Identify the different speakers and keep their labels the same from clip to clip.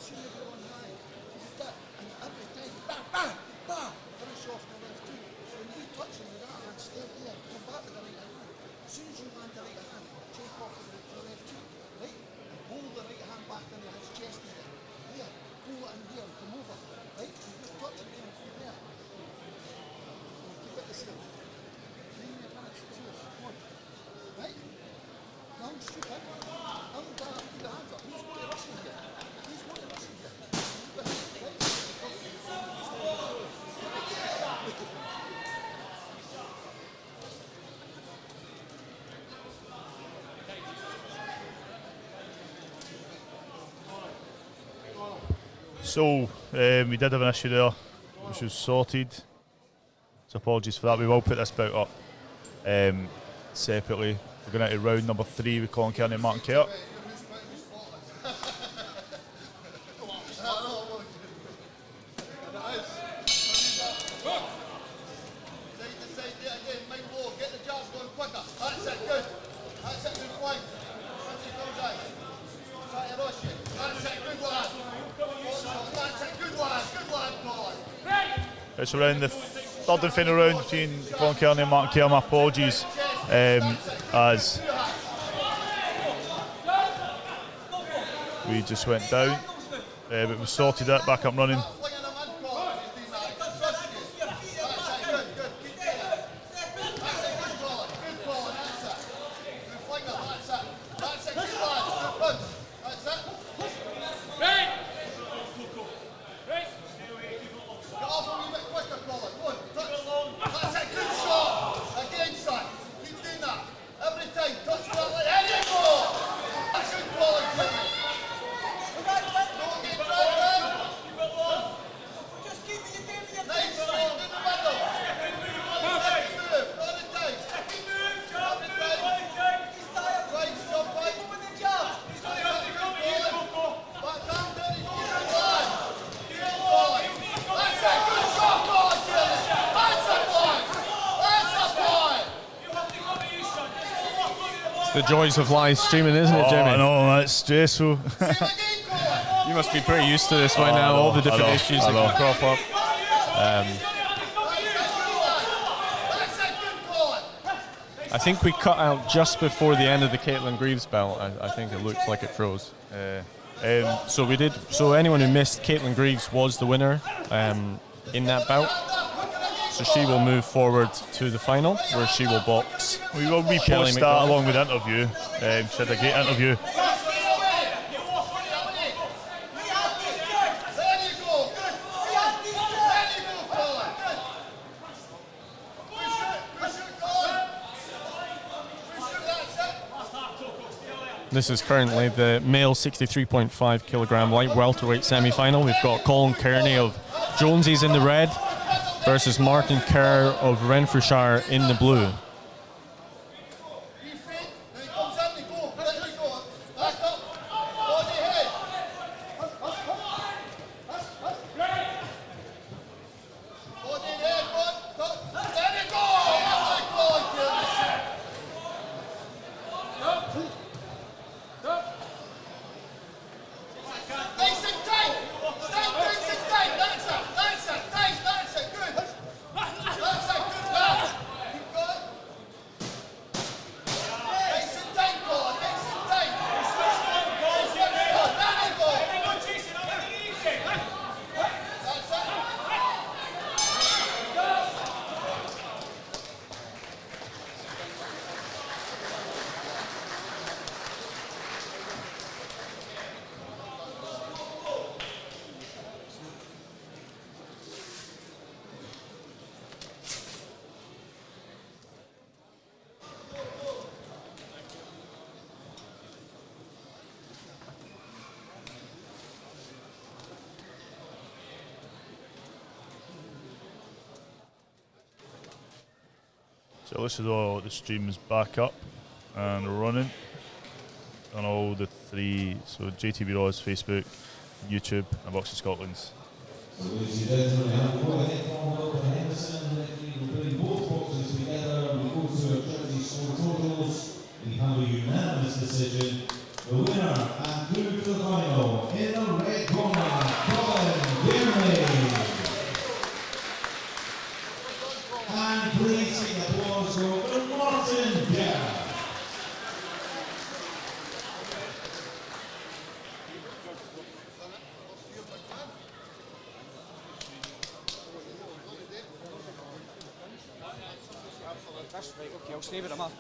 Speaker 1: soon as you're on high, you did that, and every time, bang, bang, bang, finish off the left too. So when you touch him with that hand, stay there, come back with the right hand. As soon as you land the right hand, take off the left too, right? And pull the right hand back into his chest there. Here, pull it in here and come over, right? So you just touch him there and come there. So keep it the same. 3 minutes, it's yours. Come on. Right? Young, stupid. Young, keep the hands up. Who's going to rush in here? Who's going to rush in here? Right?
Speaker 2: So, we did have an issue there, which was sorted. So apologies for that. We will put this bout up separately. We're going into round number 3 with Colin Kearney and Martin Kerr. So we're in the third and final round between Colin Kearney and Martin Kerr. My apologies as we just went down, but we sorted it, back up and running.
Speaker 3: The joys of live streaming, isn't it, Jimmy?
Speaker 2: I know, that's stressful.
Speaker 3: You must be pretty used to this by now, all the different issues that can crop up. I think we cut out just before the end of the Caitlin Greaves belt. I think it looks like it froze. So we did. So anyone who missed, Caitlin Greaves was the winner in that bout. So she will move forward to the final, where she will box.
Speaker 2: We will repost that along with the interview. She had a great interview.
Speaker 3: This is currently the male 63.5 kilogram light welterweight semi-final. We've got Colin Kearney of Jonesy's in the red versus Martin Kerr of Renfrewshire in the blue.
Speaker 2: So this is all the stream is back up and running on all the 3. So JTV Raw's Facebook, YouTube, and Boxing Scotland's.
Speaker 4: So ladies and gentlemen, we have go ahead forward up to Henderson. We're putting both boxes together. We go through our judges' score totals. We have a unanimous decision. The winner and through to the final in the red corner.
Speaker 5: Right, okay, I'll stay with him, right.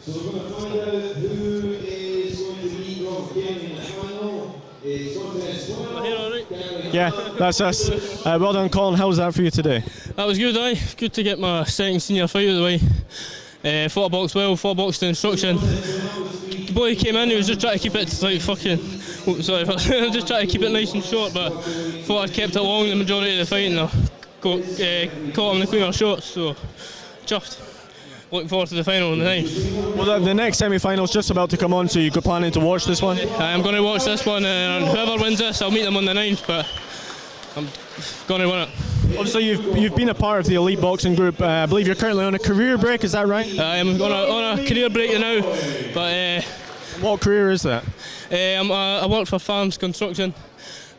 Speaker 4: So we're going to find out who is going to be from Kearney in the final. It's contest winner.
Speaker 6: Yeah, that's us. Well done, Colin. How was that for you today?
Speaker 7: That was good, aye. Good to get my second senior fight out of the way. Fought a box well, fought a box to instruction. The boy came in, he was just trying to keep it like fucking. Oh, sorry, just trying to keep it nice and short, but thought I kept it long the majority of the fight and I caught him in the queen of shots, so chuffed. Looking forward to the final on the 9th.
Speaker 6: Well, the next semi-final's just about to come on, so you're planning to watch this one?
Speaker 7: I'm going to watch this one, and whoever wins this, I'll meet them on the 9th, but I'm going to win it.
Speaker 6: Obviously, you've been a part of the elite boxing group. I believe you're currently on a career break, is that right?
Speaker 7: I'm on a career break now, but...
Speaker 6: what career is that?
Speaker 7: I work for Farms Construction,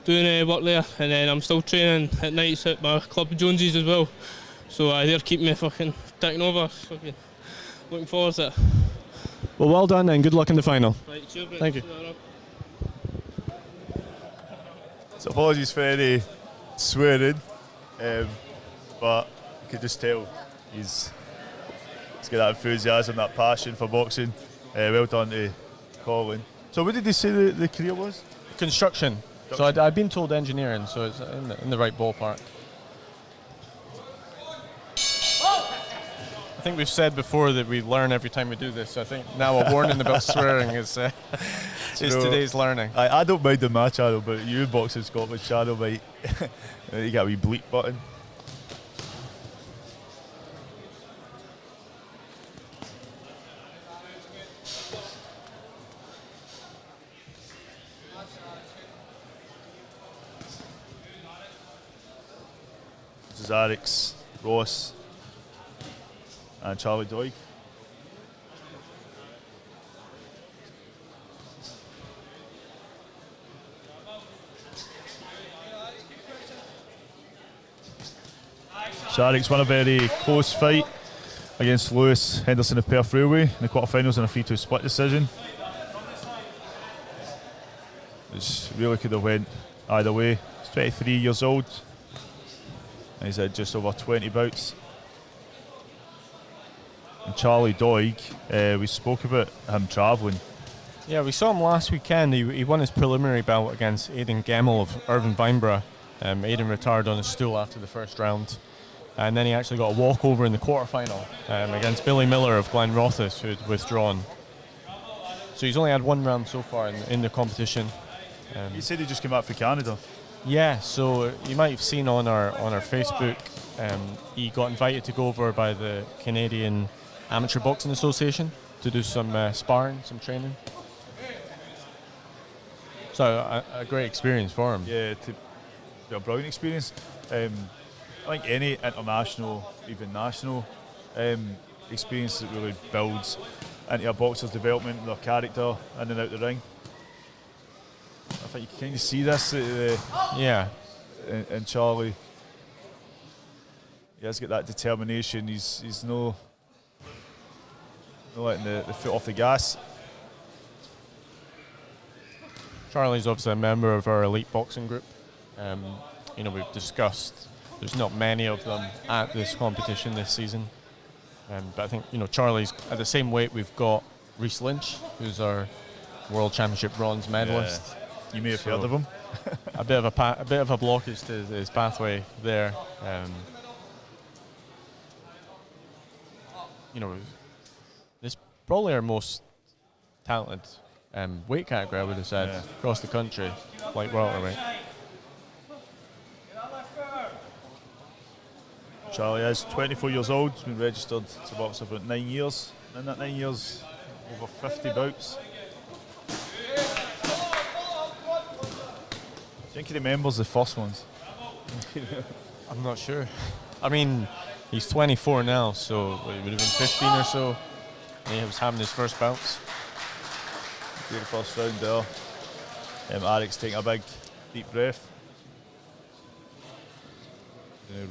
Speaker 7: doing work there, and then I'm still training at nights at my club Jonesy's as well. So they're keeping me fucking ticking over. Fucking looking forward to it.
Speaker 6: Well done and good luck in the final.
Speaker 7: Right, cheers,
Speaker 6: Thank you.
Speaker 2: So apologies for any swearing, but you could just tell he's got that enthusiasm, that passion for boxing. Well done to Colin. So what did they say the career was?
Speaker 3: Construction. So I'd been told engineering, so it's in the right ballpark. I think we've said before that we learn every time we do this, so I think now a warning about swearing is today's learning.
Speaker 2: I don't mind on my channel, but you Boxing Scotland channel, might you got a wee bleep button. This is Alex, Ross, and Charlie Doyg. So Alex won a very close fight against Lewis Henderson of Perth Railway in the quarterfinals in a 3-2 split decision. Which really could have went either way. He's 23 years old. And he's had just over 20 bouts. And Charlie Doyg, we spoke about him travelling.
Speaker 3: Yeah, we saw him last weekend. He won his preliminary bout against Aidan Gemmell of Irvine Vineborough. Aidan retired on his stool after the first round. And then he actually got a walkover in the quarterfinal against Billy Miller of Glenrothes, who had withdrawn. So he's only had one round so far in the competition.
Speaker 2: You said he just came back from Canada.
Speaker 3: Yeah, so you might have seen on our Facebook, he got invited to go over by the Canadian Amateur Boxing Association to do some sparring, some training. So a great experience for him.
Speaker 2: Yeah, a brilliant experience. I think any international, even national experience that really builds into a boxer's development, their character in and out the ring. I think you can kind of see this in Charlie. He has got that determination. He's no letting the foot off the gas.
Speaker 3: Charlie's obviously a member of our elite boxing group. We've discussed there's not many of them at this competition this season. But I think, Charlie's at the same weight we've got Reece Lynch, who's our World Championship bronze medalist.
Speaker 2: Yeah. You may have heard of him.
Speaker 3: a bit of a blockage to his pathway there. This is probably our most talented weight category, I would have said, across the country, like welterweight.
Speaker 2: Charlie is 24 years old. He's been registered to box for about 9 years. In that 9 years, over 50 bouts. I think he remembers the first ones.
Speaker 3: I'm not sure. I mean, he's 24 now, so he would have been 15 or so. And he was having his first bouts.
Speaker 2: Good first round there. Alex taking a big, deep breath.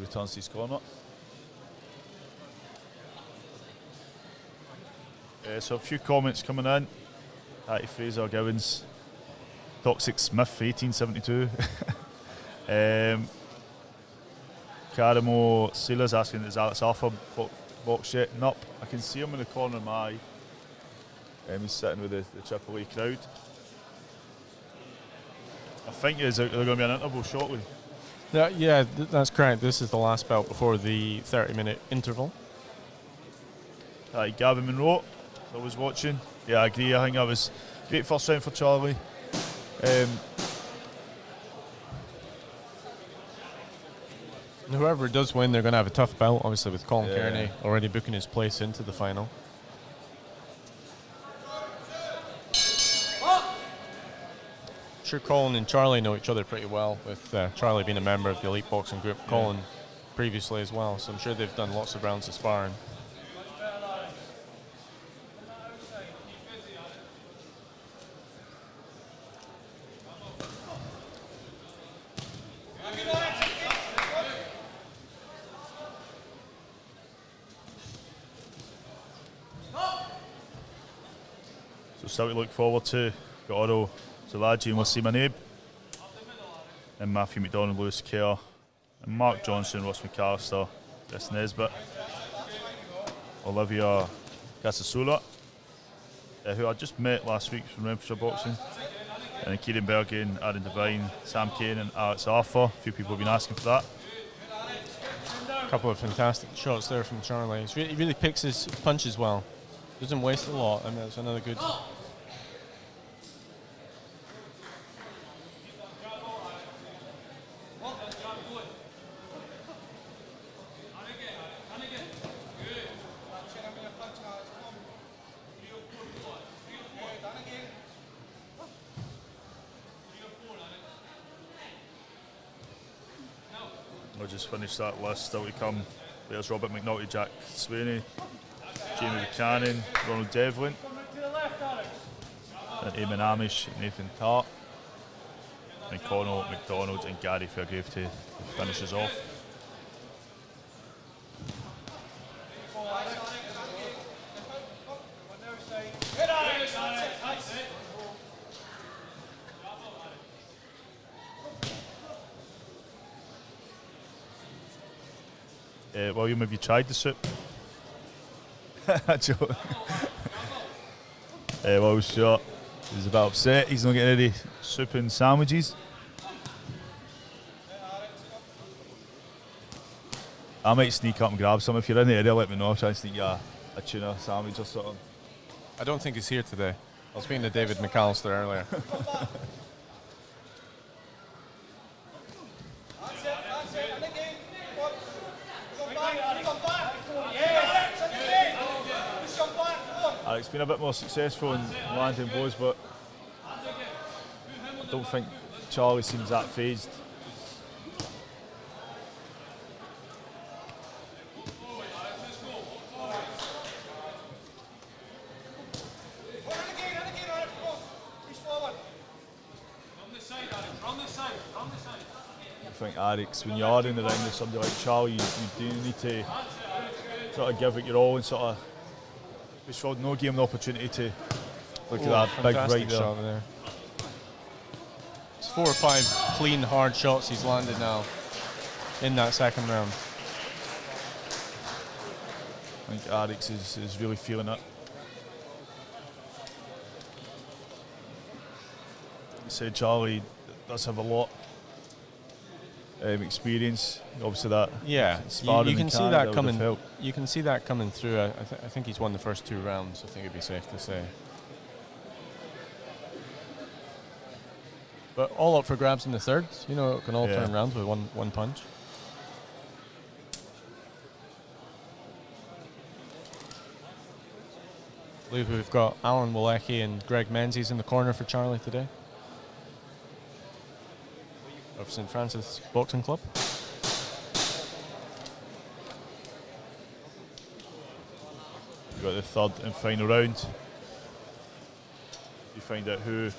Speaker 2: Returns to his corner. So a few comments coming in. Hattie Fraser Gowans. Toxic Smith, 1872. Casasula's asking, is Alex Arthur box yet? Nope. I can see him in the corner of my eye. He's sitting with the JATVLive crowd. I think there's going to be an interval shortly.
Speaker 3: Yeah, that's correct. This is the last belt before the 30-minute interval.
Speaker 2: Gavin Monroe, I was watching. Yeah, I agree. I think that was great first round for Charlie.
Speaker 3: Whoever does win, they're going to have a tough bout, obviously, with Colin
Speaker 2: Yeah.
Speaker 3: Kearney already booking his place into the final. I'm sure Colin and Charlie know each other pretty well, with Charlie being a member of the elite boxing group, Colin previously as well, so I'm sure they've done lots of rounds of sparring.
Speaker 2: So still to look forward to. Got Otto, Zilajin, Wazeem and Matthew McDonald, Lewis Kerr, and Mark Johnson, Ross McAllister, Chris Nesbit, Olivia Casasula, who I just met last week from Renfrewshire Boxing, and then Kieran Bergen, Aaron Devine, Sam Kane and Alex Arthur. A few people have been asking for that.
Speaker 3: A couple of fantastic shots there from Charlie. He really picks his punches well. Doesn't waste a lot. I mean, that's another good.
Speaker 2: We'll just finish that list. Still to come. There's Robert McNulty, Jack Sweeney, Jamie Buchanan, Ronald Devlin, and Eamon Amish, Nathan Tarr, and Connell, McDonald and Gary Fairgrave to finish us off. William, have you tried the soup? Well, sure. He's a bit upset. He's not getting any soup and sandwiches. I might sneak up and grab some. If you're in the area, let me know. I'll try and sneak you a tuna sandwich or something.
Speaker 3: I don't think he's here today. I was speaking to David McAllister earlier.
Speaker 2: Alex been a bit more successful in landing blows, but I don't think Charlie seems that phased. I think Alex, when you are in the ring with somebody like Charlie, you do need to sort of give it your all and sort of push forward. No, give him the opportunity to look at that big right there.
Speaker 3: Shot there. It's 4 or 5 clean, hard shots he's landed now in that second round.
Speaker 2: I think Alex is really feeling it. I said Charlie does have a lot experience. Obviously, that
Speaker 3: you can see that coming. You can see that coming through. I think he's won the first 2 rounds. I think it'd be safe to say. But all up for grabs in the third. You know, it can all turn around with one punch. I believe we've got Alan Walecki and Greg Menzies in the corner for Charlie today. Of St. Francis Boxing Club.
Speaker 2: We've got the third and final round. You find out who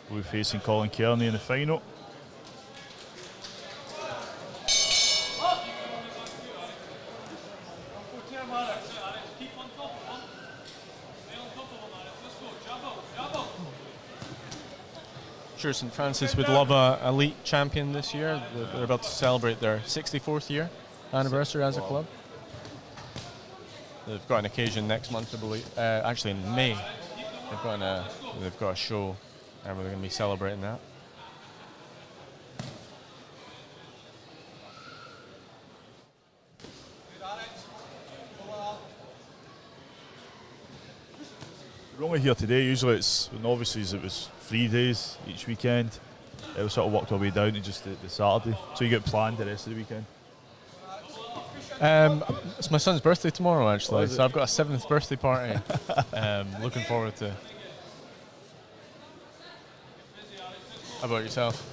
Speaker 2: will be facing Colin Kearney in the final.
Speaker 3: sure St Francis would love a elite champion this year. They're about to celebrate their 64th year anniversary as a club. They've got an occasion next month, I believe. Actually, in May, they've got a show, and we're going to be celebrating that.
Speaker 2: We're only here today. Usually it's, and obviously it was 3 days each weekend. We sort of worked our way down to just the Saturday. So you get planned the rest of the weekend?
Speaker 3: It's my son's birthday tomorrow, actually. So I've got a 7th birthday party. Looking forward to. How about yourself?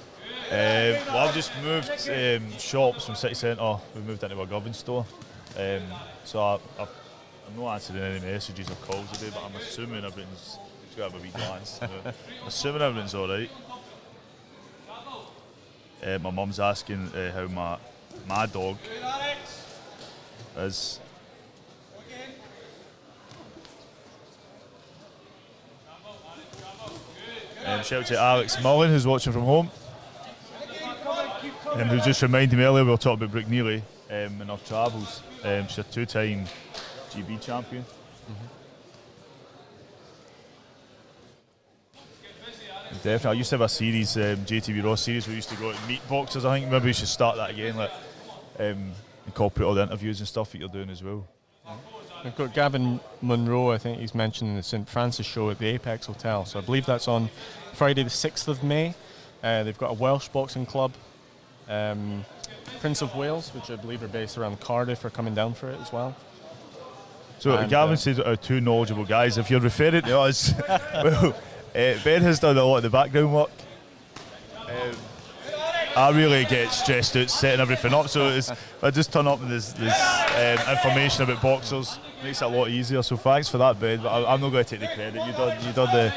Speaker 2: Well, I've just moved shops from City Centre. We've moved into a Govan store. So I'm not answering any messages or calls today, but I'm assuming everything's just got to have a wee glance. I'm assuming everything's all right. My mum's asking how my dog is. Shout out to Alex Mullen, who's watching from home. Who just reminded me earlier we were talking about Brooke Neely in our travels. She's a 2-time GB champion. Definitely. I used to have a series, JTV Raw series, we used to go out and meet boxers. I think maybe we should start that again, like incorporate all the interviews and stuff that you're doing as well.
Speaker 3: We've got Gavin Monroe, I think he's mentioning the St Francis show at the Apex Hotel. So I believe that's on Friday the 6th of May. They've got a Welsh boxing club. Prince of Wales, which I believe are based around Cardiff, are coming down for it as well.
Speaker 2: So Gavin says are two knowledgeable guys. If you're referring to us, well, Ben has done a lot of the background work. I really get stressed out setting everything up, so if I just turn up with this information about boxers, makes it a lot easier. So thanks for that, Ben. But I'm not going to take the credit. You done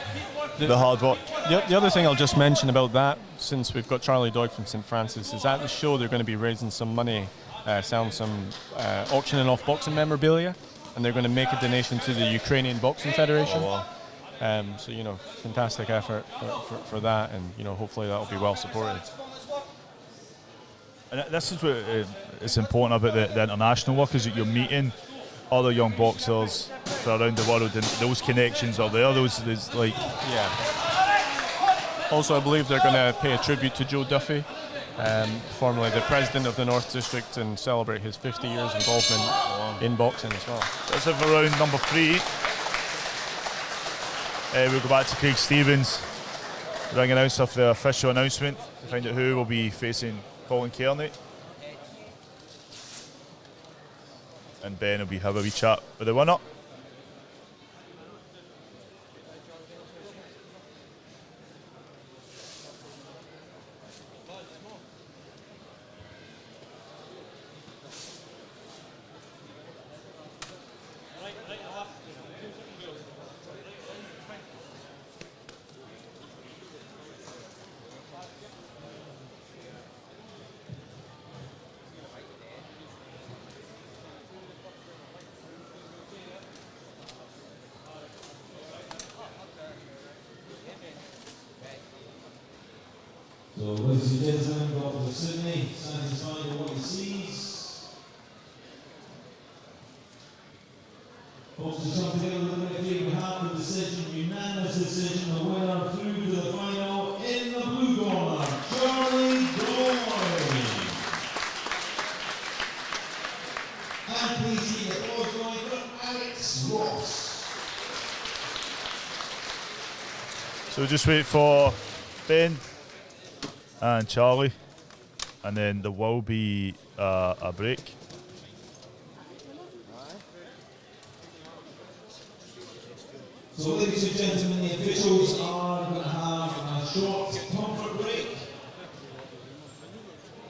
Speaker 2: the hard work.
Speaker 3: The other thing I'll just mention about that, since we've got Charlie Doyg from St Francis, is at the show they're going to be raising some money, selling some auctioning off boxing memorabilia, and they're going to make a donation to the Ukrainian Boxing Federation.
Speaker 2: Oh, wow.
Speaker 3: So fantastic effort for that, and hopefully that'll be well supported.
Speaker 2: And this is what it's important about the international work, is that you're meeting other young boxers from around the world, and those connections are there. Those like
Speaker 3: Also, I believe they're going to pay a tribute to Joe Duffy, formerly the president of the North District, and celebrate his 50 years involvement in boxing as well.
Speaker 2: That's it for round number 3. We'll go back to Craig Stevens, ring announcer for the official announcement to find out who will be facing Colin Kearney. And Ben will have a wee chat with the winner.
Speaker 4: So, ladies and gentlemen, welcome to Sydney. Satisfied with what he sees. Boxers come together with a victory. We have the decision, unanimous decision, the winner through to the final in the blue corner, Charlie Doyg. And please see the applause line from Alex Ross.
Speaker 2: So just wait for Ben and Charlie, and then there will be a break.
Speaker 4: So, ladies and gentlemen, the officials are going to have a short comfort break.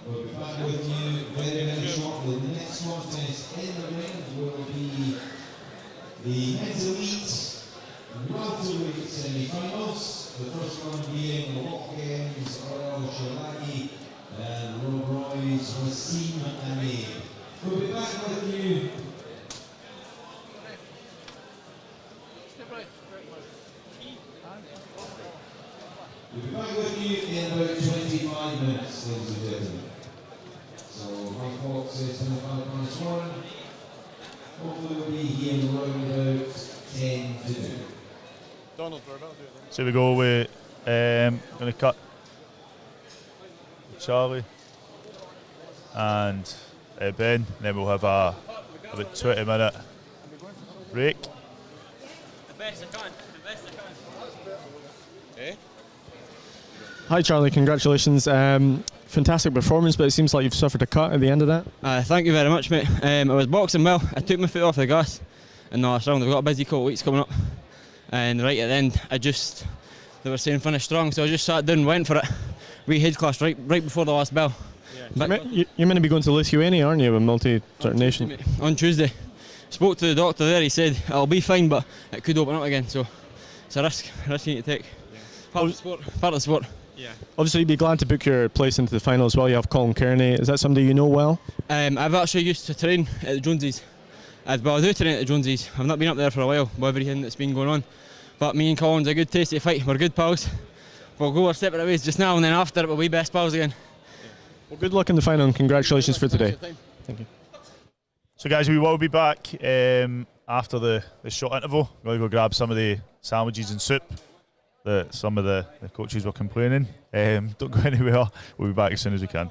Speaker 4: We'll be back with you very, very shortly. The next contest in the ring will be the men's elite welterweight semi-finals. The first one being the Watkins, Zilajin, and Rob Roy's Wazeem and We'll be back with you. We'll be back with you in about 25 minutes, ladies and gentlemen. So, my clock says 25 minutes one. Hopefully we'll be here around about 10 to 2.
Speaker 2: So we go with, going to cut Charlie and Ben, and then we'll have a about 20-minute break.
Speaker 7: The best I can.
Speaker 6: Hi Charlie, congratulations. Fantastic performance, but it seems like you've suffered a cut at the end of that.
Speaker 5: Thank you very much, mate. I was boxing well. I took my foot off the gas in the last round. We've got a busy couple of weeks coming up. And right at the end, they were saying finish strong, so I just sat down and went for it. We head class right before the last bell.
Speaker 6: Yeah. You're meant to be going to Lithuania, aren't you, with multi-nation?
Speaker 5: On Tuesday. Spoke to the doctor there, he said it'll be fine, but it could open up again, so it's a risk you need to take. Part of the sport.
Speaker 6: Yeah. Obviously, you'd be glad to book your place into the final as well. You have Kearney. Is that somebody you know well?
Speaker 5: I've actually used to train at the Joneses. I do train at the Joneses. I've not been up there for a while with everything that's been going on. But me and Colin's a good tasty fight. We're good pals. We'll go our separate ways just now, and then after we'll be best pals again.
Speaker 6: Well, good luck in the final and congratulations for today. Thank you.
Speaker 2: So guys, we will be back after the short interval. We're going to go grab some of the sandwiches and soup that some of the coaches were complaining. Don't go anywhere. We'll be back as soon as we can.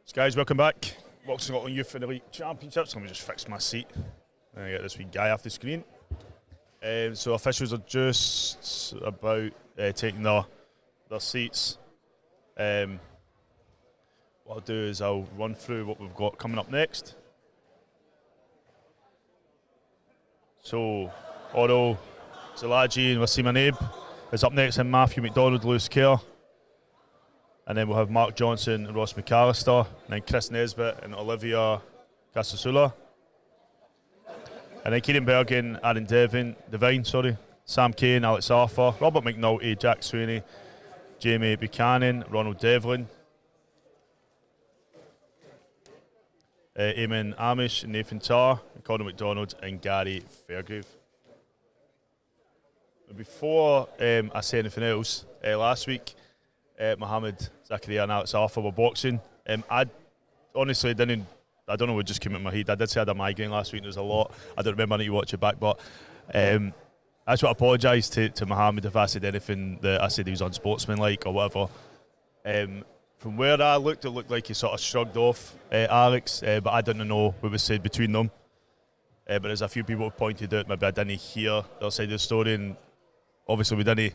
Speaker 2: So guys, welcome back. Boxing Scotland Youth and Elite Championships. Let me just fix my seat. And get this wee guy off the screen. So officials are just about taking their seats. What I'll do is I'll run through what we've got coming up next. So Otto, Zilajin and Wazeem is up next, and Matthew McDonald, Lewis Kerr. And then we'll have Mark Johnson and Ross McAllister, and then Chris Nesbit and Olivia Casasula. And then Keenan Bergen, Aaron Devine, Sam Kane, Alex Arthur, Robert McNulty, Jack Sweeney, Jamie Buchanan, Ronald Devlin, Eamon Amish, Nathan Tarr, Conor McDonald and Gary Fairgrave. Before I say anything else, last week Mohammed Zakaria and Alex Arthur were boxing. I honestly didn't, I don't know what just came in my head. I did say I had a migraine last week, there's a lot. I don't remember, I need to watch it back, but I just want to apologise to Mohammed if I said anything that I said he was unsportsmanlike or whatever. From where I looked, it looked like he sort of shrugged off Alex, but I didn't know what was said between them. But there's a few people who pointed out maybe I didn't hear their side of the story, and obviously we didn't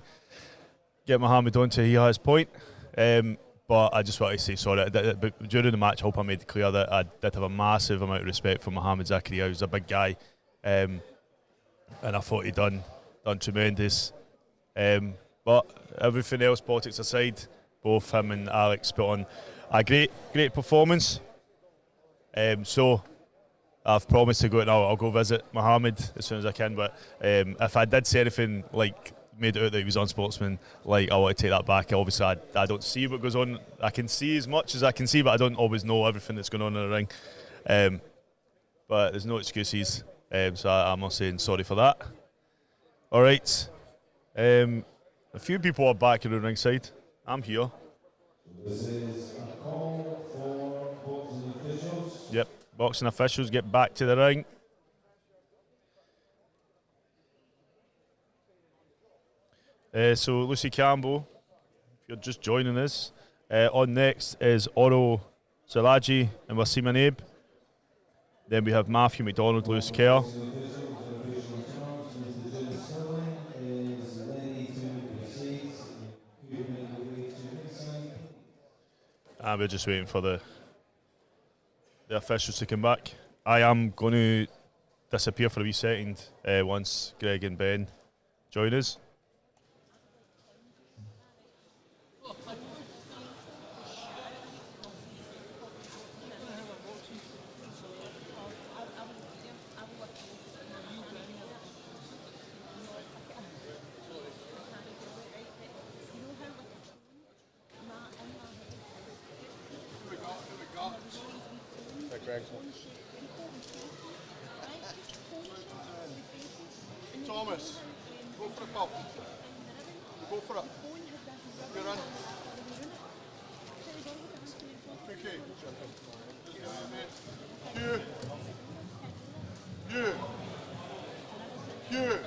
Speaker 2: get Mohammed on to hear his point. But I just want to say sorry. But during the match, I hope I made it clear that I did have a massive amount of respect for Mohammed Zakaria. He was a big guy, and I thought he done tremendous. But everything else, politics aside, both him and Alex put on a great performance. So I've promised to go, and I'll go visit Mohammed as soon as I can. But if I did say anything like made it out that he was unsportsman, like, I want to take that back. Obviously, I don't see what goes on. I can see as much as I can see, but I don't always know everything that's going on in the ring. But there's no excuses. So I'm not saying sorry for that. All right. A few people are back in the ringside. I'm here.
Speaker 4: This is a call for boxing officials.
Speaker 2: Yep, boxing officials, get back to the ring. So Lucy Campbell, if you're just joining us, on next is Otto Zilajin and Wazeem. Then we have Matthew McDonald, Lewis Kerr. And we're just waiting for the officials to come back. I am going to disappear for a wee second once Greg and Ben join us.
Speaker 1: Thomas, go for it, pal. Go for it. You're in. Okay. Hugh.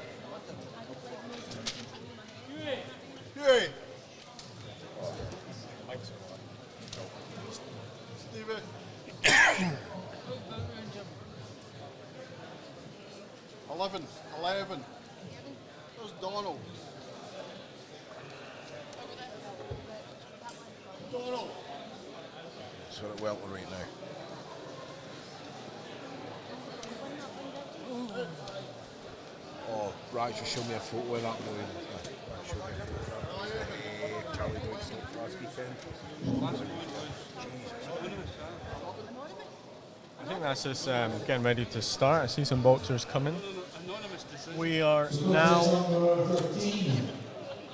Speaker 1: Stevie. 11. There's Donald.
Speaker 8: So at welterweight now. Oh, right, just show me a photo of that boy. Right, show me a photo of that. Charlie Doyg stopped last weekend.
Speaker 3: I think that's us getting ready to start. I see some boxers coming. We are now.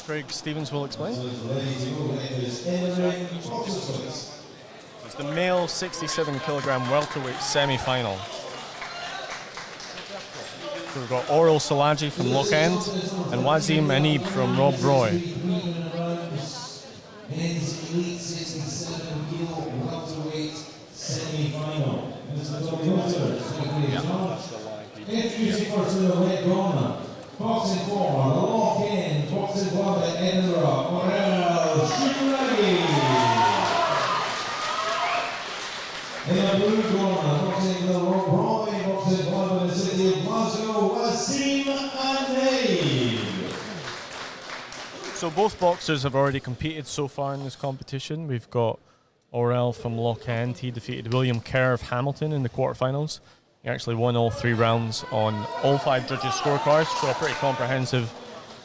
Speaker 3: Craig Stevens will explain. It's the male 67 kilogram welterweight semi-final. So we've got Oral Zilajin from Loch End and Wazeem Anib from Rob Roy.
Speaker 4: Men's Elite 67 kilo welterweight semi-final. Introducing first to the red corner, boxing for the Loch End Boxing Club at Edinburgh, Oral Zilajin. In the blue corner, boxing the Roy, boxing one in the city of Glasgow, Wazeem and Kane.
Speaker 3: So both boxers have already competed so far in this competition. We've got Orel from Loch End. He defeated William Kerr of Hamilton in the quarterfinals. He actually won all 3 rounds on all 5 judges' scorecards, so a pretty comprehensive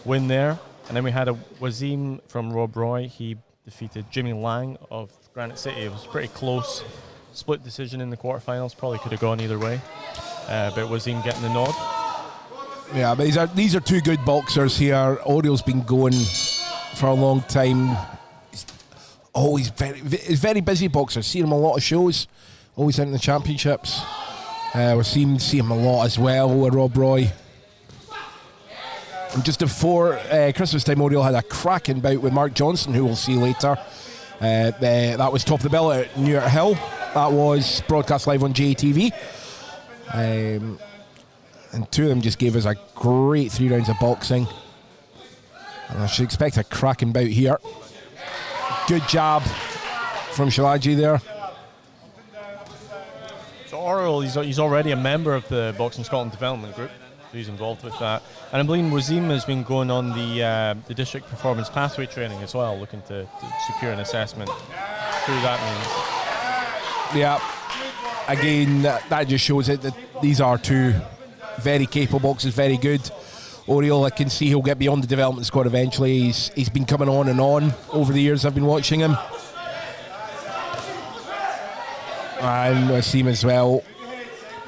Speaker 3: win there. And then we had a Wazeem from Rob Roy. He defeated Jimmy Lang of Granite City. It was pretty close, split decision in the quarterfinals. Probably could have gone either way, but Wazeem getting the nod.
Speaker 9: Yeah, but these are 2 good boxers here. Oriole's been going for a long time. He's very busy boxer. Seen him a lot of shows. Always in the championships. We've seen him a lot as well with Rob Roy. And just before Christmas time, Oriole had a cracking bout with Mark Johnson, who we'll see later. That was top of the bill at New York Hill. That was broadcast live on JATV. And 2 of them just gave us a great 3 rounds of boxing. And I should expect a cracking bout here. Good jab from Zilajin there.
Speaker 3: So Oriole, he's already a member of the Boxing Scotland Development Group. He's involved with that. And I believe Wazeem has been going on the district performance pathway training as well, looking to secure an assessment through that means.
Speaker 9: Yeah. Again, that just shows it that these are 2 very capable boxers, very good. Oriole, I can see he'll get beyond the development squad eventually. He's been coming on and on over the years I've been watching him. And Wazeem as well.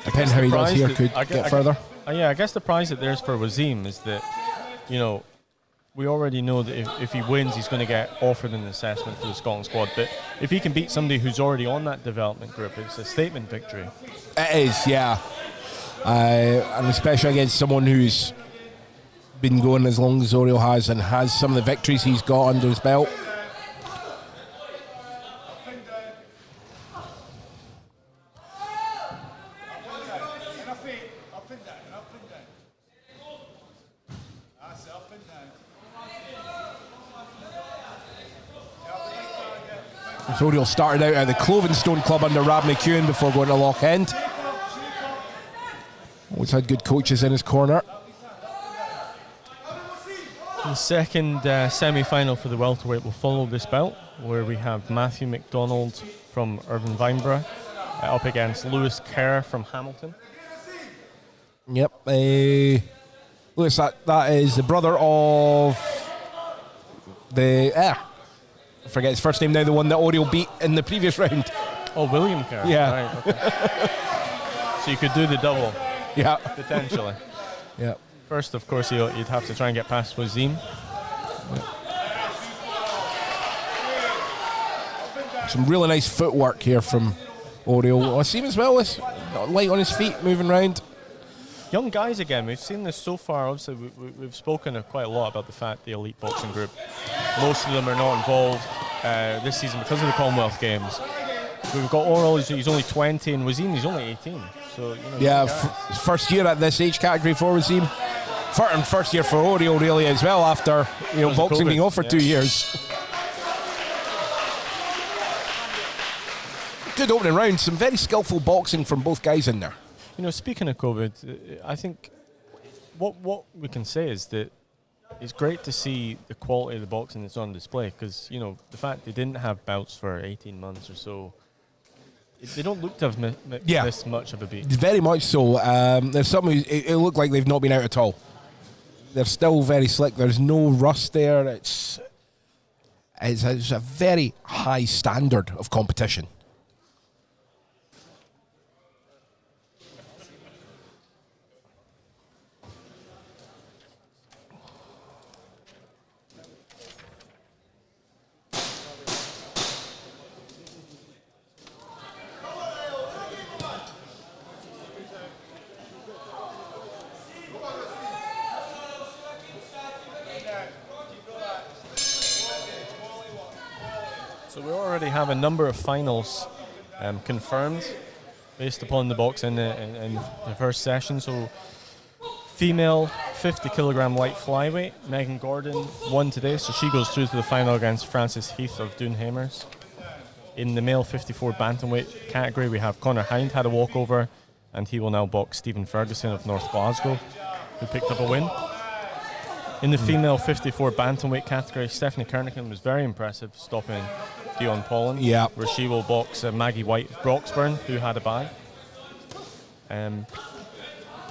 Speaker 9: Depending how he does here, could get further.
Speaker 3: I guess the prize that there's for Wazeem is that, we already know that if he wins, he's going to get offered an assessment for the Scotland squad. But if he can beat somebody who's already on that development group, it's a statement victory.
Speaker 9: It is, yeah. And especially against someone who's been going as long as Oriole has and has some of the victories he's got under his belt. So Oriole started out at the Clovenstone Club under Rab McEwen before going to Loch End. Always had good coaches in his corner.
Speaker 3: The second semi-final for the welterweight will follow this bout, where we have Matthew McDonald from Irvine Vineborough up against Lewis Kerr from Hamilton.
Speaker 9: Yep. Lewis, that is the brother of the... I forget his first name now, the one that Oriole beat in the previous round.
Speaker 3: Oh, William Kerr.
Speaker 9: Yeah.
Speaker 3: Right, okay. So you could do the double.
Speaker 9: Yeah.
Speaker 3: Potentially.
Speaker 9: Yeah.
Speaker 3: First, of course, you'd have to try and get past Wazeem.
Speaker 9: Some really nice footwork here from Oriole. Wazeem as well is light on his feet, moving around.
Speaker 3: Young guys again. We've seen this so far. Obviously, we've spoken quite a lot about the fact the elite boxing group, most of them are not involved this season because of the Commonwealth Games. We've got Oriole, he's only 20, and Wazeem, he's only 18. So
Speaker 9: first year at this age category for Wazeem. First year for Oriole really as well, after boxing being off for 2 years. Good opening round, some very skillful boxing from both guys in there.
Speaker 3: Speaking of COVID, I think what we can say is that it's great to see the quality of the boxing that's on display, because the fact they didn't have bouts for 18 months or so, they don't look to have missed much of a beat.
Speaker 9: Very much so. There's some who it looked like they've not been out at all. They're still very slick. There's no rust there. It's a very high standard of competition.
Speaker 3: So we already have a number of finals confirmed based upon the box in the first session. So female 50 kilogram light flyweight, Megan Gordon won today, so she goes through to the final against Frances Heath of Doonhamers. In the male 54 bantamweight category, we have Connor Hind had a walkover, and he will now box Stephen Ferguson of North Glasgow, who picked up a win. In the female 54 bantamweight category, Stephanie Kernigan was very impressive, stopping Dion Pollan, where she will box Maggie White of Broxburn, who had a bye.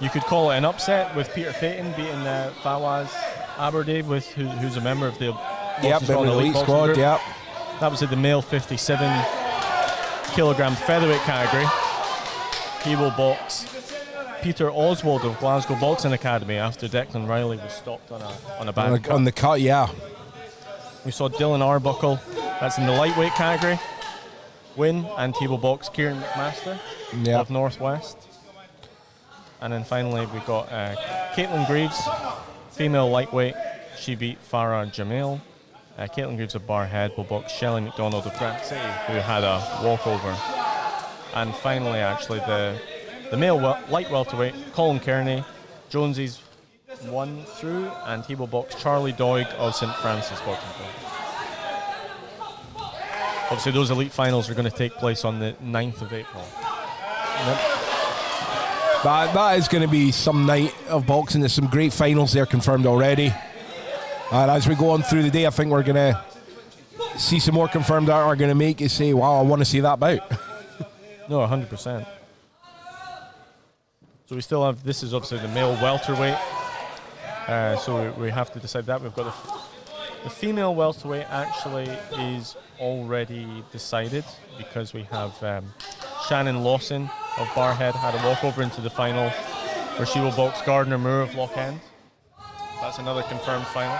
Speaker 3: You could call it an upset with Peter Payton beating Fawaz Aberde, who's a member of the
Speaker 9: elite squad.
Speaker 3: Group. That was in the male 57 kilogram featherweight category. He will box Peter Oswald of Glasgow Boxing Academy after Declan Riley was stopped on a bad cut.
Speaker 9: On the cut, yeah.
Speaker 3: We saw Dylan Arbuckle, that's in the lightweight category, win, and he will box Kieran McMaster of Northwest. And then finally we got Caitlin Greaves, female lightweight. She beat Farah Jamil. Caitlin Greaves of Barhead will box Shelley McDonald of Grant City, who had a walkover. And finally, actually, the male light welterweight, Colin Kearney, Jonesy's 1 through, and he will box Charlie Doyg of St Francis Boxing Club. Obviously, those elite finals are going to take place on the 9th of April.
Speaker 9: That is going to be some night of boxing. There's some great finals there confirmed already. And as we go on through the day, I think we're going to see some more confirmed that are going to make you say, wow, I want to see that bout.
Speaker 3: No, 100%. So we still have, this is obviously the male welterweight. So we have to decide that. We've got the female welterweight actually is already decided because we have Shannon Lawson of Barhead had a walkover into the final where she will box Gardner Moore of Lochend. That's another confirmed final.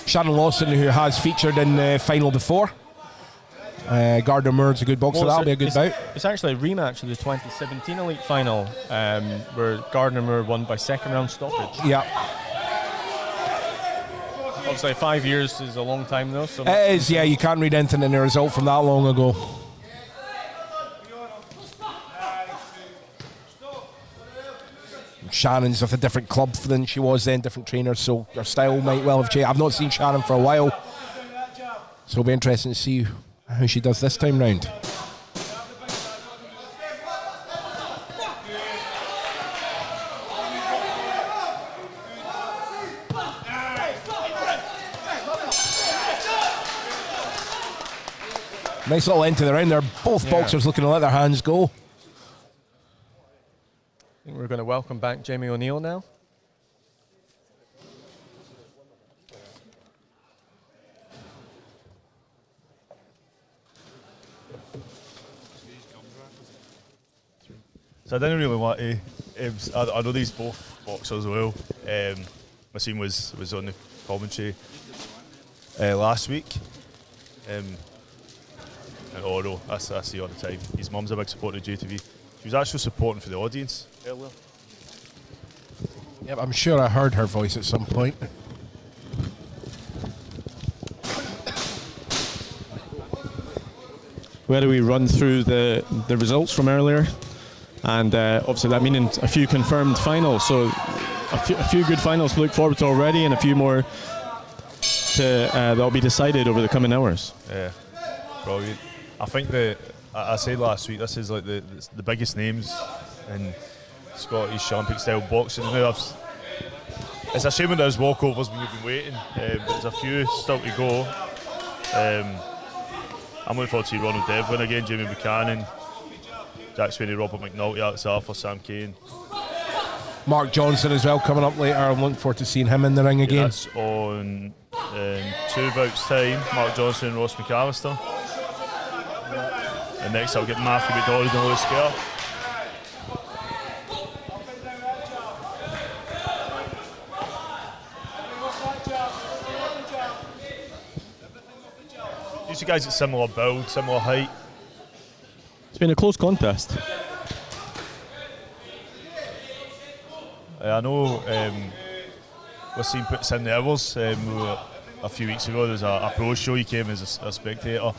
Speaker 9: Shannon Lawson, who has featured in the final before. Gardner Moore's a good boxer. That'll be a good bout.
Speaker 3: It's actually a rematch of the 2017 Elite Final where Gardner Moore won by second round stoppage.
Speaker 9: Yeah.
Speaker 3: Obviously 5 years is a long time though. So
Speaker 9: it is, yeah. You can't read anything in the result from that long ago. Shannon's with a different club than she was then, different trainer, so her style might well have changed. I've not seen Shannon for a while, so it'll be interesting to see how she does this time round. Nice little end to the round there. Both boxers looking to let their hands go.
Speaker 3: I think we're going to welcome back Jamie O'Neill now.
Speaker 2: So I didn't really want to. I know these both boxers well. Wazeem was on the commentary last week. And Oro, I see all the time. His mum's a big supporter of JTV. She was actually supporting for the audience earlier.
Speaker 9: Yep, I'm sure I heard her voice at some point.
Speaker 6: Where do we run through the results from earlier? And obviously that meaning a few confirmed finals. So a few good finals to look forward to already, and a few more that'll be decided over the coming hours.
Speaker 2: Yeah, brilliant. I think I said last week, this is like the biggest names in Scottish Olympic style boxing. Now it's a shame when there's walkovers when you've been waiting, but there's a few still to go. I'm looking forward to see Ronald Devlin again, Jamie Buchanan, Jack Sweeney, Robert McNulty, Alex Arthur, Sam Kane.
Speaker 9: Mark Johnson as well coming up later. I'm looking forward to seeing him in the ring again.
Speaker 2: That's on in 2 bouts time. Mark Johnson and Ross McAllister. And next I'll get Matthew McDonald and Lewis Kerr. These two guys at similar build, similar height.
Speaker 6: It's been a close contest.
Speaker 2: I know Wazeem puts in the hours. A few weeks ago there was a pro show. He came as a spectator,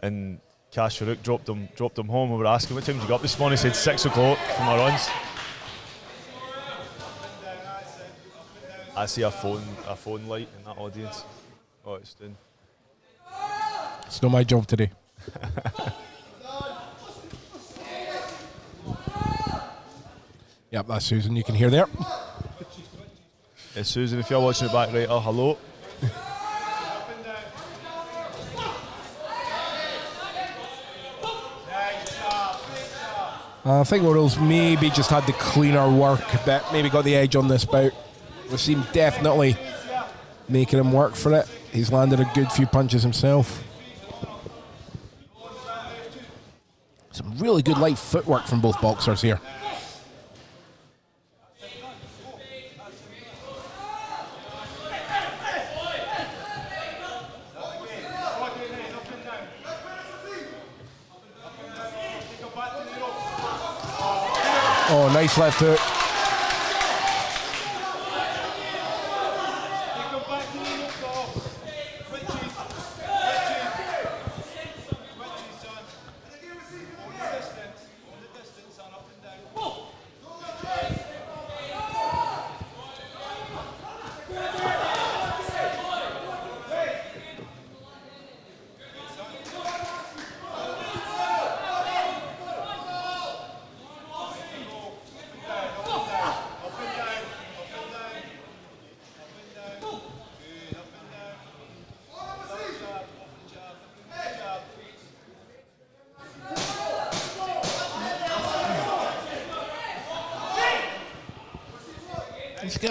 Speaker 2: and Cash Farouk dropped him home. We were asking, what time did you get up this morning? He said 6 o'clock for my runs. I see a phone light in that audience. Oh, it's doing.
Speaker 9: It's not my job today. Yep, that's Susan. You can hear there.
Speaker 2: Yeah, Susan, if you're watching it back later, hello.
Speaker 9: I think Orioles maybe just had the cleaner work a bit, maybe got the edge on this bout. Wazeem definitely making him work for it. He's landed a good few punches himself. Some really good light footwork from both boxers here. Oh, nice left hook.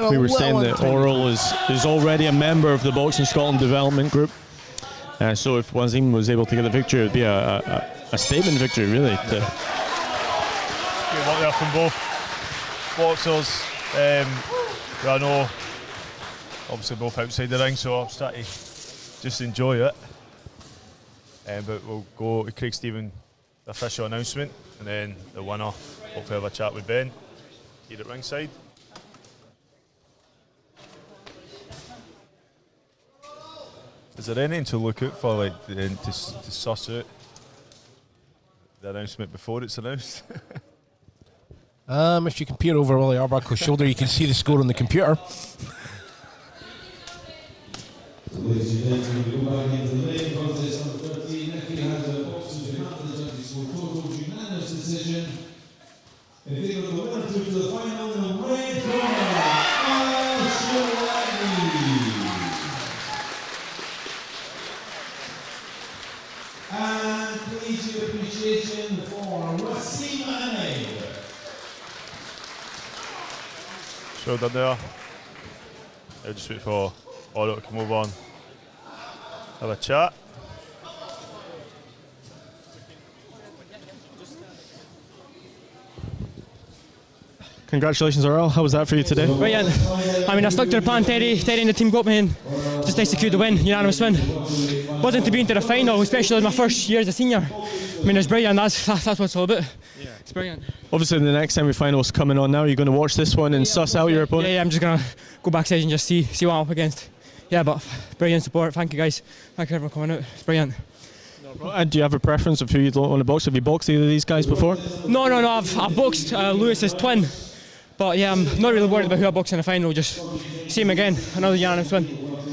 Speaker 6: We were saying that Oral is already a member of the Boxing Scotland development group. So if Wazeem was able to get the victory, it would be a statement victory, really.
Speaker 2: Good work there from both boxers. I know, obviously, both outside the ring, so I'm starting to just enjoy it. But we'll go to Craig Stephen, the official announcement, and then the winner. Hopefully, have a chat with Ben here at ringside. Is there anything to look out for, like to suss out the announcement before it's announced?
Speaker 9: If you can peer over Willie Arbuckle's shoulder, you can see the score on the computer.
Speaker 4: Ladies and gentlemen, we go back into the main contest number 13. Nicky has a boxing to the judges for total unanimous decision. In favour of the winner through to the final in the red corner, Zilajin. And please your appreciation for Wazeem.
Speaker 2: Well done there. I'll just wait for Otto to come over and have a chat.
Speaker 6: Congratulations, Earl. How was that for you today?
Speaker 5: Brilliant. I mean, I stuck to the plan. Terry and the team got me and just executed the win, unanimous win. Wasn't to be into the final, especially in my first year as a senior. I mean, it's brilliant. That's what it's all about. Yeah. It's brilliant.
Speaker 6: Obviously, the next semi-final is coming on now. You're going to watch this one and suss out your opponent?
Speaker 5: Yeah, I'm just going to go backstage and just see what I'm up against. Yeah, but brilliant support. Thank you, guys. Thank you everyone coming out. It's brilliant.
Speaker 6: And do you have a preference of who you'd want to box? Have you boxed either of these guys before?
Speaker 5: No. I've boxed Lewis's twin. But yeah, I'm not really worried about who I box in the final. Just see him again, another unanimous win.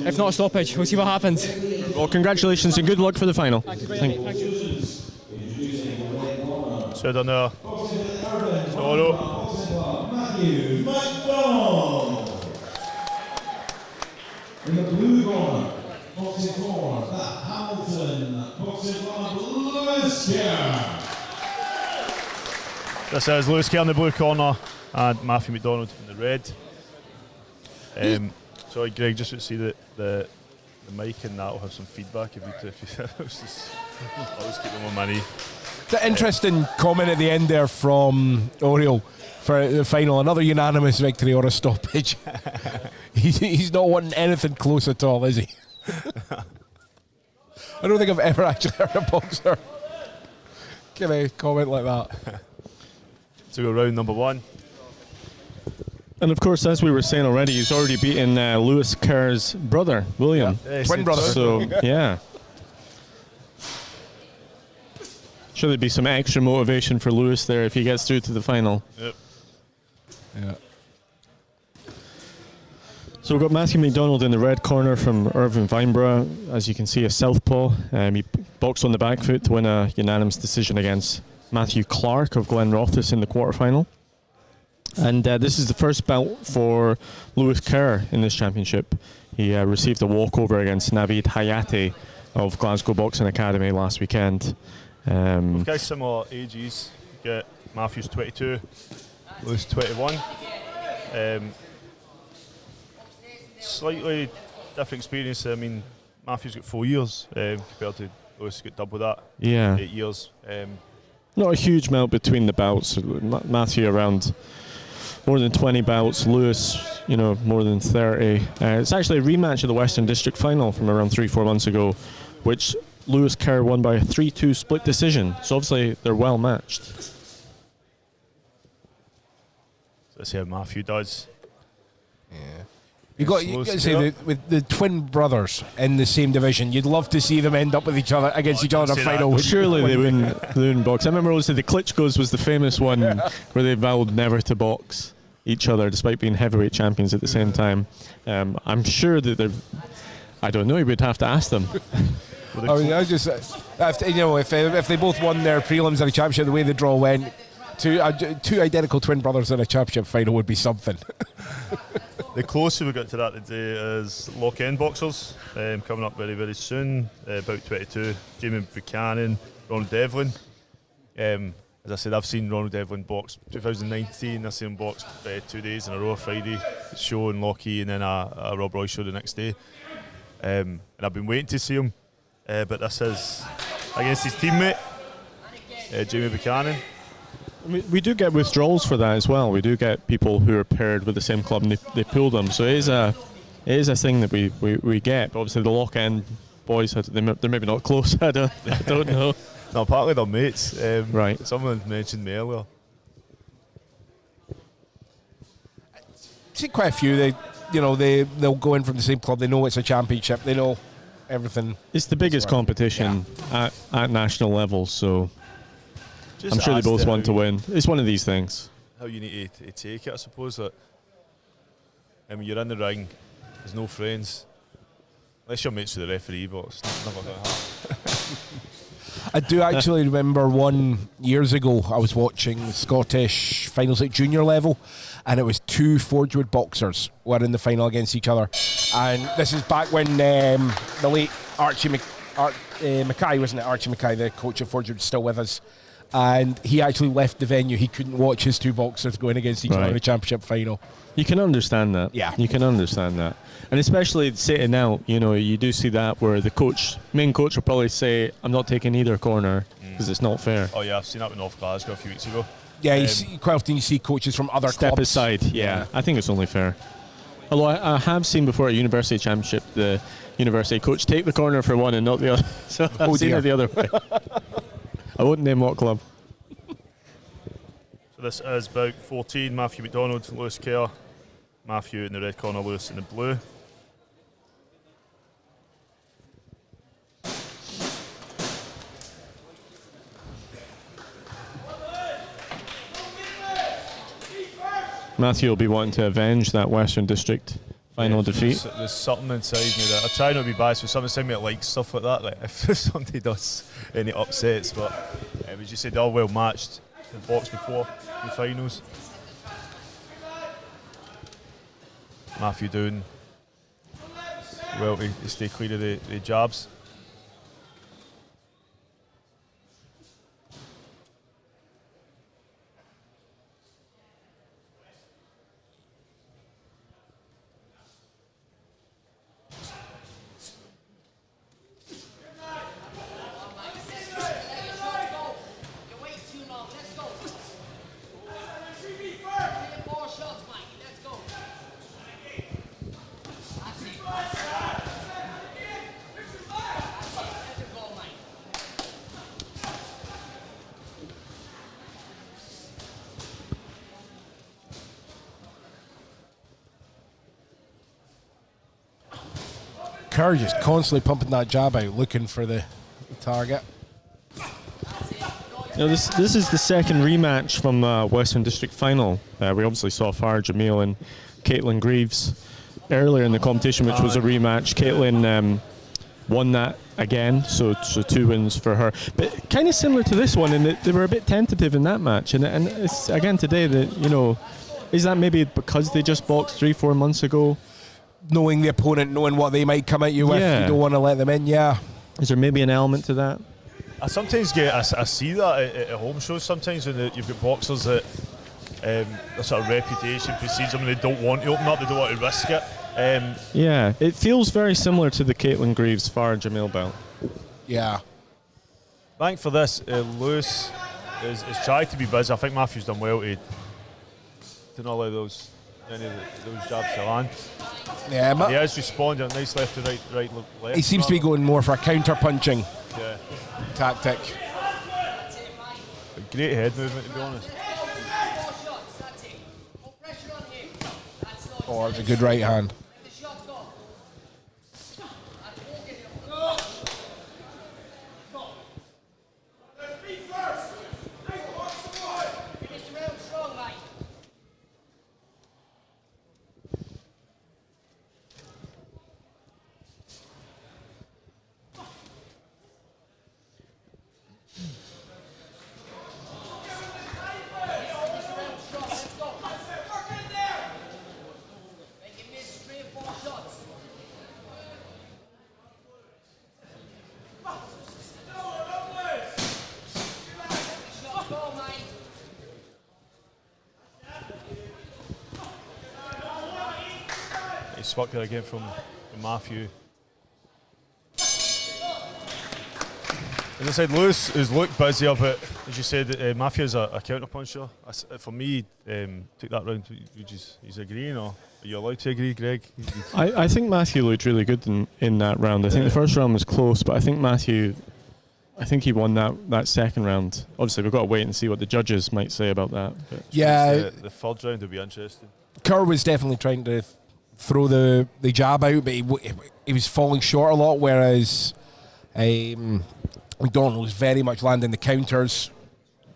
Speaker 5: If not a stoppage, we'll see what happens.
Speaker 6: Well, congratulations and good luck for the final.
Speaker 5: Thank you.
Speaker 2: So done there.
Speaker 4: McDonald. In the blue corner, boxing for the Hamilton Boxing Club, Lewis Kerr.
Speaker 2: This is Lewis Kerr in the blue corner and Matthew McDonald in the red. Sorry, Greg, just to see the mic and that will have some feedback if you always keep them on my knee.
Speaker 9: The interesting comment at the end there from Oriole for the final. Another unanimous victory or a stoppage. He's not wanting anything close at all, is he? I don't think I've ever actually heard a boxer give a comment like that.
Speaker 2: So go round number one.
Speaker 6: And of course, as we were saying already, he's already beaten Lewis Kerr's brother, William.
Speaker 2: Yeah,
Speaker 9: twin brother.
Speaker 6: So, yeah. Sure, there'd be some extra motivation for Lewis there if he gets through to the final.
Speaker 2: Yep.
Speaker 9: Yeah.
Speaker 6: So we've got Matthew McDonald in the red corner from Irvine Vineborough. As you can see, a southpaw. He boxed on the back foot to win a unanimous decision against Matthew Clark of Glenrothes in the quarterfinal. And this is the first bout for Lewis Kerr in this championship. He received a walkover against Naveed Hayati of Glasgow Boxing Academy last weekend.
Speaker 2: We've got similar ages. Get Matthew's 22, Lewis 21. Slightly different experience. I mean, Matthew's got 4 years compared to Lewis got double that.
Speaker 6: Yeah.
Speaker 2: 8 years.
Speaker 6: Not a huge amount between the bouts. Matthew around more than 20 bouts. Lewis, more than 30. It's actually a rematch of the Western District final from around 3-4 months ago, which Lewis Kerr won by a 3-2 split decision. So obviously they're well matched.
Speaker 2: So let's see how Matthew does.
Speaker 9: Yeah. You got to say with the twin brothers in the same division, you'd love to see them end up with each other against each other in a final.
Speaker 6: Well, surely they wouldn't box. I remember also the Klitschko's was the famous one where they vowed never to box each other despite being heavyweight champions at the same time. I'm sure that they're. I don't know. You would have to ask them.
Speaker 9: I just, if they both won their prelims in a championship, the way the draw went, two identical twin brothers in a championship final would be something.
Speaker 2: The closer we got to that today is Lock End Boxers, coming up very, very soon, about 22. Jamie Buchanan, Ronald Devlin. As I said, I've seen Ronald Devlin box 2019. I've seen him box 2 days in a row, Friday show in Lockheed and then a Rob Roy show the next day. And I've been waiting to see him, but this is against his teammate, Jamie Buchanan.
Speaker 6: We do get withdrawals for that as well. We do get people who are paired with the same club and they pull them. So it is a thing that we get. But obviously the Lock End boys, they're maybe not close. I don't know.
Speaker 2: No, partly they're mates.
Speaker 6: Right.
Speaker 2: Someone mentioned me earlier.
Speaker 9: See quite a few. They'll go in from the same club. They know it's a championship. They know everything.
Speaker 6: It's the biggest competition at national level. So. I'm sure they both want to win. It's one of these things.
Speaker 2: How you need to take it, I suppose. That you're in the ring, there's no friends. Unless you're mates with the referee, but it's never going to happen.
Speaker 9: I do actually remember years ago, I was watching Scottish finals at junior level, and it was two Forgewood boxers were in the final against each other. And this is back when the late Archie Mackay, wasn't it? Archie Mackay, the coach of Forgewood, was still with us. And he actually left the venue. He couldn't watch his two boxers going against each other in a championship final.
Speaker 6: You can understand that.
Speaker 9: Yeah.
Speaker 6: You can understand that. And especially sitting out, you do see that where the main coach will probably say, I'm not taking either corner because it's not fair.
Speaker 2: Oh, yeah, I've seen that with North Glasgow a few weeks ago.
Speaker 9: Yeah, quite often you see coaches from other
Speaker 6: step
Speaker 9: clubs.
Speaker 6: Step aside, yeah. I think it's only fair. Although I have seen before at University Championship, the University coach take the corner for one and not the other. So I've seen it the other way. I wouldn't name what club.
Speaker 2: So this is bout 14. Matthew McDonald, Lewis Kerr. Matthew in the red corner, Lewis in the blue.
Speaker 6: Matthew will be wanting to avenge that Western District final defeat.
Speaker 2: There's something inside me that I try not to be biased, but something inside me that likes stuff like that. Like if somebody does any upsets, but we just said they're all well matched in the box before the finals. Matthew doing well to stay clear of the jabs.
Speaker 9: Kerr just constantly pumping that jab out, looking for the target.
Speaker 6: This is the second rematch from the Western District final. We obviously saw Farah Jamil and Caitlin Greaves earlier in the competition, which was a rematch. Caitlin won that again, so 2 wins for her. But kind of similar to this one, in that they were a bit tentative in that match. And it's again today that, you know, is that maybe because they just boxed 3-4 months ago?
Speaker 9: Knowing the opponent, knowing what they might come at you with, you don't want to let them in,
Speaker 6: Is there maybe an element to that?
Speaker 2: I sometimes I see that at home shows sometimes when you've got boxers that their sort of reputation precedes them and they don't want to open up, they don't want to risk it.
Speaker 6: It feels very similar to the Caitlin Greaves Farah Jamil bout.
Speaker 9: Yeah.
Speaker 2: I think for this, Lewis is tried to be busy. I think Matthew's done well to not allow those jabs to land.
Speaker 9: Yeah,
Speaker 2: he is responding. Nice left to right, left.
Speaker 9: He seems to be going more for a counter punching tactic.
Speaker 2: A great head movement, to be honest.
Speaker 9: Oh, that's a good right hand.
Speaker 2: Swat there again from Matthew. As I said, Lewis has looked busier, but as you said, Matthew is a counter puncher. For me, take that round. He's agreeing, or are you allowed to agree, Greg?
Speaker 6: I think Matthew looked really good in that round. I think the first round was close, but I think Matthew, he won that second round. Obviously, we've got to wait and see what the judges might say about that. But
Speaker 2: the third round will be interesting.
Speaker 9: Kerr was definitely trying to throw the jab out, but he was falling short a lot, whereas McDonald was very much landing the counters.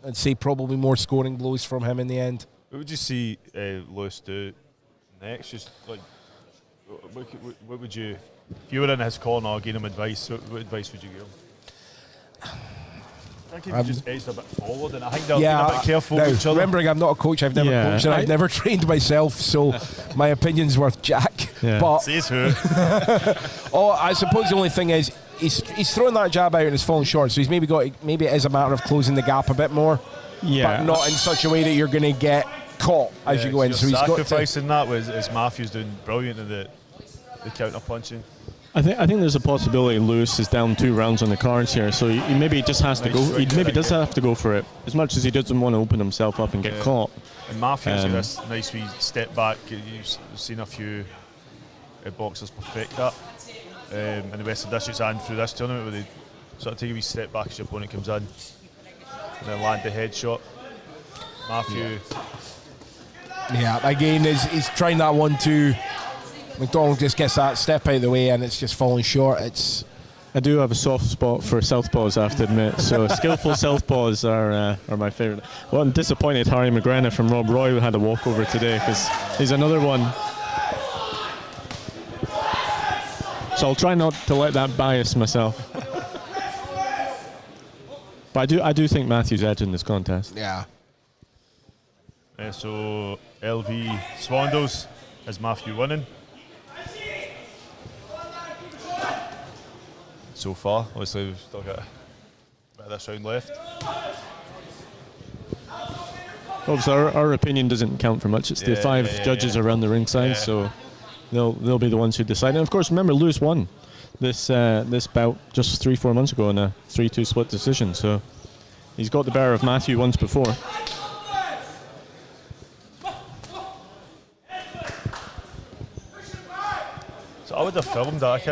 Speaker 9: I'd say probably more scoring blows from him in the end.
Speaker 2: What would you see Lewis do next? Just like, what would you, if you were in his corner, give him advice, what advice would you give him? I think he just edged a bit forward, and I think they're being a bit careful with each other.
Speaker 9: Remembering I'm not a coach, I've never coached, and I've never trained myself, so my opinion's worth jack. But
Speaker 2: says who?
Speaker 9: I suppose the only thing is he's throwing that jab out and it's falling short, so he's maybe it is a matter of closing the gap a bit more, but not in such a way that you're going to get caught as you go in. So he's
Speaker 2: sacrificing that as Matthew's doing brilliant in the counter punching.
Speaker 6: I think there's a possibility Lewis is down 2 rounds on the cards here, so he maybe just has to go. He maybe does have to go for it, as much as he doesn't want to open himself up and get caught.
Speaker 2: And Matthew's got this nice wee step back. You've seen a few boxers perfect that in the Western Districts and through this tournament, where they sort of take a wee step back as your opponent comes in and then land the headshot. Matthew.
Speaker 9: Yeah, again, he's trying that 1-2. McDonald just gets that step out of the way and it's just falling short.
Speaker 6: I do have a soft spot for southpaws, I have to admit. So skillful southpaws are my favourite. Well, I'm disappointed Harry McGrenna from Rob Roy had a walkover today, because he's another one. So I'll try not to let that bias myself. But I do think Matthew's edge in this contest.
Speaker 9: Yeah.
Speaker 2: So LV Swandles is Matthew winning. So far, obviously we've still got a bit of this round left.
Speaker 6: Obviously our opinion doesn't count for much. It's the 5 judges around the ringside, so they'll be the ones who decide. And of course, remember, Lewis won this bout just 3-4 months ago in a 3-2 split decision, so he's got the better of Matthew once before.
Speaker 2: So I would have filmed that.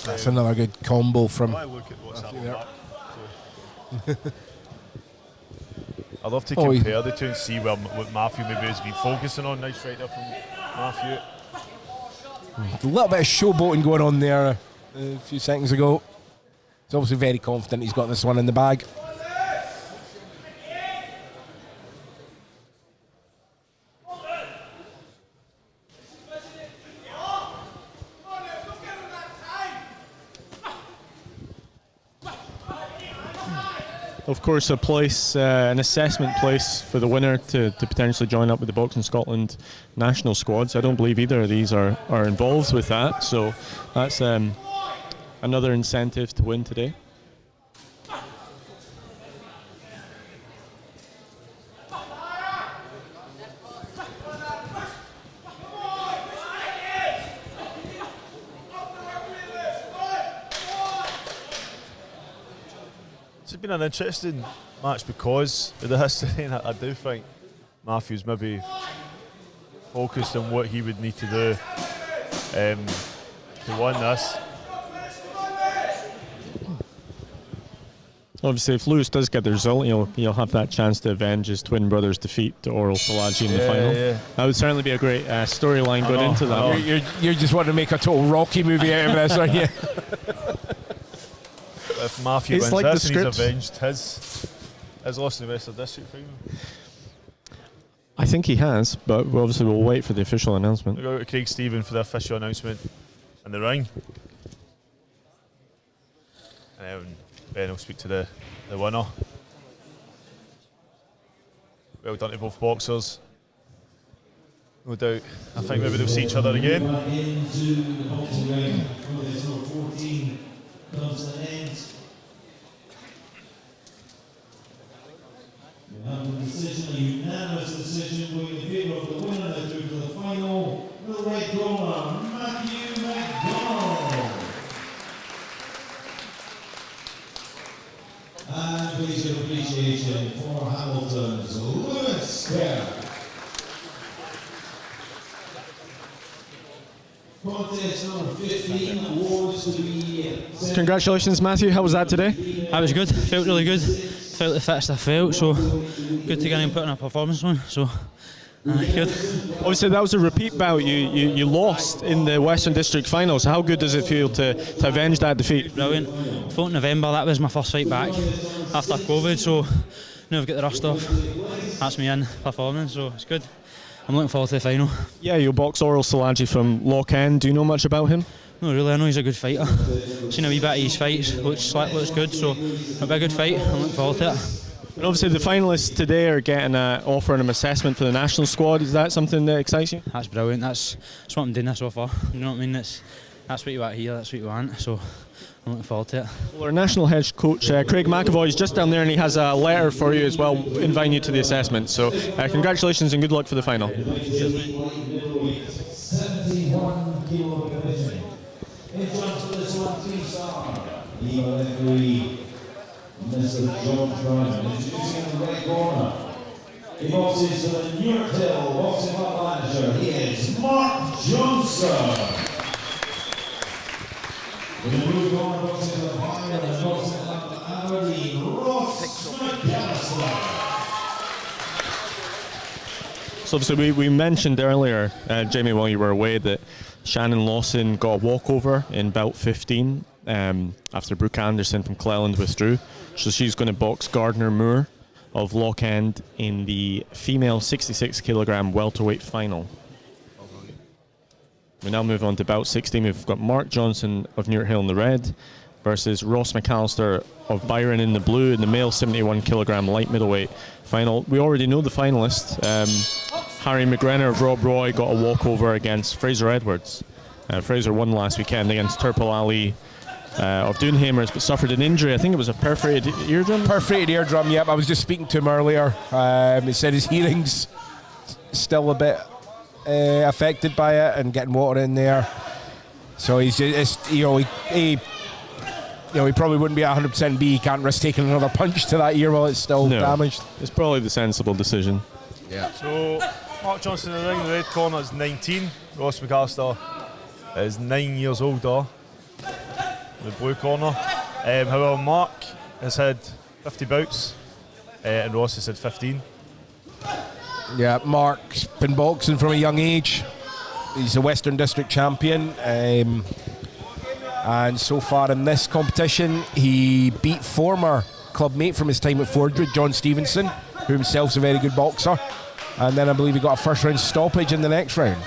Speaker 9: That's another good combo from.
Speaker 2: I look at what's happening back. I'd love to compare the two and see what Matthew maybe has been focusing on. Nice right there from Matthew.
Speaker 9: A little bit of showboating going on there a few seconds ago. He's obviously very confident he's got this one in the bag.
Speaker 6: of course, a place, an assessment place for the winner to potentially join up with the Boxing Scotland national squads. I don't believe either of these are involved with that, so that's another incentive to win today.
Speaker 2: It's been an interesting match because of the history, and I do think Matthew's maybe focused on what he would need to do to win this.
Speaker 6: Obviously, if Lewis does get the result, he'll have that chance to avenge his twin brother's defeat to Oral Zilajin in the final.
Speaker 2: Yeah.
Speaker 6: That would certainly be a great storyline going into that one.
Speaker 9: You're just wanting to make a total Rocky movie out of this, aren't you?
Speaker 2: If Matthew
Speaker 6: It's
Speaker 2: wins
Speaker 6: like the
Speaker 2: this and he's
Speaker 6: script.
Speaker 2: avenged his loss in the Western District final.
Speaker 6: I think he has, but obviously we'll wait for the official announcement.
Speaker 2: We'll go to Craig Stephen for the official announcement in the ring. And then Ben will speak to the winner. Well done to both boxers. No doubt. I think maybe they'll see each other again.
Speaker 4: Into the boxing ring for this number 14 comes to an end. We have a decision, a unanimous decision, going in favour of the winner through to the final. The red corner, Matthew McDonald. And please give appreciation for Hamilton's Lewis Kerr. Contest number 15 awards to be.
Speaker 6: Congratulations, Matthew. How was that today?
Speaker 10: That was good. Felt really good. Felt the fittest I felt. So good to get in and put in a performance on. So good.
Speaker 6: Obviously, that was a repeat bout. You lost in the Western District final. So how good does it feel to avenge that defeat?
Speaker 10: Brilliant. 4th November. That was my first fight back after COVID. So now I've got the rust off. That's me in performing. So it's good. I'm looking forward to the final.
Speaker 6: Yeah, you'll box Oral Zilajin from Loch End. Do you know much about him?
Speaker 10: No, really. I know he's a good fighter. Seen a wee bit of his fights. Looks good. So it'll be a good fight. I'm looking forward to it.
Speaker 6: And obviously, the finalists today are getting offering them assessment for the national squad. Is that something that excites you?
Speaker 10: That's brilliant. That's what I'm doing this so far. You know what I mean? That's what you want here. That's what you want. So I'm looking forward to it.
Speaker 6: Well, our national head coach, Craig McAvoy, is just down there and he has a letter for you as well, inviting you to the assessment. So congratulations and good luck for the final.
Speaker 4: 71 kilo division. In front of this one, 3-star. Eva referee, Mr. George Brown, introducing the red corner. He boxes to the New York Hill boxing manager. He is Mark Johnson. In the blue corner, boxing to the Bayern and boxing to Aberdeen, Ross McAllister.
Speaker 6: So obviously we mentioned earlier, Jamie, while you were away, that Shannon Lawson got a walkover in bout 15 after Brooke Anderson from Cleland withdrew. So she's going to box Gardner Moore of Loch End in the female 66 kilogram welterweight final. We now move on to bout 16. We've got Mark Johnson of New Hill in the red versus Ross McAllister of Byron in the blue in the male 71 kilogram light middleweight final. We already know the finalist. Harry McGrenner of Rob Roy got a walkover against Fraser Edwards. Fraser won last weekend against Turpal Ali of Doonhamers, but suffered an injury. I think it was a perforated eardrum.
Speaker 9: Perforated eardrum, yep. I was just speaking to him earlier. He said his hearing's still a bit affected by it and getting water in there. So he's just, he probably wouldn't be 100% B. He can't risk taking another punch to that ear while it's still damaged.
Speaker 6: It's probably the sensible decision.
Speaker 2: Yeah. So Mark Johnson in the ring, the red corner is 19. Ross McAllister is 9 years older. The blue corner. However, Mark has had 50 bouts and Ross has had 15.
Speaker 9: Yeah, Mark's been boxing from a young age. He's a Western District champion. And so far in this competition, he beat former club mate from his time at Fordred, John Stevenson, who himself's a very good boxer. And then I believe he got a first round stoppage in the next round.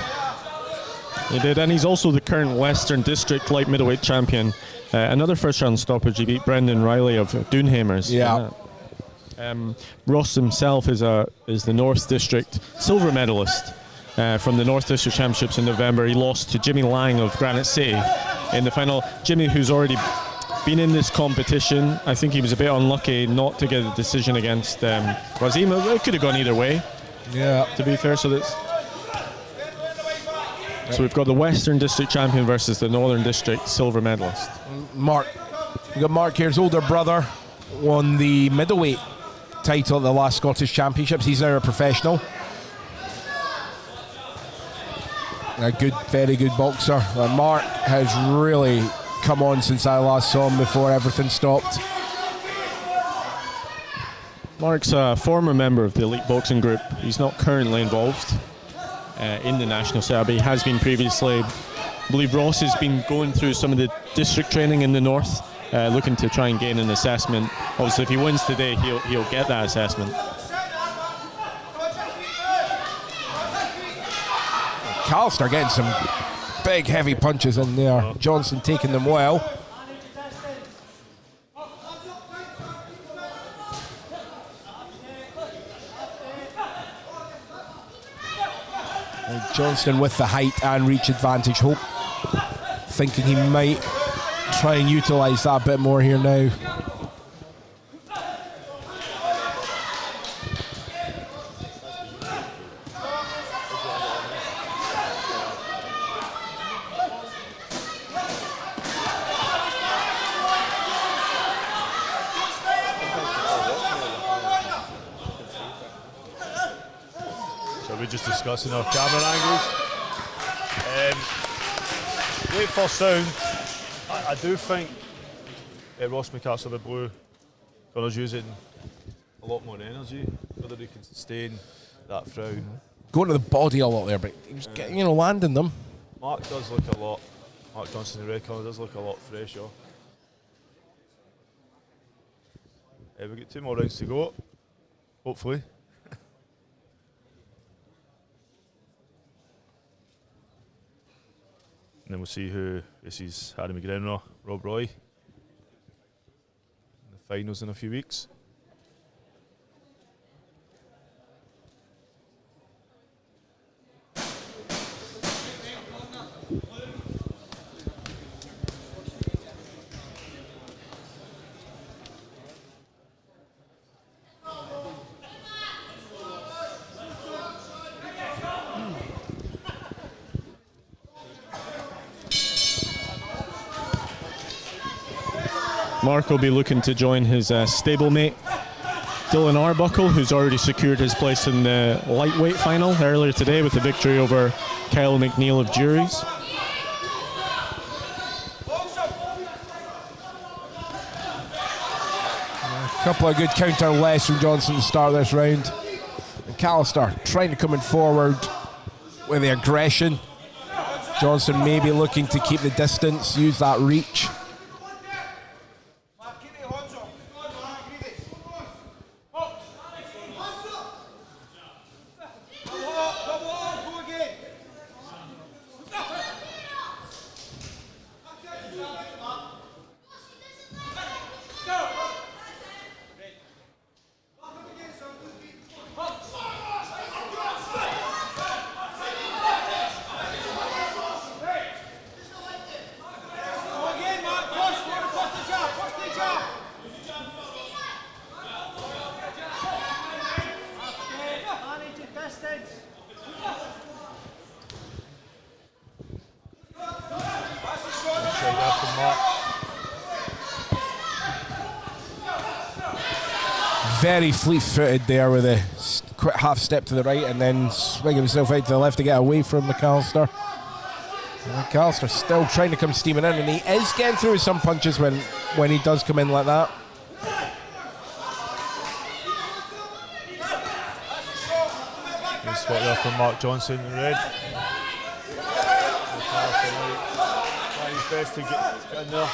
Speaker 6: He did, and he's also the current Western District light middleweight champion. Another first round stoppage, he beat Brendan Riley of Doonhamers.
Speaker 9: Yeah.
Speaker 6: Ross himself is the North District silver medalist from the North District Championships in November. He lost to Jimmy Lang of Granite City in the final. Jimmy, who's already been in this competition, I think he was a bit unlucky not to get a decision against Wazeem. It could have gone either way.
Speaker 9: Yeah.
Speaker 6: To be fair, so we've got the Western District champion versus the Northern District silver medalist.
Speaker 9: Mark. We've got Mark here, his older brother, won the middleweight title at the last Scottish Championships. He's now a professional. A good, very good boxer. Mark has really come on since I last saw him before everything stopped.
Speaker 6: Mark's a former member of the elite boxing group. He's not currently involved in the national setup, but he has been previously. I believe Ross has been going through some of the district training in the north, looking to try and gain an assessment. Obviously, if he wins today, he'll get that assessment.
Speaker 9: McAllister getting some big, heavy punches in there. Johnson taking them well. And Johnston with the height and reach advantage. Thinking he might try and utilise that a bit more here now.
Speaker 2: Just discussing our camera angles. Late first round, I do think Ross McAllister, the blue, is using a lot more energy, whether he can sustain that frown.
Speaker 9: Going to the body a lot there, but he was getting, landing them.
Speaker 2: Mark does look a lot, Mark Johnson, the red colour, does look a lot fresher. We've got 2 more rounds to go, hopefully. And then we'll see who faces Harry McGrenor or Rob Roy in the finals in a few weeks.
Speaker 6: Mark will be looking to join his stablemate, Dylan Arbuckle, who's already secured his place in the lightweight final earlier today with the victory over Kyle McNeil of Juries.
Speaker 9: A couple of good counter lefts from Johnson to start this round. McAllister trying to come in forward with the aggression. Johnson maybe looking to keep the distance, use that reach. Very fleet-footed there with a quick half step to the right and then swinging himself out to the left to get away from McAllister. McAllister still trying to come steaming in, and he is getting through some punches when he does come in like that.
Speaker 2: Good spot there from Mark Johnson in red. Trying his best to get in there.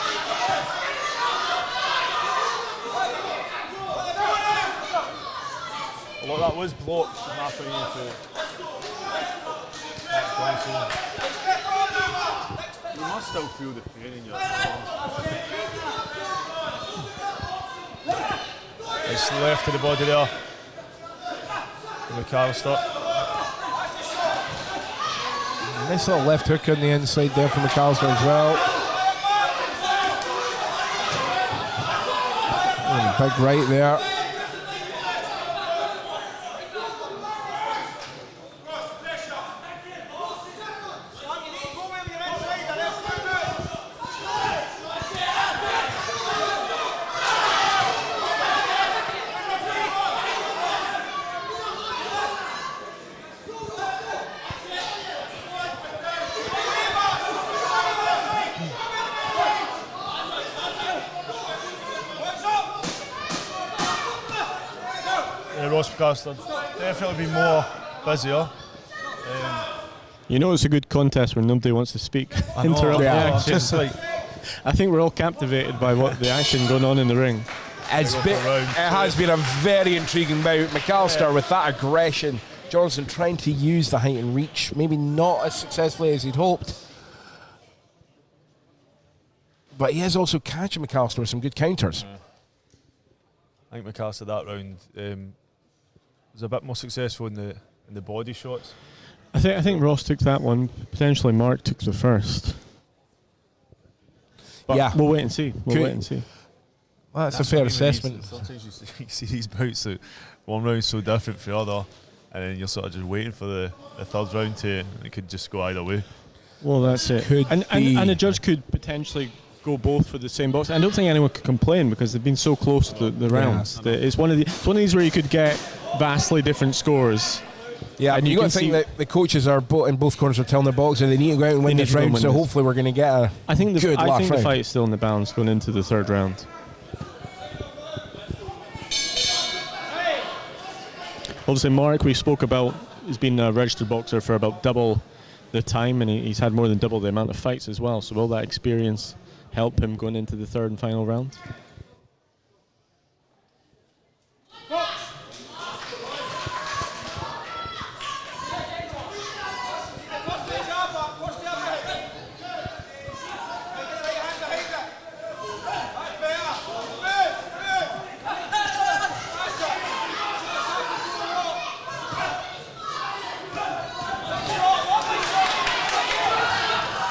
Speaker 2: Well, that was blocked from that point into Mark Johnson. You must still feel the pain in your arm. It's left to the body there. McAllister.
Speaker 9: Nice little left hook on the inside there from McAllister as well. Big right there.
Speaker 2: Ross McAllister definitely be more busier.
Speaker 6: You know it's a good contest when nobody wants to speak.
Speaker 2: I know,
Speaker 6: Interrupt the
Speaker 2: yeah.
Speaker 6: action.
Speaker 2: Just like
Speaker 6: I think we're all captivated by what the action going on in the ring.
Speaker 9: It has been a very intriguing bout. McAllister with that aggression. Johnson trying to use the height and reach, maybe not as successfully as he'd hoped. But he is also catching McAllister with some good counters.
Speaker 2: I think McAllister that round was a bit more successful in the body shots.
Speaker 6: I think Ross took that one. Potentially Mark took the first. But
Speaker 9: yeah,
Speaker 6: we'll wait and see. We'll wait and see.
Speaker 9: Well, that's a fair assessment.
Speaker 2: Sometimes you see these bouts that one round's so different from the other, and then you're sort of just waiting for the third round to, and it could just go either way.
Speaker 6: Well, that's it. And a judge could potentially go both for the same box. I don't think anyone could complain because they've been so close to the rounds. It's one of these where you could get vastly different scores.
Speaker 9: Yeah, and you got to think that the coaches are in both corners are telling their boxer they need to go out and win this round. So hopefully we're going to get a
Speaker 6: I think
Speaker 9: good last round.
Speaker 6: The fight's still in the balance going into the third round. Obviously, Mark, we spoke about, has been a registered boxer for about double the time, and he's had more than double the amount of fights as well. So will that experience help him going into the third and final round?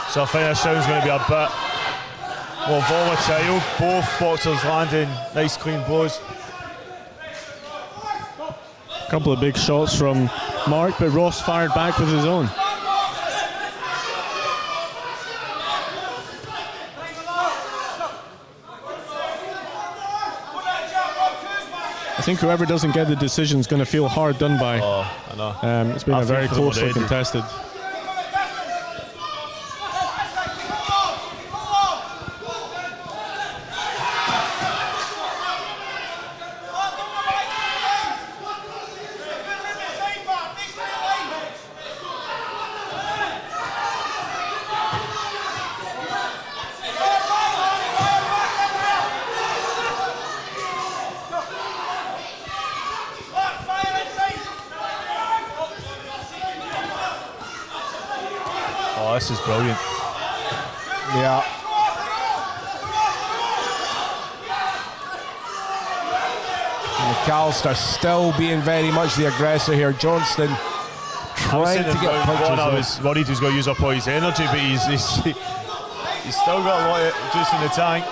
Speaker 2: So I think this round's going to be a bit more volatile. Both boxers landing nice clean blows.
Speaker 6: A couple of big shots from Mark, but Ross fired back with his own. I think whoever doesn't get the decision is going to feel hard done by.
Speaker 2: Oh, I know.
Speaker 6: It's been a very closely contested.
Speaker 2: This is brilliant.
Speaker 9: Yeah. McAllister still being very much the aggressor here. Johnston trying to get punches.
Speaker 2: I was worried he was going to use up all his energy, but he's still got a lot of juice in the tank.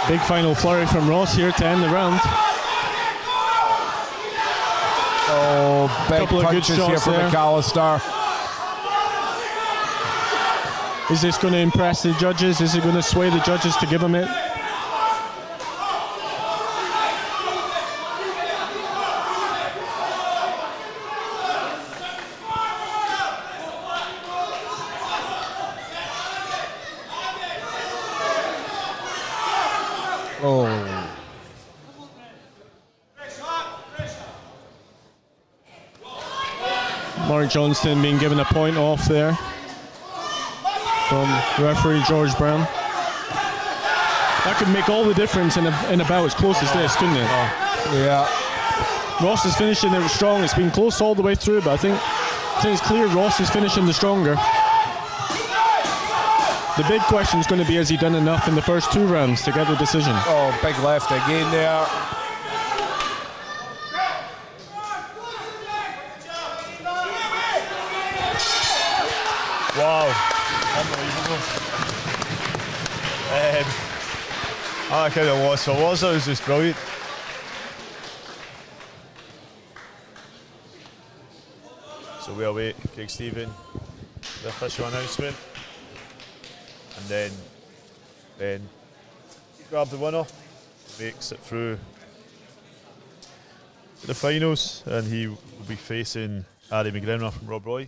Speaker 6: Big final flurry from Ross here to end the round.
Speaker 9: Oh, big punches here from McAllister.
Speaker 6: Is this going to impress the judges? Is it going to sway the judges to give him it? Mark Johnston being given a point off there from referee George Brown. That could make all the difference in a bout as close as this, couldn't it?
Speaker 9: Yeah.
Speaker 6: Ross is finishing it strong. It's been close all the way through, but I think it's clear Ross is finishing the stronger. The big question is going to be, has he done enough in the first 2 rounds to get the decision?
Speaker 9: Oh, big left again there.
Speaker 2: Wow, unbelievable. I kind of lost for was. That was just brilliant. So we await Craig Stephen, the official announcement. And then Ben grab the winner, makes it through to the finals, and he will be facing Harry McGrenor from Rob Roy.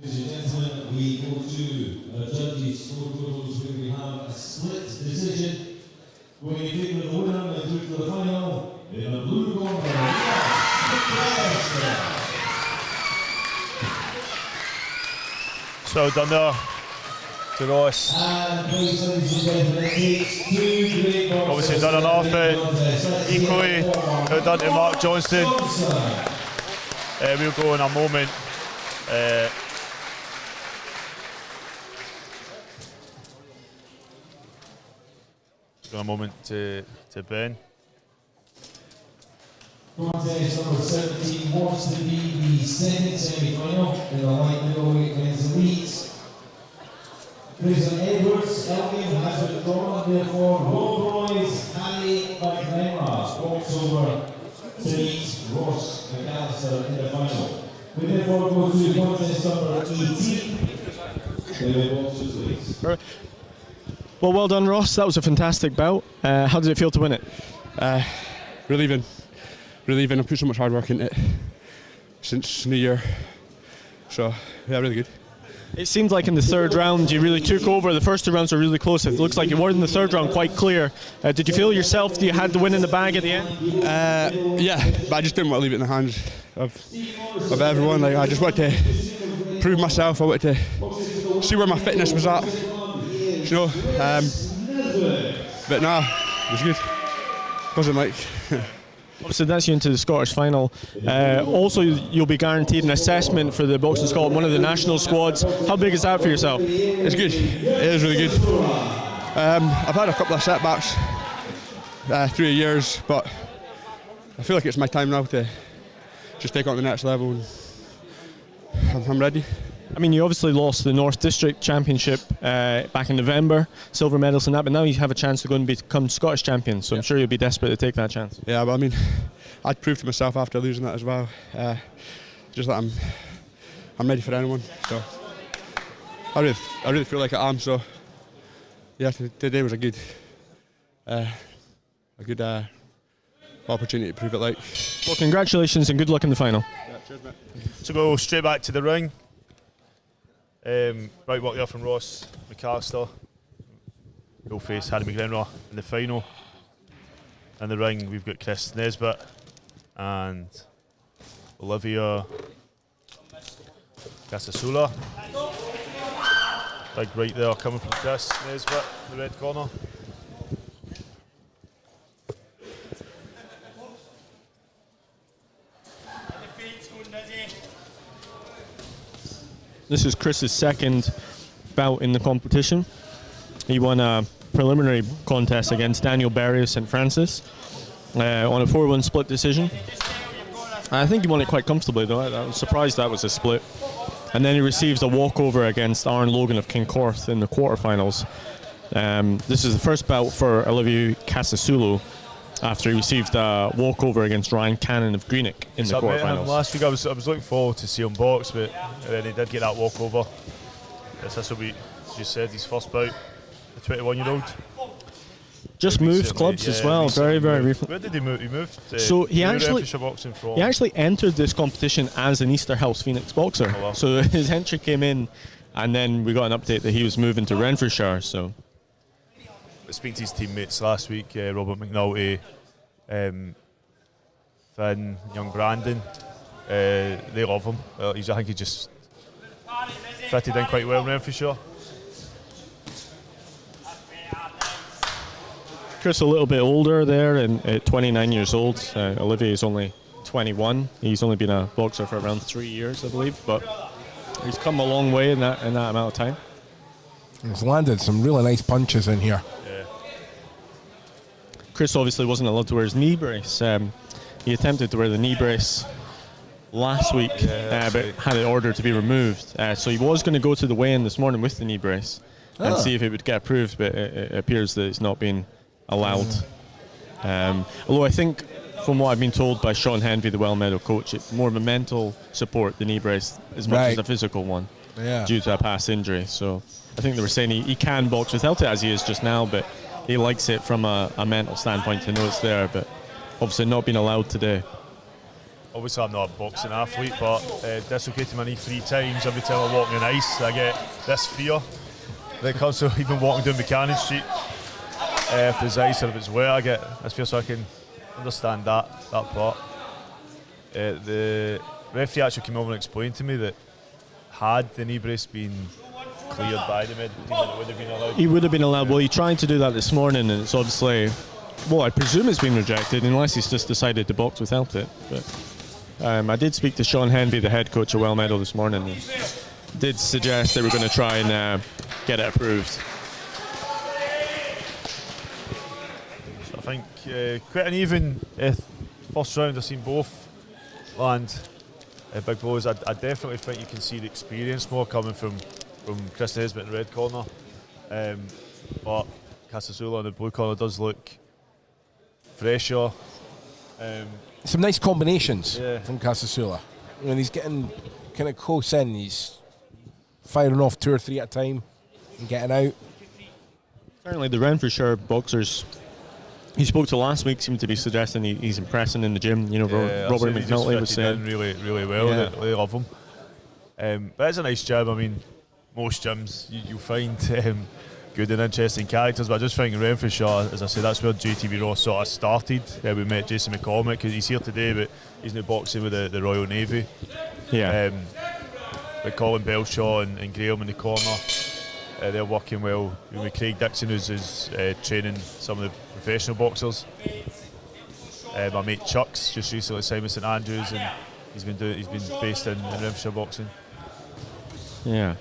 Speaker 4: Ladies and gentlemen, we go to judges' scorecards where we have a split decision. Going to take the winner and through to the final in the blue corner.
Speaker 2: So done there to Ross.
Speaker 4: And please, ladies and gentlemen, it takes 2 great boxers.
Speaker 2: Obviously done enough. Equally done to Mark Johnston. We'll go in a moment. In a moment to Ben.
Speaker 4: Contest number 17 wants to be the second semi-final in the light middleweight men's elites. Prison Edwards, Elgin has withdrawn, therefore Rob Roy's Harry McNulty walks over to meet Ross McAllister in the final. We therefore go to contest number 18. The boxers leads.
Speaker 6: Well, well done, Ross. That was a fantastic bout. How did it feel to win it?
Speaker 11: Relieving. I put so much hard work into it since New Year. So, yeah, really good.
Speaker 6: It seemed like in the 3rd round you really took over. The first 2 rounds were really close. It looks like you were in the 3rd round quite clear. Did you feel yourself that you had the win in the bag at the end?
Speaker 11: Yeah, but I just didn't want to leave it in the hands of everyone. Like, I just wanted to prove myself. I wanted to see where my fitness was at. You know, but nah, it was good. Wasn't like.
Speaker 6: Obviously, that's you into the Scottish final. Also, you'll be guaranteed an assessment for the Boxing Scotland, one of the national squads. How big is that for yourself?
Speaker 11: It's good. It is really good. I've had a couple of setbacks through the years, but I feel like it's my time now to just take on the next level, and I'm ready.
Speaker 6: I mean, you obviously lost the North District Championship back in November, silver medals and that, but now you have a chance to go and become Scottish champion, so I'm sure you'll be desperate to take that chance.
Speaker 11: Yeah, but I mean, I'd proved to myself after losing that as well, just that I'm ready for anyone, so I really feel like I am, so yeah, today was a good opportunity to prove it. Like,
Speaker 6: well, congratulations and good luck in the final.
Speaker 11: Yeah, cheers, mate.
Speaker 2: So go straight back to the ring. Right walk there from Ross McAllister. He'll face Harry McGrenor in the final. In the ring we've got Chris Nesbit and Olivia Casasula. Big right there coming from Chris Nesbit in the red corner.
Speaker 6: This is Chris's 2nd bout in the competition. He won a preliminary contest against Daniel Berry of St Francis on a 4-1 split decision. I think he won it quite comfortably though. I was surprised that was a split. And then he receives a walkover against Aaron Logan of Kincorth in the quarterfinals. This is the first bout for Olivia Casasula after he received a walkover against Ryan Cannon of Greenock in the quarterfinals.
Speaker 2: Last week I was looking forward to see him box, but then he did get that walkover. This will be, as you said, his first bout, the 21-year-old.
Speaker 6: Just moved clubs as well, very recently.
Speaker 2: Where did he move? He moved.
Speaker 6: So he actually entered this competition as an Easterhouse Phoenix boxer.
Speaker 2: Oh, wow.
Speaker 6: So his entry came in And then we got an update that he was moving to Renfrewshire. So
Speaker 2: I speak to his teammates last week, Robert McNulty, Finn, young Brandon. They love him. I think he just fitted in quite well in Renfrewshire.
Speaker 6: Chris a little bit older there, and at 29 years old. Olivier is only 21. He's only been a boxer for around 3 years, I believe, but he's come a long way in that amount of time.
Speaker 9: He's landed some really nice punches in here.
Speaker 2: Yeah.
Speaker 6: Chris obviously wasn't allowed to wear his knee brace. He attempted to wear the knee brace last week, but had it ordered to be removed. So he was going to go to the weigh-in this morning with the knee brace and see if it would get approved, but it appears that it's not been allowed. Although I think, from what I've been told by Sean Henvey, the Well Meadow coach, it's more of a mental support, the knee brace, as much as a physical one, due to a past injury. So I think they were saying he can box without it, as he is just now, but he likes it from a mental standpoint to know it's there, but obviously not being allowed today.
Speaker 2: Obviously I'm not a boxing athlete, but dislocated my knee 3 times. Every time I walk on ice, I get this fear that comes to even walking down Buchanan Street. If there's ice or if it's wet, I get this fear, so I can understand that part. The referee actually came over and explained to me that had the knee brace been cleared by the medical team, it would have been allowed.
Speaker 6: He would have been allowed. Well, he tried to do that this morning, and it's obviously, well, I presume it's been rejected unless he's just decided to box without it. But I did speak to Sean Henvey, the head coach of Well Meadow, this morning, and did suggest they were going to try and get it approved.
Speaker 2: So I think quite an even first round. I've seen both land big blows. I definitely think you can see the experience more coming from Chris Nesbit in the red corner, but Casasula in the blue corner does look fresher.
Speaker 9: Some nice combinations from Casasula. When he's getting kind of close in, he's firing off 2 or 3 at a time and getting out.
Speaker 6: Certainly the Renfrewshire boxers he spoke to last week seemed to be suggesting he's impressing in the gym. You know, Robert McNulty was saying
Speaker 2: really well. Yeah. They love him. But it's a nice gym. I mean, most gyms you'll find good and interesting characters, but I just think in Renfrewshire, as I said, that's where JTV Ross sort of started. We met Jason McCormick, he's here today, but he's now boxing with the Royal Navy.
Speaker 6: Yeah.
Speaker 2: With Colin Belshaw and Graham in the corner, they're working well. With Craig Dixon, who's training some of the professional boxers. My mate Chuck's just recently signed with St Andrews, and he's been based in Renfrewshire boxing.
Speaker 6: Yeah.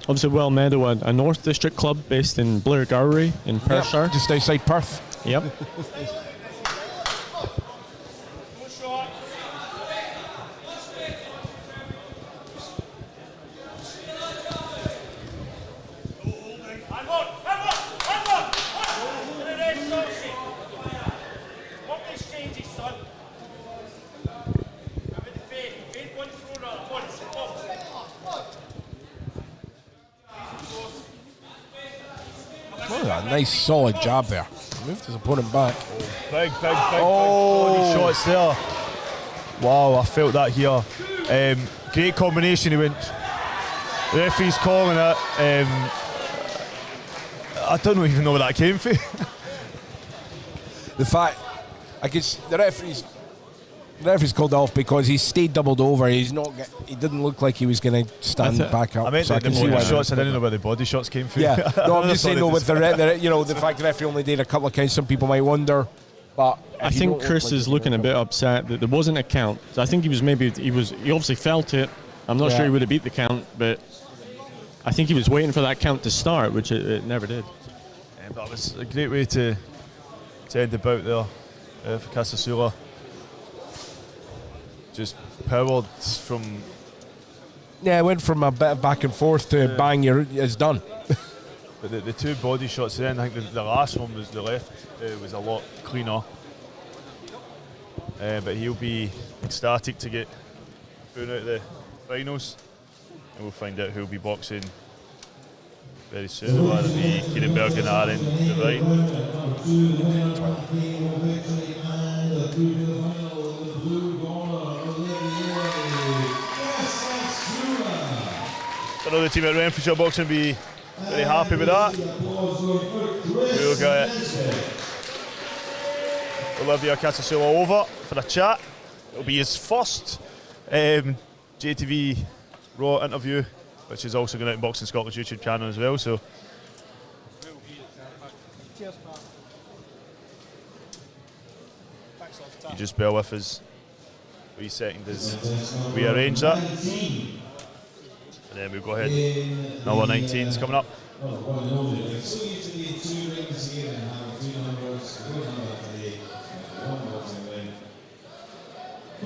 Speaker 6: Obviously, Well Meadow, a North District club based in Blairgowrie in Perthshire.
Speaker 9: Yep, just outside Perth.
Speaker 6: Yep.
Speaker 9: Nice solid jab there. Moved his opponent back.
Speaker 2: Big body shots there. Wow, I felt that here. Great combination. He went. The referee's calling it. I don't even know where that came from.
Speaker 9: The fact, I guess the referee's called off because he stayed doubled over. He didn't look like he was going to stand back up.
Speaker 2: I meant the body shots. I didn't know where the body shots came from.
Speaker 9: Yeah, no, I'm just saying though, with the fact the referee only did a couple of counts, some people might wonder. But
Speaker 6: I think Chris is looking a bit upset that there wasn't a count. So I think he obviously felt it. I'm not sure he would have beat the count, but I think he was waiting for that count to start, which it never did.
Speaker 2: Yeah, that was a great way to end the bout there for Casasula. Just powered from.
Speaker 9: Yeah, it went from a bit of back and forth to bang, it's done.
Speaker 2: But the two body shots then, I think the last one was the left was a lot cleaner. But he'll be ecstatic to get through out the finals, and we'll find out who'll be boxing very soon. It'll be Kieran Bergen and I know the team at Renfrewshire Boxing will be very happy with that. We'll get Olivia Casasula over for a chat. It'll be his first JTV Raw interview, which is also going out in Boxing Scotland's YouTube channel as well. So you just bear with us. Wee second as we arrange that. And then we'll go ahead. Number 19's coming up.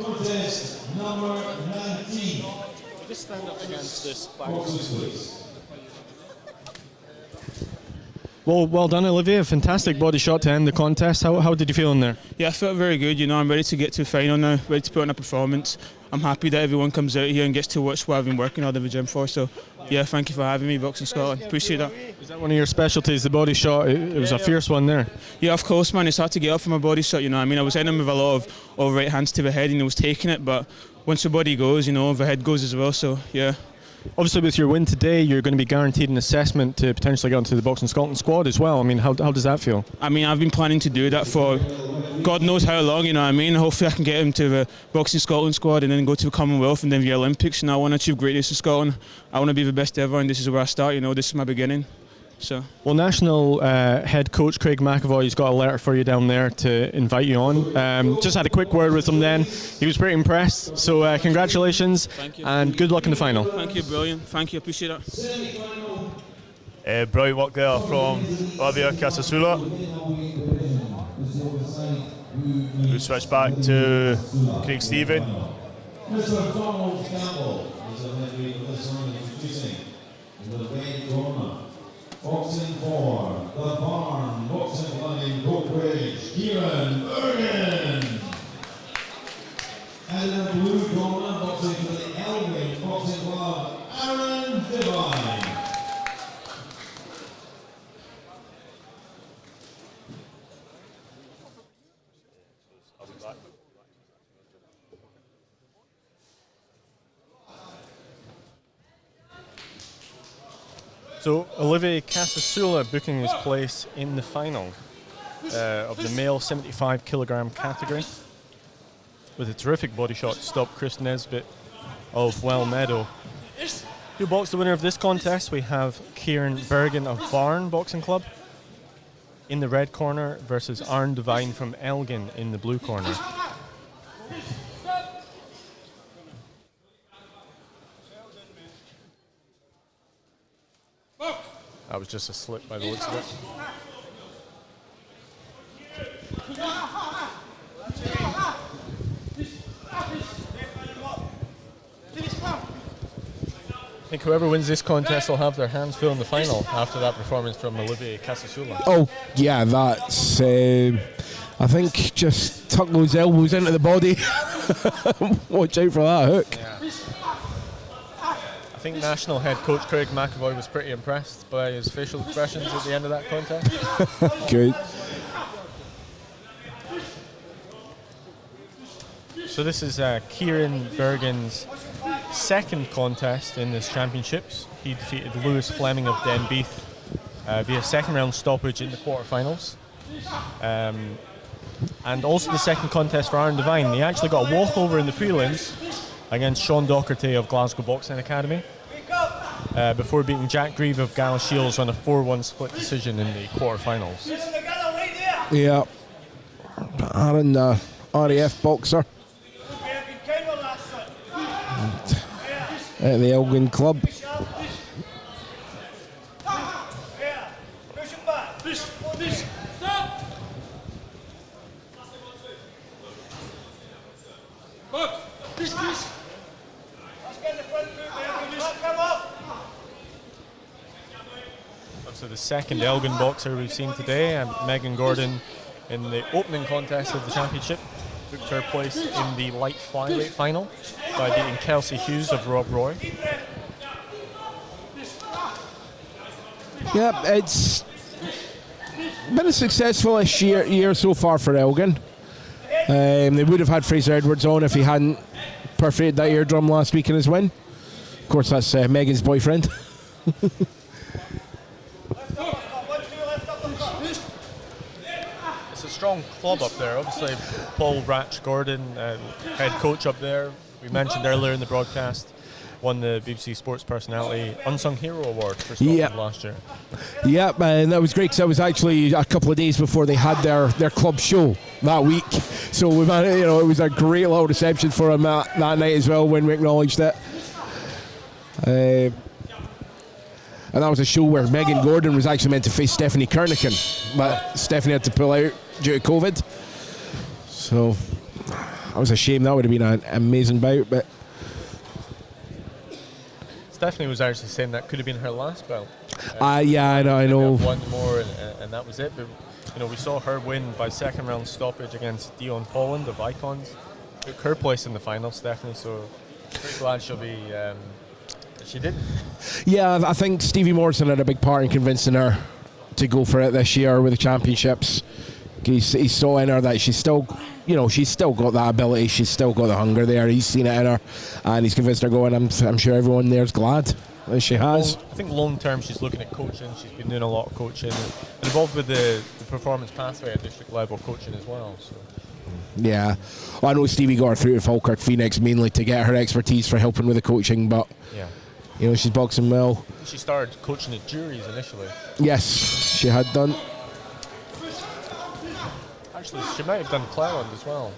Speaker 4: Contest number 19.
Speaker 3: Just stand up against this back. Well done, Olivia. Fantastic body shot to end the contest. How did you feel in there?
Speaker 12: Yeah, I felt very good. You know, I'm ready to get to the final now, ready to put on a performance. I'm happy that everyone comes out here and gets to watch what I've been working out of the gym for. So, yeah, thank you for having me, Boxing Scotland. Appreciate that.
Speaker 3: Is that one of your specialties, the body shot? It was a fierce one there.
Speaker 12: Yeah, of course, man. It's hard to get up from a body shot, you know. I mean, I was hitting him with a lot of right hands to the head and he was taking it, but once the body goes, you know, the head goes as well. So, yeah.
Speaker 3: Obviously, with your win today, you're going to be guaranteed an assessment to potentially get onto the Boxing Scotland squad as well. I mean, how does that feel?
Speaker 12: I mean, I've been planning to do that for God knows how long, you know what I mean? Hopefully I can get him to the Boxing Scotland squad and then go to the Commonwealth and then the Olympics. And I want to achieve greatness in Scotland. I want to be the best ever, and this is where I start, you know, this is my beginning. So.
Speaker 3: Well, National head coach Craig McAvoy has got a letter for you down there to invite you on. Just had a quick word with him then. He was pretty impressed. So congratulations.
Speaker 12: Thank you.
Speaker 3: And good luck in the final.
Speaker 12: Thank you, brilliant. Thank you, appreciate that.
Speaker 2: Brilliant work there from Olivia Casasula. We'll switch back to Craig Stephen.
Speaker 4: Mr. Donald Campbell is a referee for this one, introducing the red corner. Boxing for the Barn, Boxing Line, Coatbridge, Kieran Bergen. And in the blue corner, boxing for the Elgin Boxing Club, Aaron Devlin.
Speaker 6: So Olivier Casasula booking his place in the final of the male 75 kilogram category with a terrific body shot to stop Chris Nesbit of Well Meadow. Who boxed the winner of this contest? We have Kieran Bergen of Barn Boxing Club in the red corner versus Arn Devine from Elgin in the blue corner. That was just a slip by the looks of it. I think whoever wins this contest will have their hands full in the final after that performance from Olivier Casasula.
Speaker 9: Oh, yeah, that's... I think just tuck those elbows into the body. Watch out for that hook.
Speaker 6: Yeah. I think National head coach Craig McAvoy was pretty impressed by his facial expressions at the end of that contest.
Speaker 9: Good.
Speaker 6: So this is Kieran Bergen's second contest in this championships. He defeated Lewis Fleming of Denbeath via second round stoppage in the quarterfinals. And also the second contest for Aaron Devine. He actually got a walkover in the prelims against Sean Docherty of Glasgow Boxing Academy before beating Jack Grieve of Gala Shields on a 4-1 split decision in the quarterfinals.
Speaker 9: Yeah. Aaron, RAF boxer. At the Elgin Club.
Speaker 6: So the second Elgin boxer we've seen today, Megan Gordon, in the opening contest of the championship, booked her place in the light flyweight final by beating Kelsey Hughes of Rob Roy.
Speaker 9: Yeah, it's been a successful-ish year so far for Elgin. They would have had Fraser Edwards on if he hadn't perforated that eardrum last week in his win. course, that's Megan's boyfriend.
Speaker 3: It's a strong club up there. Obviously, Paul Ratch-Gordon, head coach up there. We mentioned earlier in the broadcast, won the BBC Sports Personality Unsung Hero Award for Scotland last year.
Speaker 9: Yeah, and that was great because that was actually a couple of days before they had their club show that week. So we, it was a great little reception for him that night as well when we acknowledged it. And that was a show where Megan Gordon was actually meant to face Stephanie Kernigan, but Stephanie had to pull out due to COVID. So that was a shame. That would have been an amazing bout. But
Speaker 3: Stephanie was actually saying that could have been her last bout.
Speaker 9: Yeah, I know.
Speaker 3: One more, and that was it. But we saw her win by second round stoppage against Dion Holland of Icons. Took her place in the final, Stephanie. So very glad she'll be. She didn't. Yeah,
Speaker 9: I think Stevie Morrison had a big part in convincing her to go for it this year with the championships. He saw in her that she's still got that ability. She's still got the hunger there. He's seen it in her, and he's convinced her going. I'm sure everyone there's glad that she has.
Speaker 3: I think long term she's looking at coaching. She's been doing a lot of coaching and involved with the performance pathway at district level coaching as well. So.
Speaker 9: Yeah, well, I know Stevie got her through to Falkirk Phoenix mainly to get her expertise for helping with the coaching, but she's boxing well.
Speaker 3: She started coaching at juries initially.
Speaker 9: Yes, she had done.
Speaker 3: Actually, she might have done Cleland as well.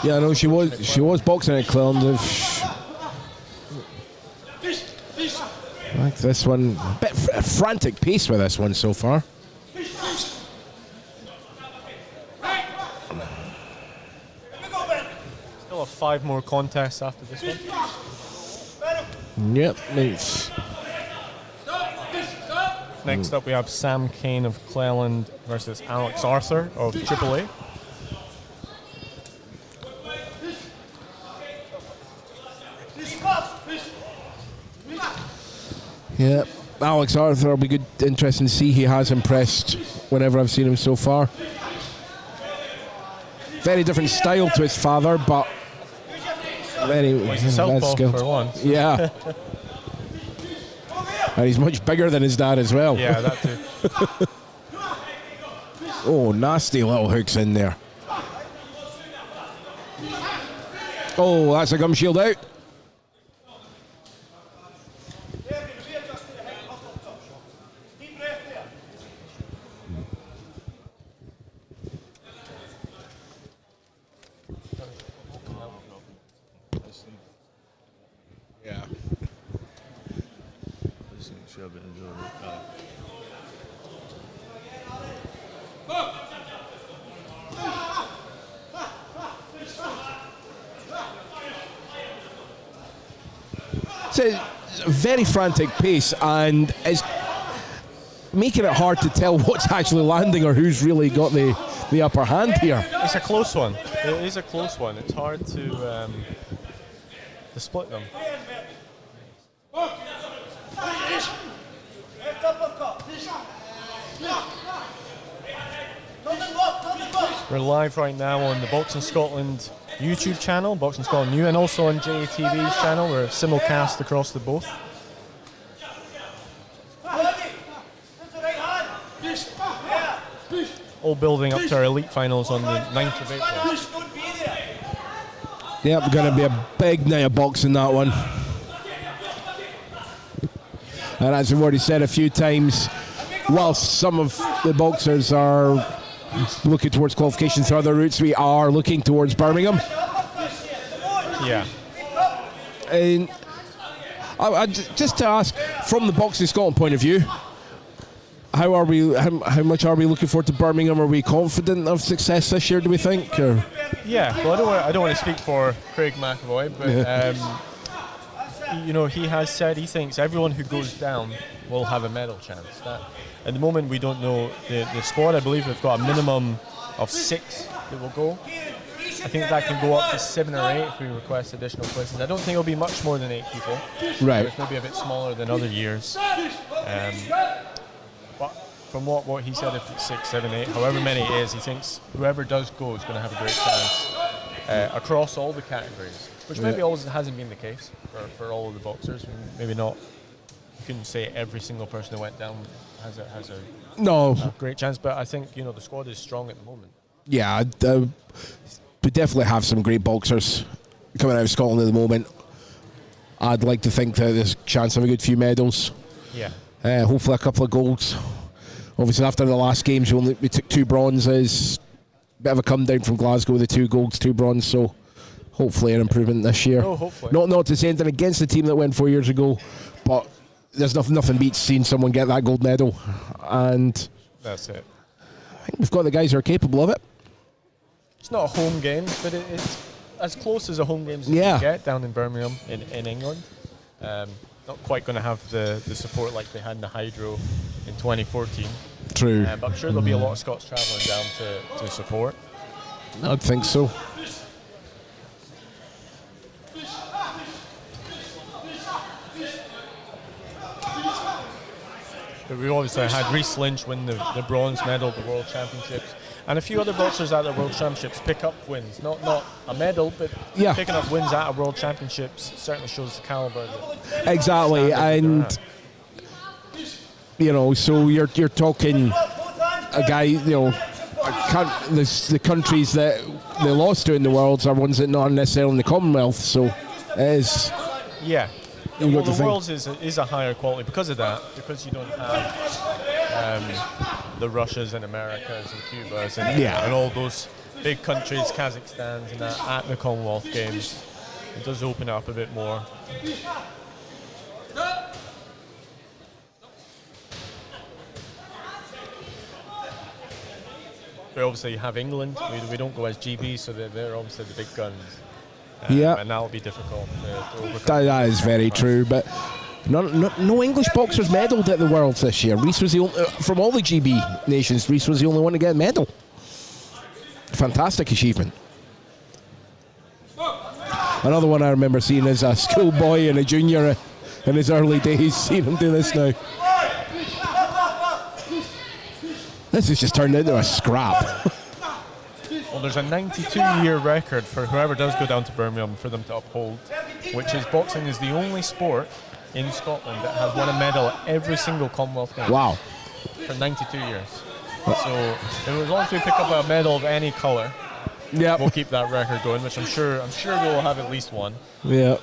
Speaker 9: Yeah, I know she was boxing at Cleland. Like this one, a bit frantic pace with this one so far.
Speaker 3: Still have 5 more contests after this one.
Speaker 9: Yep, nice.
Speaker 3: Next up we have Sam Kane of Cleland versus Alex Arthur of AAA.
Speaker 9: Yeah, Alex Arthur will be good, interesting to see. He has impressed whenever I've seen him so far. Very different style to his father, but very skilled.
Speaker 3: For one.
Speaker 9: Yeah. And he's much bigger than his dad as well.
Speaker 3: Yeah, that too.
Speaker 9: Oh, nasty little hooks in there. Oh, that's a gum shield out. Yeah. It's a very frantic pace, and it's making it hard to tell what's actually landing or who's really got the upper hand here.
Speaker 3: It's a close one. It is a close one. It's hard to split them. We're live right now on the Boxing Scotland YouTube channel, Boxing Scotland New, and also on JATV's channel. We're simulcast across the both. All building up to our elite finals on the 9th of April.
Speaker 9: Yep, going to be a big night of boxing, that one. And as we've already said a few times, whilst some of the boxers are looking towards qualification through other routes, we are looking towards Birmingham.
Speaker 3: Yeah.
Speaker 9: And just to ask, from the Boxing Scotland point of view, how much are we looking forward to Birmingham? Are we confident of success this year, do we think? Or?
Speaker 3: Yeah, well, I don't want to speak for Craig McAvoy, but he has said he thinks everyone who goes down will have a medal chance. At the moment, we don't know the squad. I believe we've got a minimum of 6 that will go. I think that can go up to 7 or 8 if we request additional places. I don't think it'll be much more than 8 people.
Speaker 9: Right.
Speaker 3: It's maybe a bit smaller than other years. But from what he said, if it's 6, 7, 8, however many it is, he thinks whoever does go is going to have a great chance across all the categories. which maybe always hasn't been the case for all of the boxers. Maybe not. You couldn't say every single person who went down has a great chance, but I think the squad is strong at the moment.
Speaker 9: Yeah, we definitely have some great boxers coming out of Scotland at the moment. I'd like to think that there's a chance of a good few medals.
Speaker 3: Yeah.
Speaker 9: Hopefully a couple of golds. Obviously after the last games we took 2 bronzes. Bit of a come down from Glasgow with the 2 golds, 2 bronze, so hopefully an improvement this year.
Speaker 3: Oh, hopefully.
Speaker 9: Not to say anything against the team that went 4 years ago, but there's nothing beats seeing someone get that gold medal, and
Speaker 3: that's it.
Speaker 9: I think we've got the guys who are capable of it.
Speaker 3: It's not a home game, but it's as close as a home game as you can get down in Birmingham in England. Not quite going to have the support like they had in the Hydro in 2014.
Speaker 9: True.
Speaker 3: But I'm sure there'll be a lot of Scots travelling down to support.
Speaker 9: I'd think so.
Speaker 3: But we obviously had Reece Lynch win the bronze medal at the World Championships, and a few other boxers at the World Championships pick up wins. Not a medal, but picking up wins at a World Championships certainly shows the calibre.
Speaker 9: Exactly, and so you're talking a guy, the countries that they lost to in the Worlds are ones that not necessarily in the Commonwealth. So it is.
Speaker 3: Yeah. Well, the Worlds is a higher quality because of that, because you don't have the Russias and Americas and Cubas and all those big countries, Kazakhstans and that at the Commonwealth Games. It does open up a bit more. But obviously you have England, we don't go as GB, so they're obviously the big guns. And that'll be difficult to overcome.
Speaker 9: That is very true, but no English boxers medalled at the Worlds this year. Reece was the only, from all the GB nations, Reece was the only one to get a medal. Fantastic achievement. Another one I remember seeing as a schoolboy and a junior in his early days, seeing him do this now. This has just turned into a scrap.
Speaker 3: Well, there's a 92-year record for whoever does go down to Birmingham for them to uphold, which is boxing is the only sport in Scotland that has won a medal at every single Commonwealth Games.
Speaker 9: Wow.
Speaker 3: For 92 years. So as long as we pick up a medal of any colour, we'll keep that record going, which I'm sure we'll have at least one.
Speaker 9: Yeah.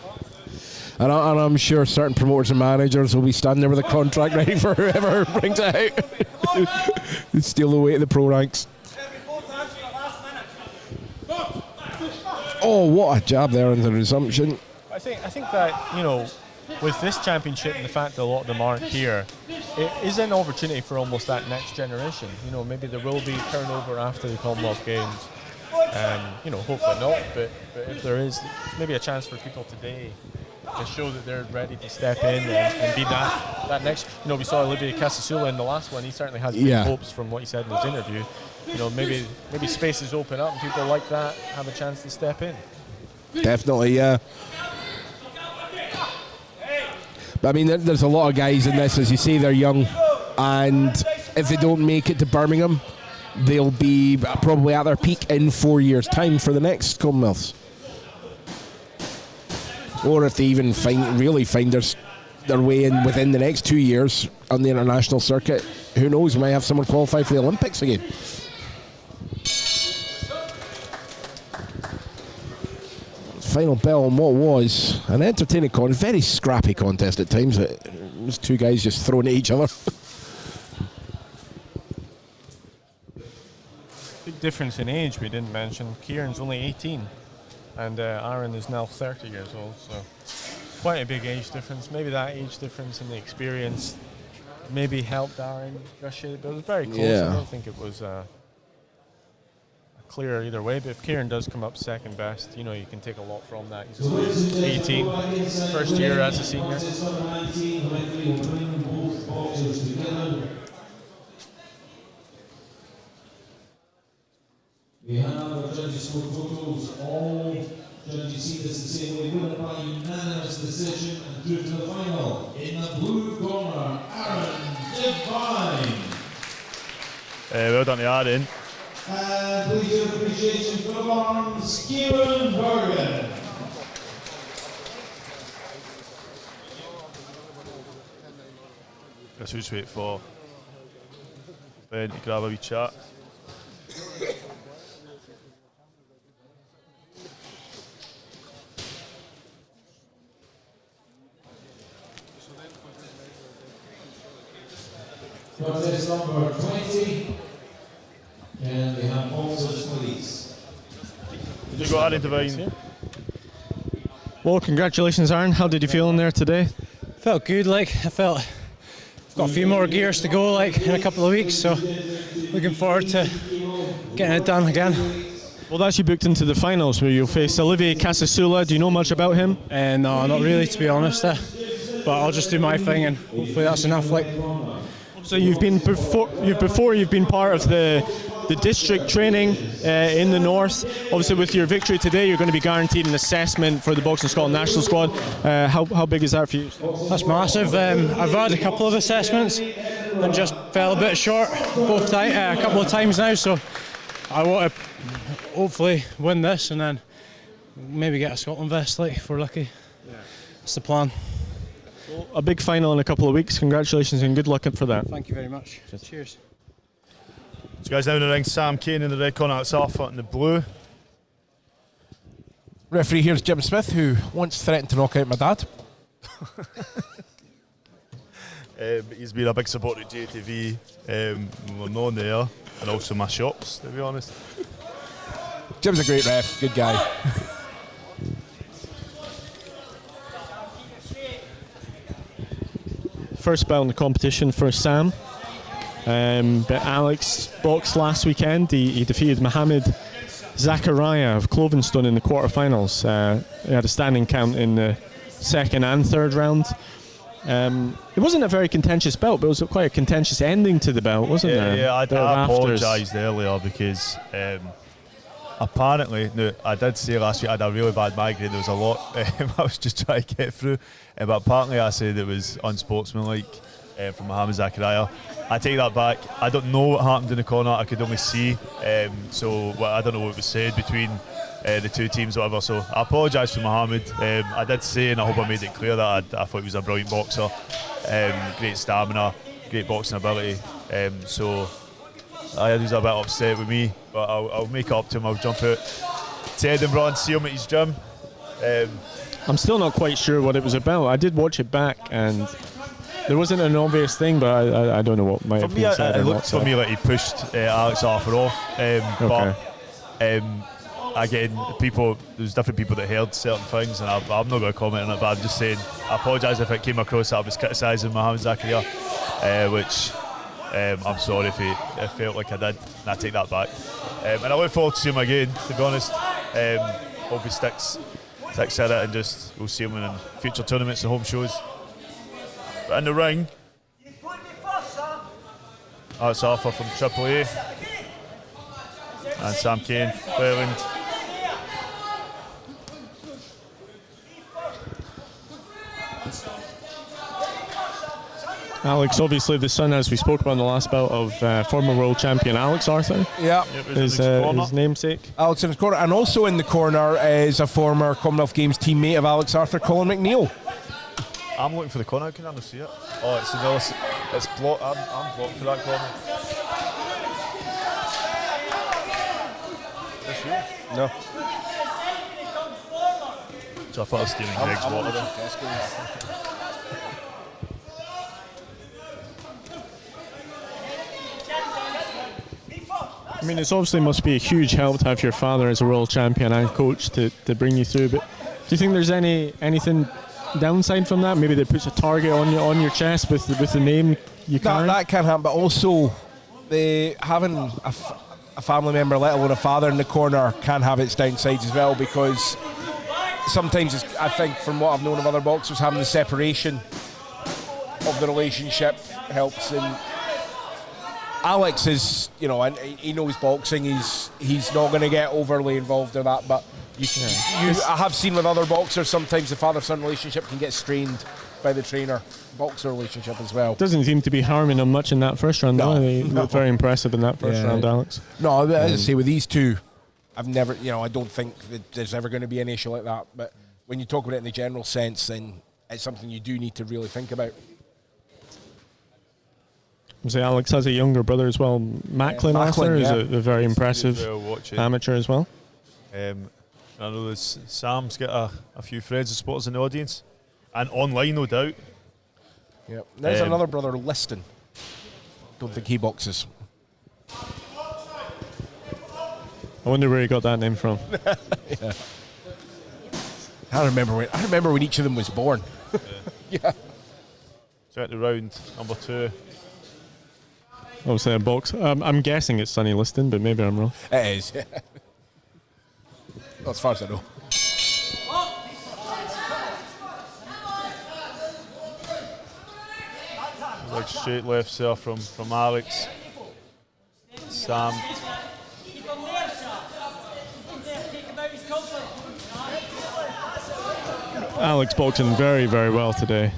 Speaker 9: And I'm sure certain promoters and managers will be standing there with a contract ready for whoever brings it out. Steal away to the pro ranks. Oh, what a jab there in the resumption.
Speaker 3: I think that, with this championship and the fact that a lot of them aren't here, it is an opportunity for almost that next generation. Maybe there will be turnover after the Commonwealth Games. Hopefully not, but if there is, maybe a chance for people today to show that they're ready to step in and be that next. We saw Olivier Casasula in the last one. He certainly has big hopes from what he said in his interview. Maybe spaces open up and people like that have a chance to step in.
Speaker 9: Definitely, yeah. But I mean, there's a lot of guys in this, as you say, they're young, and if they don't make it to Birmingham, they'll be probably at their peak in 4 years' time for the next Commonwealths. Or if they even really find their way in within the next 2 years on the international circuit, who knows, we might have someone qualify for the Olympics again. Final bell on what was an entertaining very scrappy contest at times. It was two guys just throwing at each other.
Speaker 3: Big difference in age we didn't mention. Kieran's only 18 and Aaron is now 30 years old, so quite a big age difference. Maybe that age difference and the experience maybe helped Aaron rush it, but it was very close. I don't think it was clear either way, but if Kieran does come up second best, you can take a lot from that. He's only 18, first year as a senior.
Speaker 4: We have our judges' score totals. All judges see this the same way. Winner by unanimous decision and through to the final. In the blue corner, Aaron Devlin.
Speaker 2: Well done to Aaron.
Speaker 4: And please your appreciation for the Barnes, Kieran Bergen.
Speaker 2: Let's just wait for Ben to grab a wee chat.
Speaker 4: Contest number 20. And we have Walters Police.
Speaker 2: You got Aaron Devine.
Speaker 6: Well, congratulations, Aaron. How did you feel in there today?
Speaker 10: Felt good, like I felt I've got a few more gears to go, like in a couple of weeks. So looking forward to getting it done again.
Speaker 6: Well, that's you booked into the finals where you'll face Olivier Casasula. Do you know much about him?
Speaker 10: No, not really, to be honest. But I'll just do my thing, and hopefully that's enough. Like,
Speaker 6: so you've been you've been part of the district training in the north. Obviously, with your victory today, you're going to be guaranteed an assessment for the Boxing Scotland national squad. How big is that for you?
Speaker 10: That's massive. I've had a couple of assessments and just fell a bit short a couple of times now. So I want to hopefully win this and then maybe get a Scotland vest, like, if we're lucky. That's the plan.
Speaker 6: Well, a big final in a couple of weeks. Congratulations and good luck for that.
Speaker 10: Thank you very much. Cheers.
Speaker 2: So guys, now in the ring, Sam Kane in the red corner, that's Arthur in the blue.
Speaker 9: Referee here's Jim Smith, who once threatened to knock out my dad.
Speaker 2: But he's been a big supporter of JATV, we're known there, and also my shops, to be honest.
Speaker 9: Jim's a great ref, good guy.
Speaker 6: First bout in the competition for Sam. But Alex boxed last weekend. He defeated Mohammed Zachariah of Clovenstone in the quarterfinals. He had a standing count in the second and third round. It wasn't a very contentious bout, but it was quite a contentious ending to the bout, wasn't there?
Speaker 2: Yeah, I apologised earlier because apparently, no, I did say last week I had a really bad migraine. There was a lot I was just trying to get through, but apparently I said it was unsportsmanlike from Mohammed Zachariah. I take that back. I don't know what happened in the corner. I could only see, so I don't know what was said between the two teams, or whatever. So I apologise for Mohammed. I did say, and I hope I made it clear, that I thought he was a brilliant boxer, great stamina, great boxing ability. So he was a bit upset with me, but I'll make it up to him. I'll jump out to Edinburgh and see him at his gym.
Speaker 6: I'm still not quite sure what it was about. I did watch it back, and there wasn't an obvious thing, but I don't know what might have been said.
Speaker 2: It looked for me like he pushed Alex Arthur off. But again, there's different people that heard certain things, and I'm not going to comment on it, but I'm just saying I apologise if it came across that I was criticising Mohammed Zakaria, which I'm sorry if it felt like I did, and I take that back. And I look forward to seeing him again, to be honest. Hope he sticks at it, and just we'll see him in future tournaments and home shows. But in the ring, that's Arthur from AAA, and Sam Kane, Bergen.
Speaker 6: Alex, obviously the son, as we spoke about in the last bout, of former world champion Alex Arthur.
Speaker 9: Yeah,
Speaker 6: his namesake.
Speaker 9: Alex in his corner, and also in the corner is a former Commonwealth Games teammate of Alex Arthur, Colin McNeil.
Speaker 2: I'm looking for the corner. I can hardly see it. Oh, it's another. It's blocked. I'm blocked for that corner. This you?
Speaker 9: No.
Speaker 2: So I thought I was stealing Greg's water there.
Speaker 6: I mean, it's obviously must be a huge help to have your father as a world champion and coach to bring you through. But do you think there's anything downside from that? Maybe that puts a target on your chest with the name you carry?
Speaker 9: That can happen, but also having a family member, let alone a father in the corner, can have its downsides as well, because sometimes I think from what I've known of other boxers, having the separation of the relationship helps. And Alex is, and he knows boxing. He's not going to get overly involved in that, but I have seen with other boxers sometimes the father-son relationship can get strained by the trainer-boxer relationship as well.
Speaker 6: Doesn't seem to be harming him much in that first round. No, he looked very impressive in that first round, Alex.
Speaker 9: No, as I say, with these two, I've never, I don't think that there's ever going to be an issue like that. But when you talk about it in the general sense, then it's something you do need to really think about.
Speaker 6: So Alex has a younger brother as well, McAllister, who's a very impressive amateur as well.
Speaker 2: I know there's Sam's got a few friends and supporters in the audience, and online, no doubt.
Speaker 9: Yep. There's another brother, Liston. Don't think he boxes.
Speaker 6: I wonder where he got that name from.
Speaker 9: Yeah. I remember when each of them was born. Yeah.
Speaker 2: So at the round number 2.
Speaker 6: Obviously a box. I'm guessing it's Sonny Liston, but maybe I'm wrong.
Speaker 9: It is. Well, as far as I know.
Speaker 2: Like straight lefts there from Alex. Sam.
Speaker 6: Alex boxing very, very well today.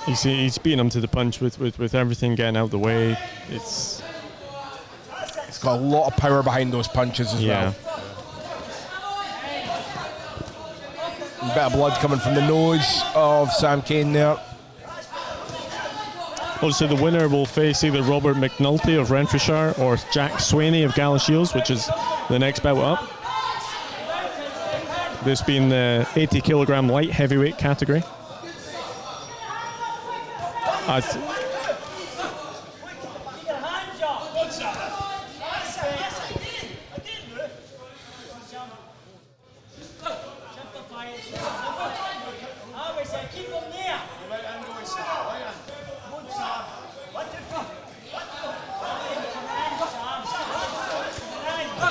Speaker 6: He's beating him to the punch with everything getting out the way. It's
Speaker 9: got a lot of power behind those punches as well. A bit of blood coming from the nose of Sam Kane there.
Speaker 6: Also, the winner will face either Robert McNulty of Renfrewshire or Jack Sweeney of Galashiels, which is the next bout up. This being the 80 kilogram light heavyweight category.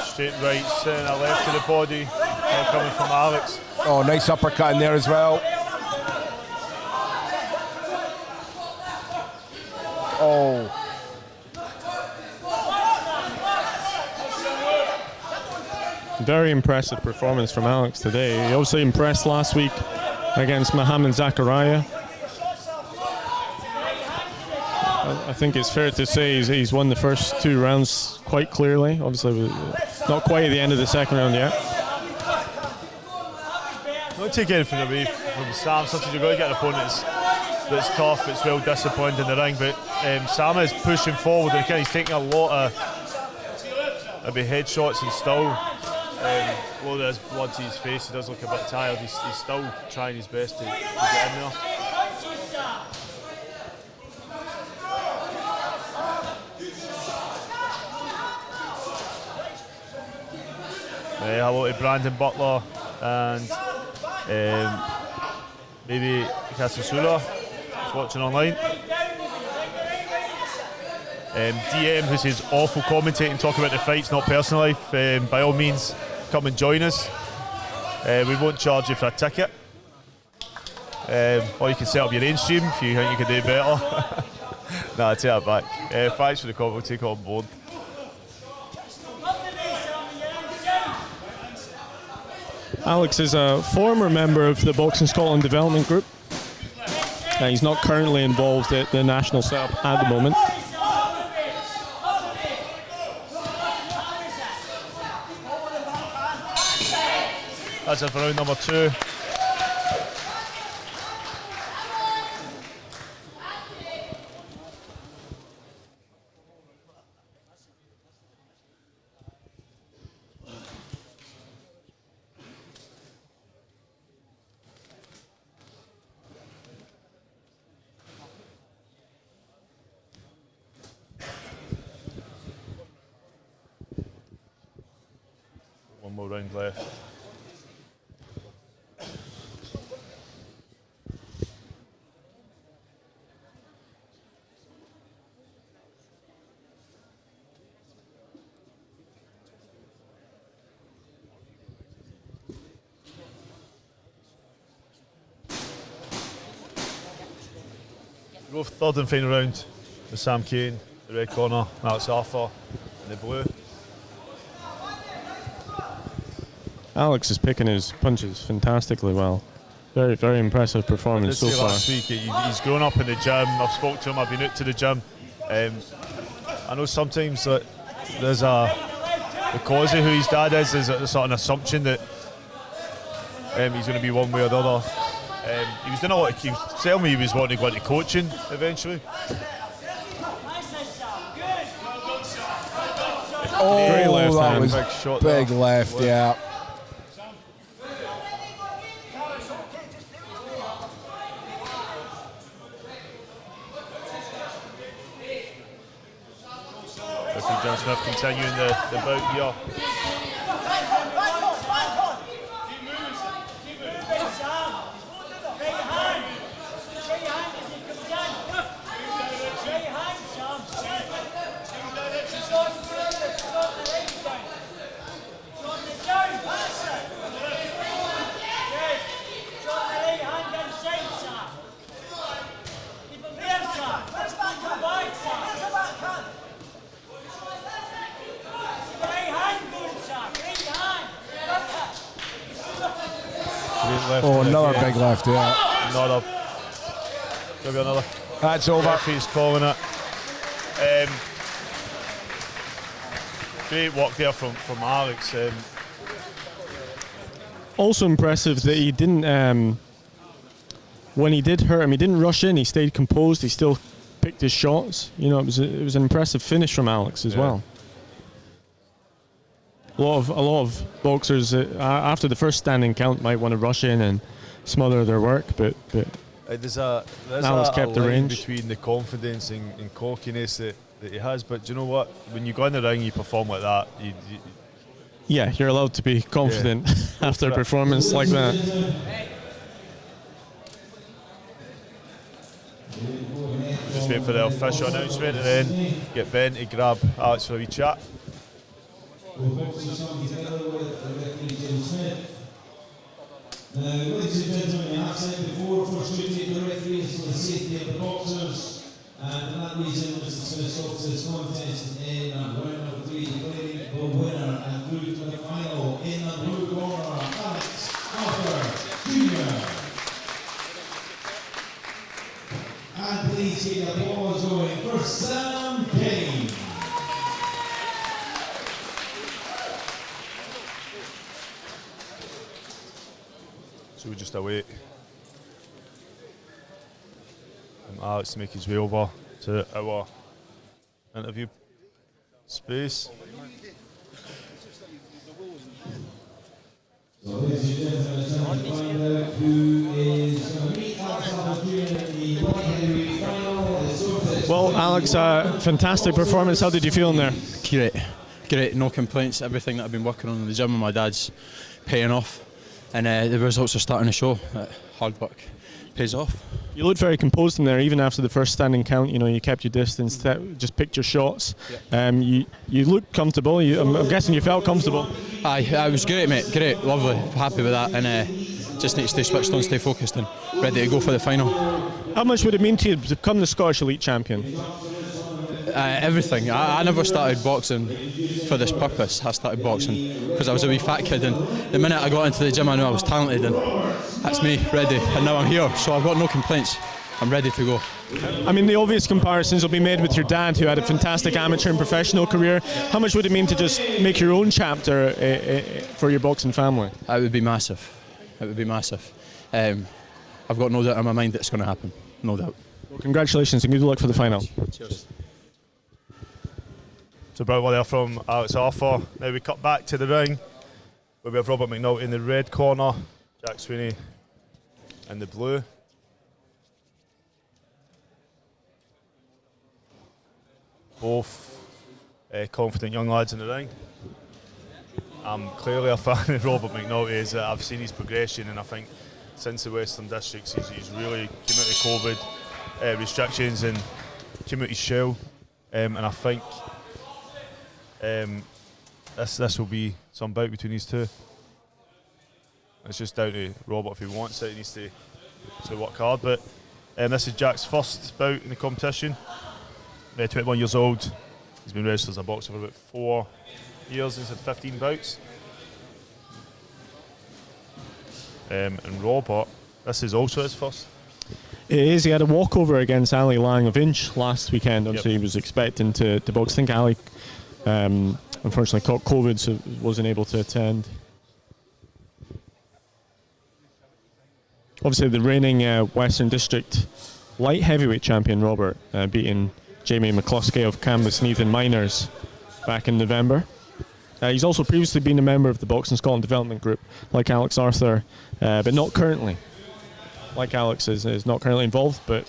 Speaker 2: Straight right, sitting a left to the body, coming from Alex.
Speaker 9: Oh, nice uppercut in there as well. Oh.
Speaker 6: Very impressive performance from Alex today. He also impressed last week against Mohamed Zakaria. I think it's fair to say he's won the first 2 rounds quite clearly. Obviously, not quite at the end of the second round yet.
Speaker 2: Don't take anything away from Sam. Sometimes you've got to get an opponent that's tough, it's well disciplined in the ring, but Sam is pushing forward and he's taking a lot of maybe headshots and still, although there's blood to his face, he does look a bit tired, he's still trying his best to get in there. Hello to Brandon Butler and maybe Casasula is watching online. DM, who says awful commentating, talking about the fights, not personal life. By all means, come and join us. We won't charge you for a ticket. Or you can set up your own stream if you think you can do better. Nah, I take that back. Thanks for the comment, we'll take it on board.
Speaker 6: Alex is a former member of the Boxing Scotland Development Group. He's not currently involved at the national setup at the moment.
Speaker 2: That's it for round number 2. One more round left. Go for third and final round with Sam Kane, the red corner, Alex Arthur in the blue.
Speaker 6: Alex is picking his punches fantastically well. Very, very impressive performance so far.
Speaker 2: Last week, he's grown up in the gym. I've spoken to him, I've been out to the gym. I know sometimes that there's because of who his dad is, there's a sort of an assumption that he's going to be one way or the other. He was doing a lot. He was telling me he was wanting to go into coaching eventually.
Speaker 9: Oh,
Speaker 6: Great left
Speaker 9: that
Speaker 6: hand.
Speaker 9: was
Speaker 2: Big shot
Speaker 9: big
Speaker 2: there.
Speaker 9: left, yeah.
Speaker 2: Referee John Smith continuing the bout here. Left
Speaker 9: Oh,
Speaker 2: hook,
Speaker 9: another
Speaker 2: yeah.
Speaker 9: big left, yeah.
Speaker 2: Another. Maybe another.
Speaker 9: That's over.
Speaker 2: Referee's calling it. Great work there from Alex.
Speaker 6: Also impressive that he didn't, when he did hurt him, he didn't rush in. He stayed composed. He still picked his shots. You know, it was an impressive finish from Alex as well. A lot of boxers after the first standing count might want to rush in and smother their work, but
Speaker 2: There's
Speaker 6: Alex kept the
Speaker 2: line
Speaker 6: range.
Speaker 2: between the confidence and cockiness that he has. But do you know what? When you go in the ring, you perform like that.
Speaker 6: yeah, you're allowed to be confident after a performance like that.
Speaker 2: Just wait for the official announcement and then get Ben to grab Alex for a wee chat.
Speaker 4: Now, ladies and gentlemen, I have said before, first duty of the referees for the safety of the boxers, and for that reason, Mr. Smith stops this contest in round number 3, declaring the winner and through to the final in the blue corner, Alex Arthur Jr. And please keep the applause going for Sam Kane.
Speaker 2: So we just await Alex to make his way over to our interview space.
Speaker 4: So, ladies and gentlemen, it's time to find out who is going to meet Alex Arthur Jr. in the light heavyweight final.
Speaker 6: Well, Alex, fantastic performance. How did you feel in there?
Speaker 13: Great, no complaints. Everything that I've been working on in the gym with my dad's paying off, and the results are starting to show. Hard work pays off.
Speaker 6: You looked very composed in there, even after the first standing count. You know, you kept your distance, just picked your shots. You looked comfortable. I'm guessing you felt comfortable.
Speaker 13: Aye, it was great, mate. Great, lovely, happy with that, and just need to stay switched on, stay focused, and ready to go for the final.
Speaker 6: How much would it mean to you to become the Scottish Elite Champion?
Speaker 13: Everything. I never started boxing for this purpose. I started boxing because I was a wee fat kid, and the minute I got into the gym I knew I was talented, and that's me, ready, and now I'm here, so I've got no complaints. I'm ready to go.
Speaker 6: I mean, the obvious comparisons will be made with your dad, who had a fantastic amateur and professional career. How much would it mean to just make your own chapter for your boxing family?
Speaker 13: It would be massive. It would be massive. I've got no doubt in my mind that it's going to happen. No doubt.
Speaker 6: Well, congratulations and good luck for the final.
Speaker 13: Cheers.
Speaker 2: So brilliant one there from Alex Arthur. Now we cut back to the ring where we have Robert McNulty in the red corner, Jack Sweeney in the blue. Both confident young lads in the ring. I'm clearly a fan of Robert McNulty, as I've seen his progression, and I think since the Western Districts he's really came out of COVID restrictions and came out his shell, and I think this will be some bout between these two. It's just down to Robert if he wants it. He needs to work hard. But this is Jack's first bout in the competition. 21 years old. He's been registered as a boxer for about 4 years. He's had 15 bouts. And Robert, this is also his first.
Speaker 6: It is. He had a walkover against Ali Lang of Inch last weekend. Obviously, he was expecting to box. I think Ali unfortunately caught COVID, so wasn't able to attend. Obviously, the reigning Western District light heavyweight champion Robert beating Jamie McCluskey of Cambusneath Miners back in November. He's also previously been a member of the Boxing Scotland Development Group, like Alex Arthur, but not currently. Like Alex is not currently involved, but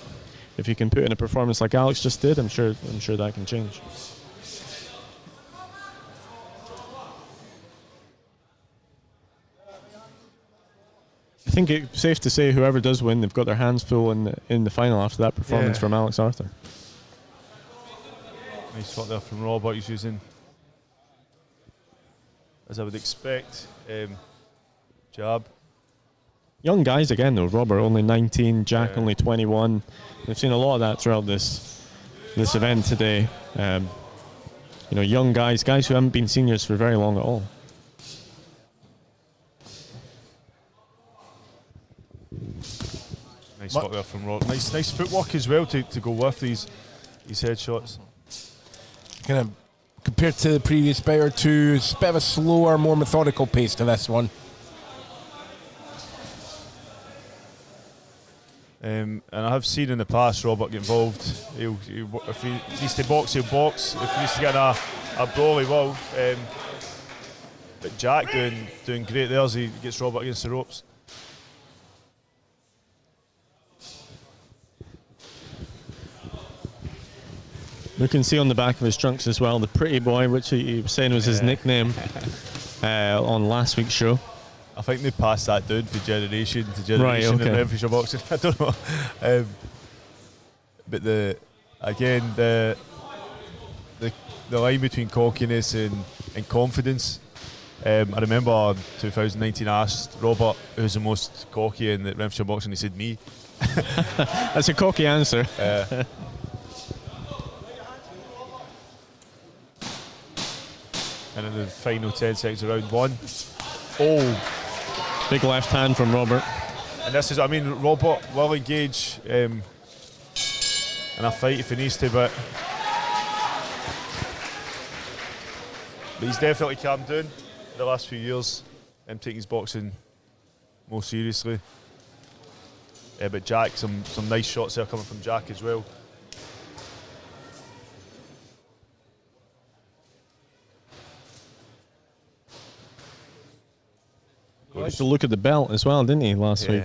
Speaker 6: if you can put in a performance like Alex just did, I'm sure that can change. I think it's safe to say whoever does win, they've got their hands full in the final after that performance from Alex Arthur.
Speaker 2: Nice spot there from Robert. He's using, as I would expect, jab.
Speaker 6: Young guys again though. Robert only 19, Jack only 21. We've seen a lot of that throughout this event today. Young guys who haven't been seniors for very long at all.
Speaker 2: Nice spot there from Robert. Nice footwork as well to go with these headshots.
Speaker 9: Kind of compared to the previous bout or two, it's a bit of a slower, more methodical pace to this one.
Speaker 2: And I have seen in the past Robert get involved. If he needs to box, he'll box. If he needs to get a brawl, he will. But Jack doing great there as he gets Robert against the ropes.
Speaker 6: You can see on the back of his trunks as well, the pretty boy, which he was saying was his nickname on last week's show.
Speaker 2: I think they passed that down from generation to generation in Renfrewshire boxing. I don't know. But the line between cockiness and confidence. I remember in 2019 I asked Robert who's the most cocky in the Renfrewshire boxing. He said me.
Speaker 6: That's a cocky answer.
Speaker 2: And in the final 10 seconds of round one. Oh,
Speaker 6: big left hand from Robert.
Speaker 2: And this is, Robert will engage in a fight if he needs to, but he's definitely calmed down in the last few years, taking his boxing more seriously. But Jack, some nice shots there coming from Jack as well.
Speaker 6: He liked to look at the belt as well, didn't he, last week?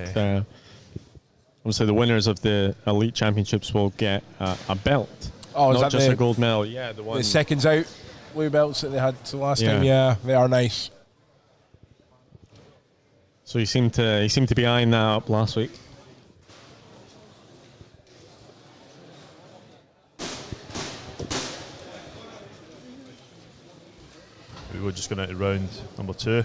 Speaker 6: Obviously, the winners of the Elite Championships will get a belt.
Speaker 9: Oh,
Speaker 6: not just a gold medal. Yeah,
Speaker 9: the seconds out blue belts that they had last time. Yeah, they are nice.
Speaker 6: So he seemed to be eyeing that up last week.
Speaker 2: We're just going to round number 2.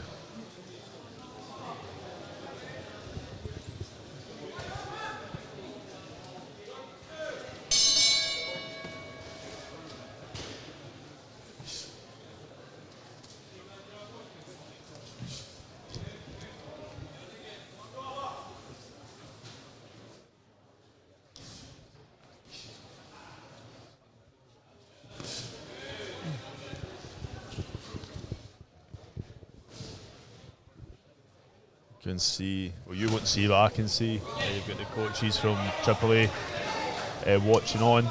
Speaker 2: Can see, well, you won't see, but I can see. You've got the coaches from AAA watching on.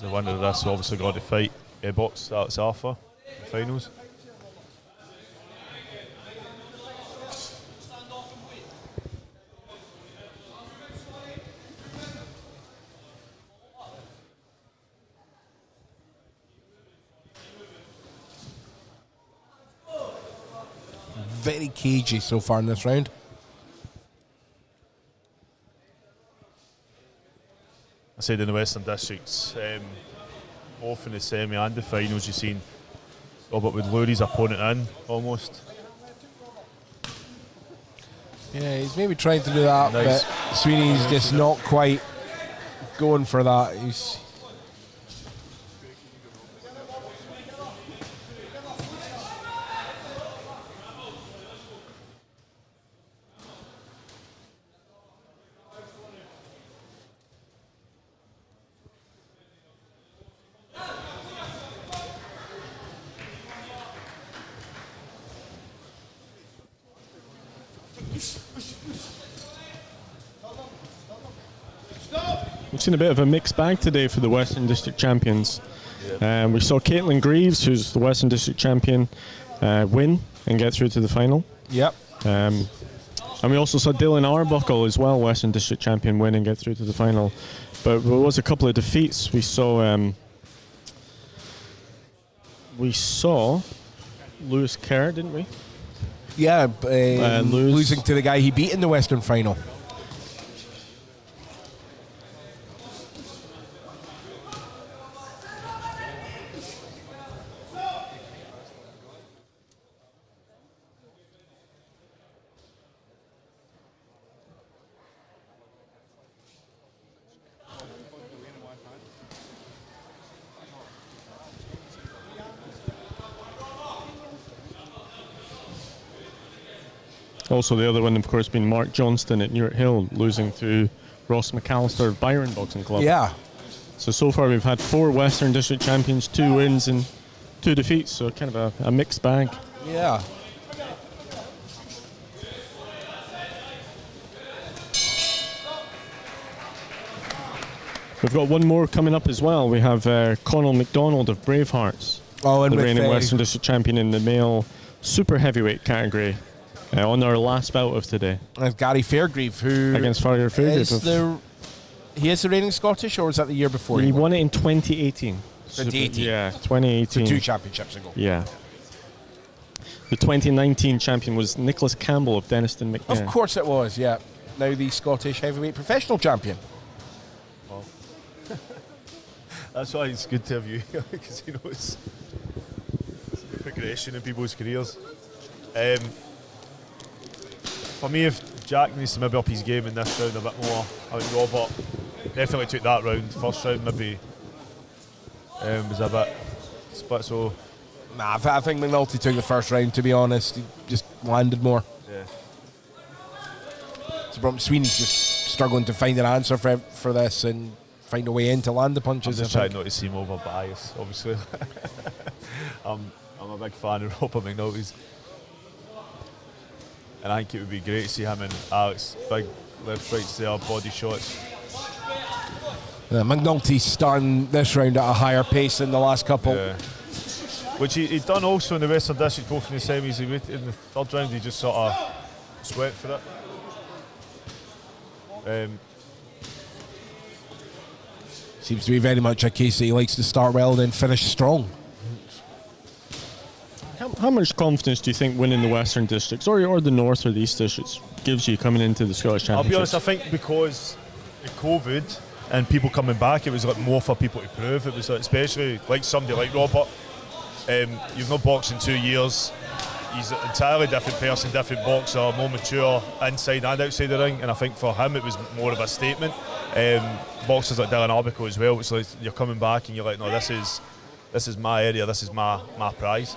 Speaker 2: The winner of this obviously got to fight box Alex Arthur in the finals.
Speaker 9: Very cagey so far in this round.
Speaker 2: I said in the Western Districts, both in the semi and the finals, you've seen Robert would lure his opponent in almost.
Speaker 9: Yeah, he's maybe trying to do that, but Sweeney's just not quite going for that. He's
Speaker 6: We've seen a bit of a mixed bag today for the Western District champions. We saw Caitlin Greaves, who's the Western District champion, win and get through to the final.
Speaker 9: Yep.
Speaker 6: And we also saw Dylan Arbuckle as well, Western District champion, win and get through to the final. But there was a couple of defeats. We saw Lewis Kerr, didn't we?
Speaker 9: Yeah, losing to the guy he beat in the Western final.
Speaker 6: Also, the other one, of course, being Mark Johnston at Newark Hill, losing to Ross McAllister of Byron Boxing Club.
Speaker 9: Yeah.
Speaker 6: So far we've had 4 Western District champions, 2 wins and 2 defeats, so kind of a mixed bag.
Speaker 9: Yeah.
Speaker 6: We've got one more coming up as well. We have Connell McDonald of Bravehearts, the reigning Western District champion in the male super heavyweight category. On our last bout of today.
Speaker 9: And Gary Fairgrave, who
Speaker 6: against Fairgrave.
Speaker 9: He is the reigning Scottish, or was that the year before?
Speaker 6: He won it in 2018.
Speaker 9: 2018.
Speaker 6: Yeah, 2018.
Speaker 9: So 2 championships ago.
Speaker 6: Yeah. The 2019 champion was Nicholas Campbell of Denniston McNair.
Speaker 9: Of course it was, yeah. Now the Scottish heavyweight professional champion.
Speaker 2: Well, that's why it's good to have you here, because he knows the progression in people's careers. For me, if Jack needs to maybe up his game in this round a bit more, I think Robert definitely took that round. First round maybe was a bit split, so...
Speaker 9: Nah, I think McNulty took the first round, to be honest. He just landed more.
Speaker 2: Yeah.
Speaker 9: So Sweeney's just struggling to find an answer for this and find a way in to land the punches.
Speaker 2: I'm just trying not to seem over biased, obviously. I'm a big fan of Robert McNulty's. And I think it would be great to see him and Alex, big left rights there, body shots.
Speaker 9: McNulty's starting this round at a higher pace than the last couple.
Speaker 2: Yeah. Which he'd done also in the Western District, both in the semis. In the third round, he just sort of sweat for it.
Speaker 9: Seems to be very much a case that he likes to start well and then finish strong.
Speaker 6: How much confidence do you think winning the Western Districts or the North or the East Districts gives you coming into the Scottish Championships?
Speaker 2: I'll be honest, I think because of COVID and people coming back, it was like more for people to prove. It was like, especially like somebody like Robert. You've not boxed in 2 years. He's an entirely different person, different boxer, more mature inside and outside the ring. And I think for him, it was more of a statement. Boxers like Dylan Arbuckle as well. It's like you're coming back and you're like, no, this is my area. This is my prize.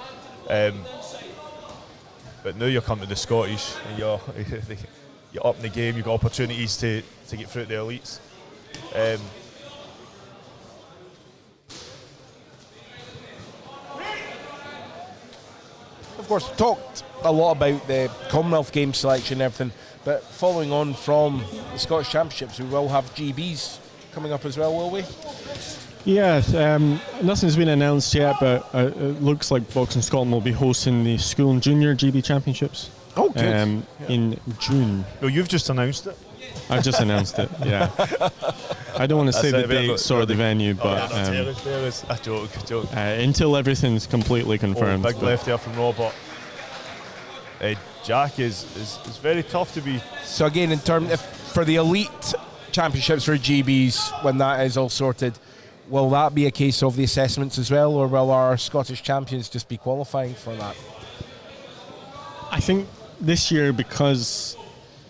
Speaker 2: But now you're coming to the Scottish and you're up in the game, you've got opportunities to get through to the elites.
Speaker 9: Of course, talked a lot about the Commonwealth Games selection and everything, but following on from the Scottish Championships, we will have GBs coming up as well, will we?
Speaker 6: Yeah, nothing's been announced yet, but it looks like Boxing Scotland will be hosting the School and Junior GB Championships.
Speaker 9: Oh, good.
Speaker 6: In June.
Speaker 2: Well, you've just announced it.
Speaker 6: I've just announced it, yeah. I don't want to say the dates or the venue, but...
Speaker 2: a joke.
Speaker 6: Until everything's completely confirmed.
Speaker 2: Big left there from Robert. Jack is very tough to be...
Speaker 9: So again, in terms for the elite championships for GBs, when that is all sorted, will that be a case of the assessments as well, or will our Scottish champions just be qualifying for that?
Speaker 6: I think this year, because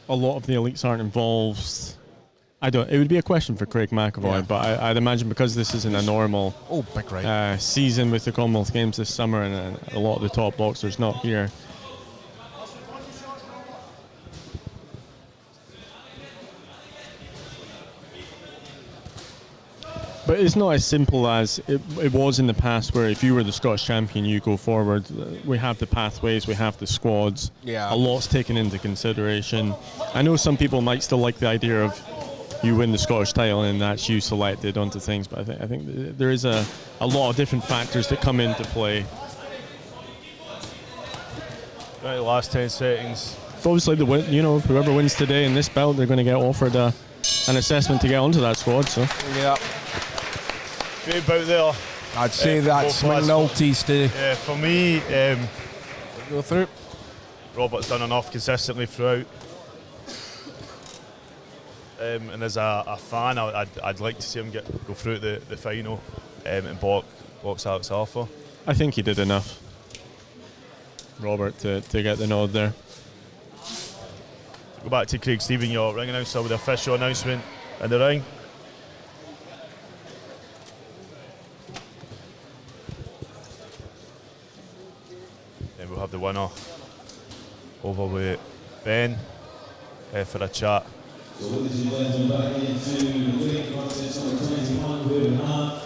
Speaker 6: a lot of the elites aren't involved, it would be a question for Craig McAvoy, but I'd imagine because this isn't a normal season with the Commonwealth Games this summer and a lot of the top boxers not here. But it's not as simple as it was in the past, where if you were the Scottish champion, you go forward. We have the pathways, we have the squads.
Speaker 9: Yeah.
Speaker 6: A lot's taken into consideration. I know some people might still like the idea of you win the Scottish title and that's you selected onto things, but I think there is a lot of different factors that come into play.
Speaker 2: Right, last 10 seconds.
Speaker 6: Obviously, whoever wins today in this belt, they're going to get offered an assessment to get onto that squad. So
Speaker 9: yeah,
Speaker 2: great bout there.
Speaker 9: I'd say that's McNulty's to.
Speaker 2: Yeah, for me,
Speaker 9: go through.
Speaker 2: Robert's done enough consistently throughout. And as a fan, I'd like to see him go through the final and box Alex Arthur.
Speaker 6: I think he did enough, Robert, to get the nod there.
Speaker 2: Go back to Craig Stephen, your ring announcer, with the official announcement in the ring. Then we'll have the winner over with Ben for a chat.
Speaker 4: So ladies and gentlemen, back into weight contest number 21, weight and a half.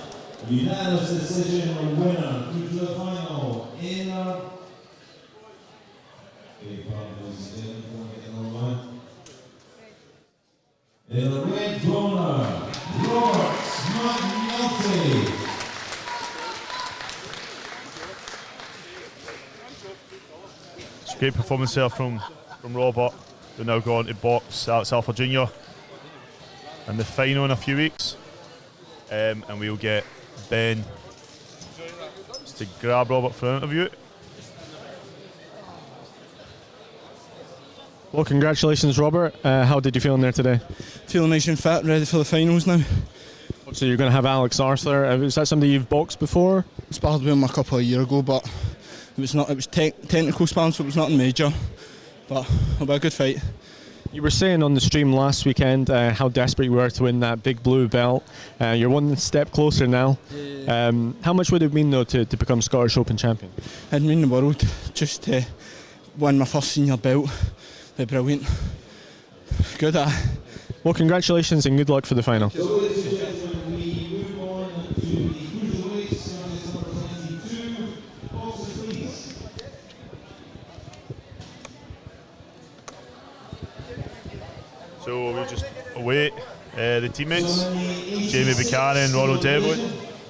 Speaker 4: Unanimous decision winner through to the final in our... In the red corner, Robert McNulty.
Speaker 2: It's a great performance there from Robert. We're now going to box Alex Arthur Jr. in the final in a few weeks. And we'll get Ben just to grab Robert for an interview.
Speaker 6: Well, congratulations, Robert. How did you feel in there today?
Speaker 14: Feeling nice and fit, ready for the finals now.
Speaker 6: So you're going to have Alex Arthur. Is that somebody you've boxed before?
Speaker 14: I sparred with him a couple of years ago, but it was not. It was technical sparring, so it was nothing major. But it'll be a good fight.
Speaker 6: You were saying on the stream last weekend how desperate you were to win that big blue belt. You're one step closer now. How much would it mean, though, to become Scottish Open champion?
Speaker 14: It'd mean the world. Just to win my first senior belt. Be brilliant. Good at it.
Speaker 6: Well, congratulations and good luck for the final.
Speaker 4: So ladies and gentlemen, we move on to the cruiserweights, number 22. Boxers, please.
Speaker 2: So we'll just await the teammates. Jamie Buchanan, Ronald Devlin.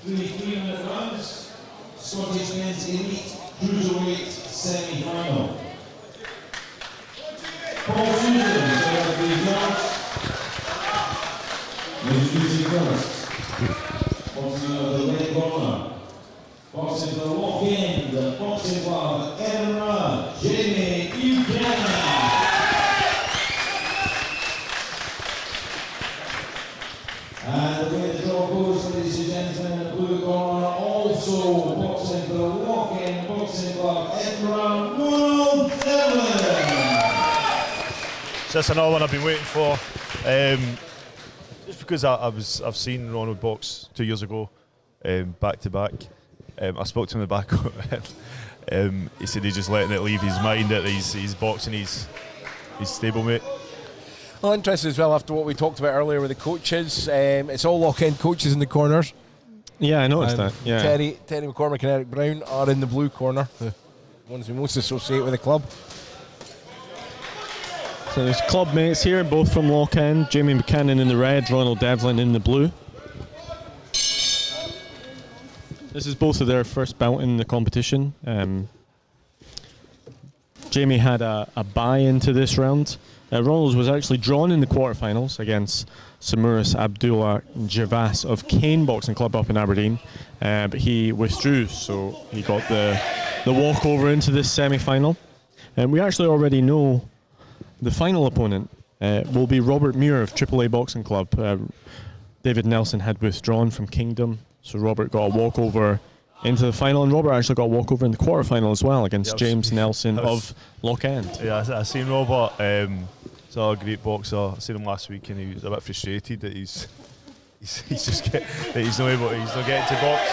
Speaker 4: 3-minute rounds. Scottish Men's Elite Cruiserweight semi-final. Paul Susan, the judge. Introducing first. Boxing of the red corner. Boxing for the walk-in, the boxing club, Edinburgh, Jamie Buchanan. And the way the draw goes, ladies and gentlemen, in the blue corner, also boxing for the walk-in, boxing club, Edinburgh, Devlin.
Speaker 2: So that's another one I've been waiting for. Just because I've seen Ronald box 2 years ago, back to back. I spoke to him in the back. He said he's just letting it leave his mind that he's boxing his stablemate.
Speaker 9: Well, interesting as well after what we talked about earlier with the coaches. It's all lock-in coaches in the corners.
Speaker 6: Yeah, I noticed that. Yeah.
Speaker 9: Terry McCormick and Eric Brown are in the blue corner, the ones we most associate with the club.
Speaker 6: So there's club mates here, both from Lock-End. Jamie Buchanan in the red, Ronald Devlin in the blue. This is both of their first bout in the competition. Jamie had a bye into this round. Ronald was actually drawn in the quarterfinals against Samuras Abdullah Javas of Kane Boxing Club up in Aberdeen, but he withdrew, so he got the walkover into this semi-final. And we actually already know the final opponent will be Robert Muir of AAA Boxing Club. David Nelson had withdrawn from Kingdom, so Robert got a walkover into the final, and Robert actually got a walkover in the quarterfinal as well against James Nelson of Lock-End.
Speaker 2: Yeah, I seen Robert. He's a great boxer. I seen him last week, and he was a bit frustrated that he's not getting to box.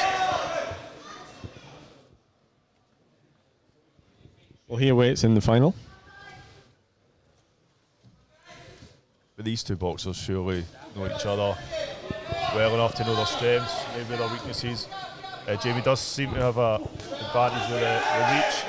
Speaker 6: Well, he awaits in the final.
Speaker 2: But these two boxers surely know each other. well enough to know their strengths, maybe their weaknesses. Jamie does seem to have an advantage with the reach.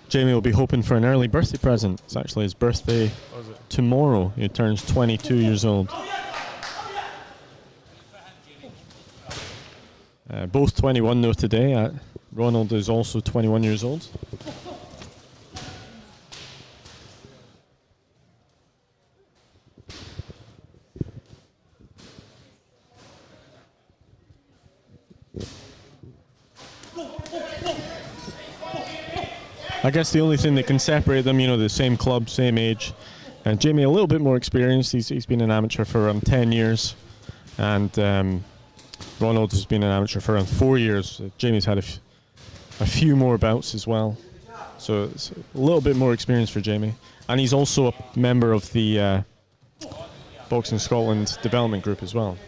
Speaker 6: Jamie will be hoping for an early birthday present. It's actually his birthday tomorrow. He turns 22 years old. Both 21 though today. Ronald is also 21 years old. I guess the only thing that can separate them, you know, the same club, same age. And Jamie a little bit more experienced. He's been an amateur for around 10 years. And Ronald has been an amateur for around 4 years. Jamie's had a few more bouts as well. So it's a little bit more experience for Jamie. And he's also a member of the Boxing Scotland development group as well.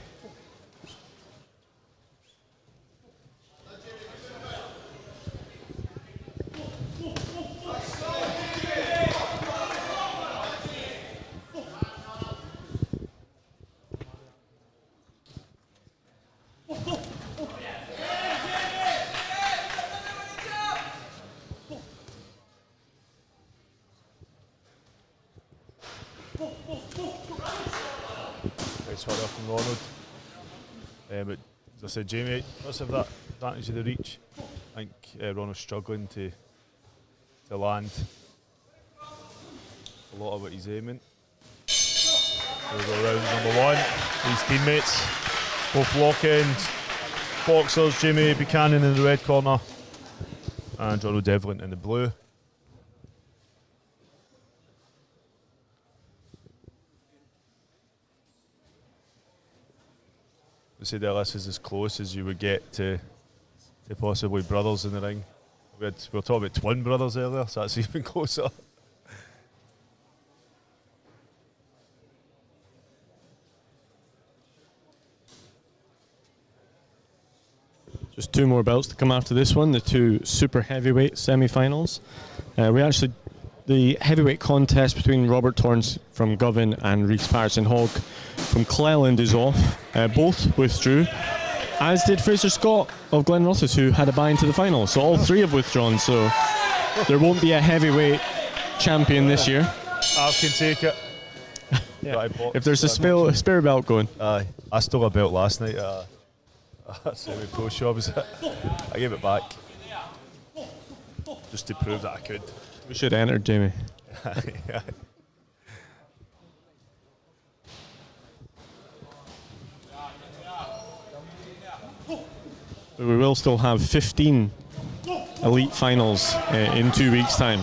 Speaker 6: From Ronald. But as I said, Jamie does have that advantage of the reach. I think Ronald's struggling to land a lot of what he's aiming. We'll go round number one. His teammates, both walk-ins, boxers, Jamie Buchanan in the red corner and Ronald Devlin in the blue. I said that this is as close as you would get to possibly brothers in the ring. We were talking about twin brothers earlier, so that's even closer. Just two more belts to come after this one, the two super heavyweight semi-finals. The heavyweight contest between Robert Torrance from Govan and Rhys Patterson-Hogg from Cleland is off. Both withdrew, as did Fraser Scott of Glenrothes, who had a bye into the final. So all three have withdrawn, so there won't be a heavyweight champion this year. I can take it. Yeah. If there's a spare belt going. I stole a belt last night at a semi-pro show. I gave it back just to prove that I could. We should enter, Jamie. Yeah. We will still have 15 elite finals in 2 weeks' time.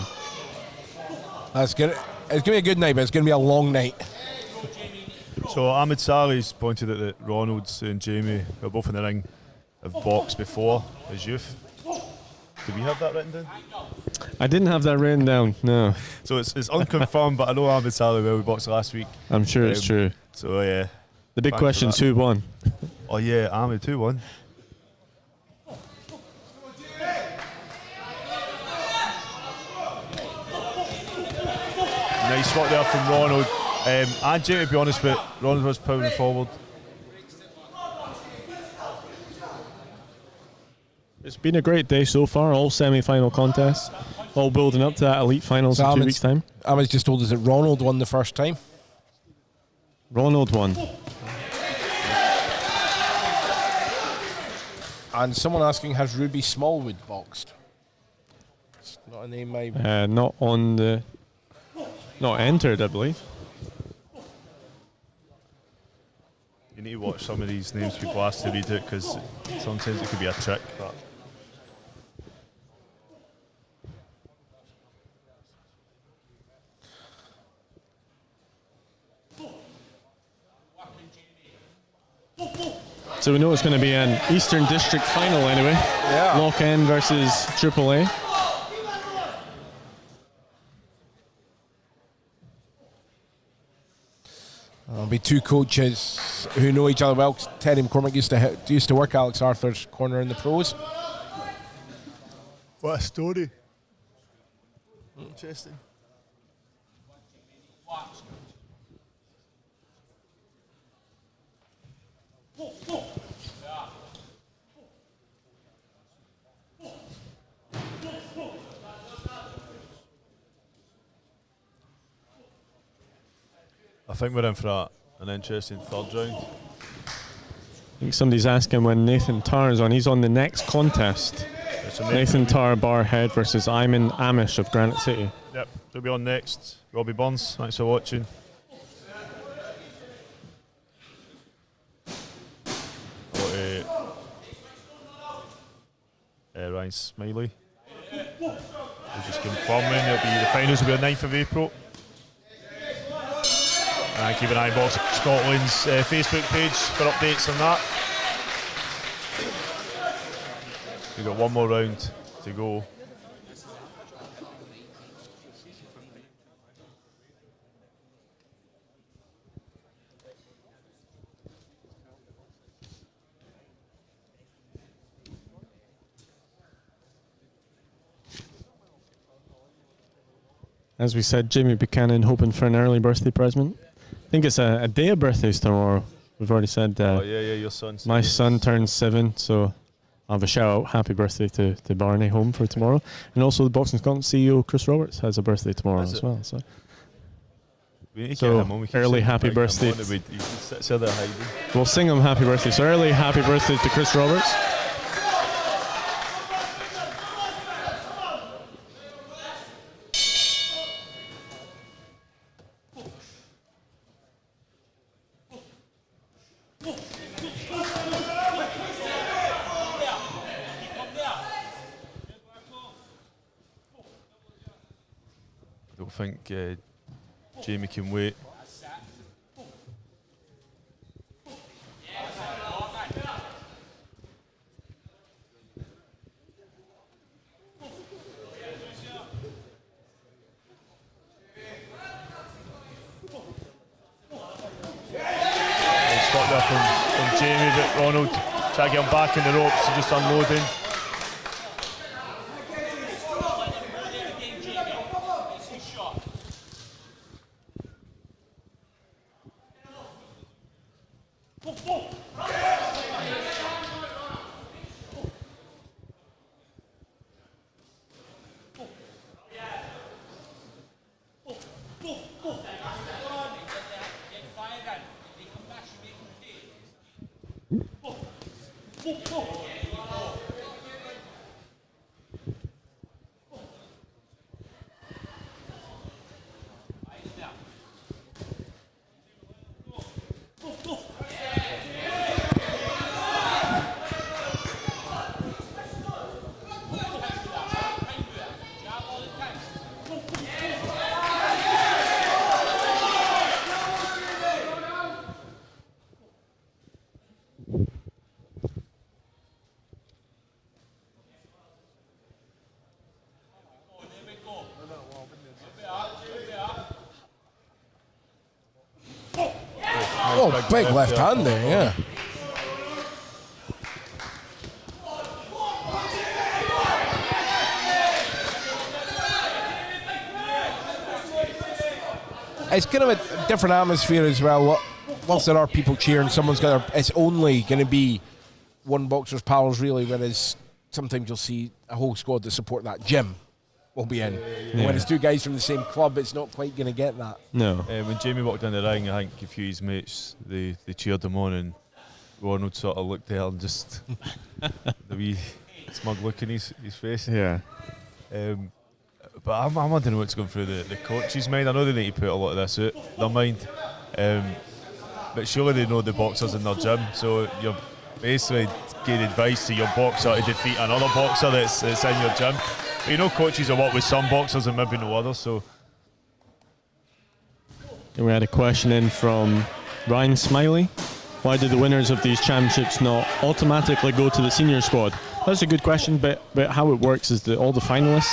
Speaker 9: That's good. It's going to be a good night, but it's going to be a long night.
Speaker 2: So Ahmed Salih's pointed out that Ronalds and Jamie, who are both in the ring, have boxed before as youth. Did we have that written down? I didn't have that written down, no. So it's unconfirmed, but I know Ahmed Salih well. We boxed last week. I'm sure it's true. So yeah. The big question is who won? Oh yeah, Ahmed, who won? Nice work there from Ronald. And Jamie, to be honest, but Ronald was powering forward. It's been a great day so far, all semi-final contests, all building up to that elite finals in 2 weeks' time.
Speaker 9: Ahmed's just told us that Ronald won the first time.
Speaker 6: Ronald won.
Speaker 9: And someone asking, has Ruby Smallwood boxed? It's not a name I...
Speaker 6: not on the... Not entered, I believe. You need to watch some of these names people ask to read it, because sometimes it could be a trick. But so we know it's going to be an Eastern District final anyway. Yeah. Lock-in versus Triple A.
Speaker 9: be two coaches who know each other well. Terry McCormick used to work Alex Arthur's corner in the pros.
Speaker 2: What a story. Interesting. I think we're in for an interesting third round.
Speaker 6: I think somebody's asking when Nathan Tarr is on. He's on the next contest. Nathan Tarr Barhead versus Ayman Amish of Granite City.
Speaker 2: Yep, he'll be on next. Robbie Burns, thanks for watching. Ryan Smiley. We're just confirming the finals will be on 9th of April. And keep an eye on Box Scotland's Facebook page for updates on that. We've got one more round to go.
Speaker 6: As we said, Jamie Buchanan hoping for an early birthday present. I think it's a day of birthdays tomorrow. We've already said.
Speaker 2: Oh yeah, your son.
Speaker 6: My son turns 7, so I'll have a shout out. Happy birthday to Barney home for tomorrow, and also the Boxing Scotland CEO Chris Roberts has a birthday tomorrow as well. So, early happy birthday. We'll sing him happy birthday. So early happy birthday to Chris Roberts.
Speaker 2: I think Jamie can wait. Spot there from Jamie, but Ronald trying to get him back in the ropes, just unloading.
Speaker 9: Oh, big left hand there, yeah. It's kind of a different atmosphere as well. Whilst there are people cheering, someone's got it's only going to be one boxer's pals, really, whereas sometimes you'll see a whole squad that support that gym will be in.
Speaker 2: Yeah.
Speaker 9: When it's two guys from the same club, it's not quite going to get that.
Speaker 6: No.
Speaker 2: When Jamie walked in the ring, I think a few of his mates, they cheered him on, and Ronald sort of looked there and just the wee smug look in his face.
Speaker 6: Yeah.
Speaker 2: But I'm wondering what's going through the coach's mind. I know they need to put a lot of this out their mind, but surely they know the boxers in their gym, so you're basically giving advice to your boxer to defeat another boxer that's in your gym. But you know, coaches will work with some boxers and maybe no others, so.
Speaker 6: And we had a question in from Ryan Smiley. Why do the winners of these championships not automatically go to the senior squad? That's a good question, but how it works is that all the finalists,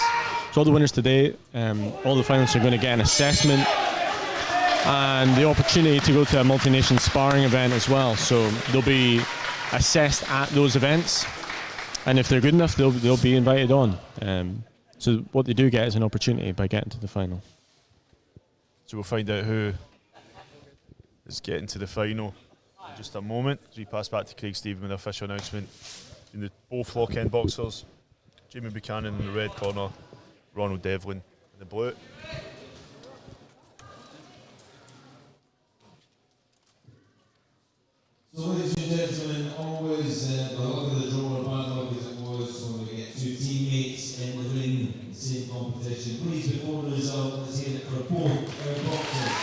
Speaker 6: so all the winners today, all the finalists are going to get an assessment and the opportunity to go to a multi-nation sparring event as well. So they'll be assessed at those events, and if they're good enough, they'll be invited on. So what they do get is an opportunity by getting to the final.
Speaker 2: So we'll find out who is getting to the final in just a moment, as we pass back to Craig Stephen with the official announcement. In the both lock-end boxers, Jamie Buchanan in the red corner, Ronald Devlin in the blue.
Speaker 4: So, ladies and gentlemen, always the luck of the draw or bad luck as it was when we get two teammates in the ring in the same competition. Please, before the result, let's hear it for both our boxers.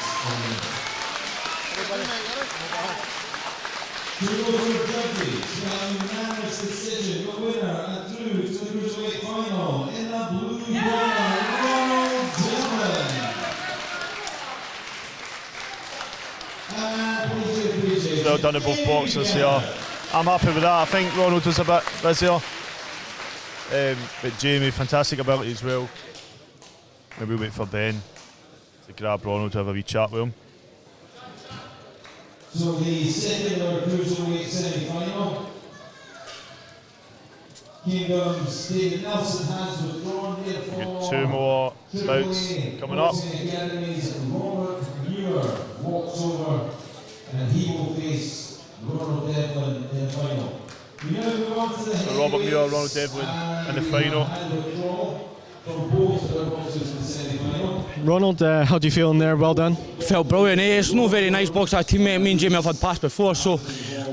Speaker 4: To over judges, we have a unanimous decision. Your winner and through to the cruiserweight final in the blue corner, Ronald Devlin.
Speaker 2: Well done to both boxers here. I'm happy with that. I think Ronald was a bit busier, but Jamie, fantastic ability as well. Maybe we'll wait for Ben to grab Ronald to have a wee chat with him.
Speaker 4: So the second or cruiserweight semi-final. Kingdom's David Nelson has withdrawn here for
Speaker 2: got two more bouts coming up.
Speaker 4: Academy's Robert Muir walks over and he will face Ronald Devlin in the final. We now move on to the
Speaker 2: so Robert Muir, Ronald Devlin in the final.
Speaker 6: Ronald, how do you feel in there? Well done.
Speaker 14: Felt brilliant. It's no very nice box. Our teammate, me and Jamie have had passed before, so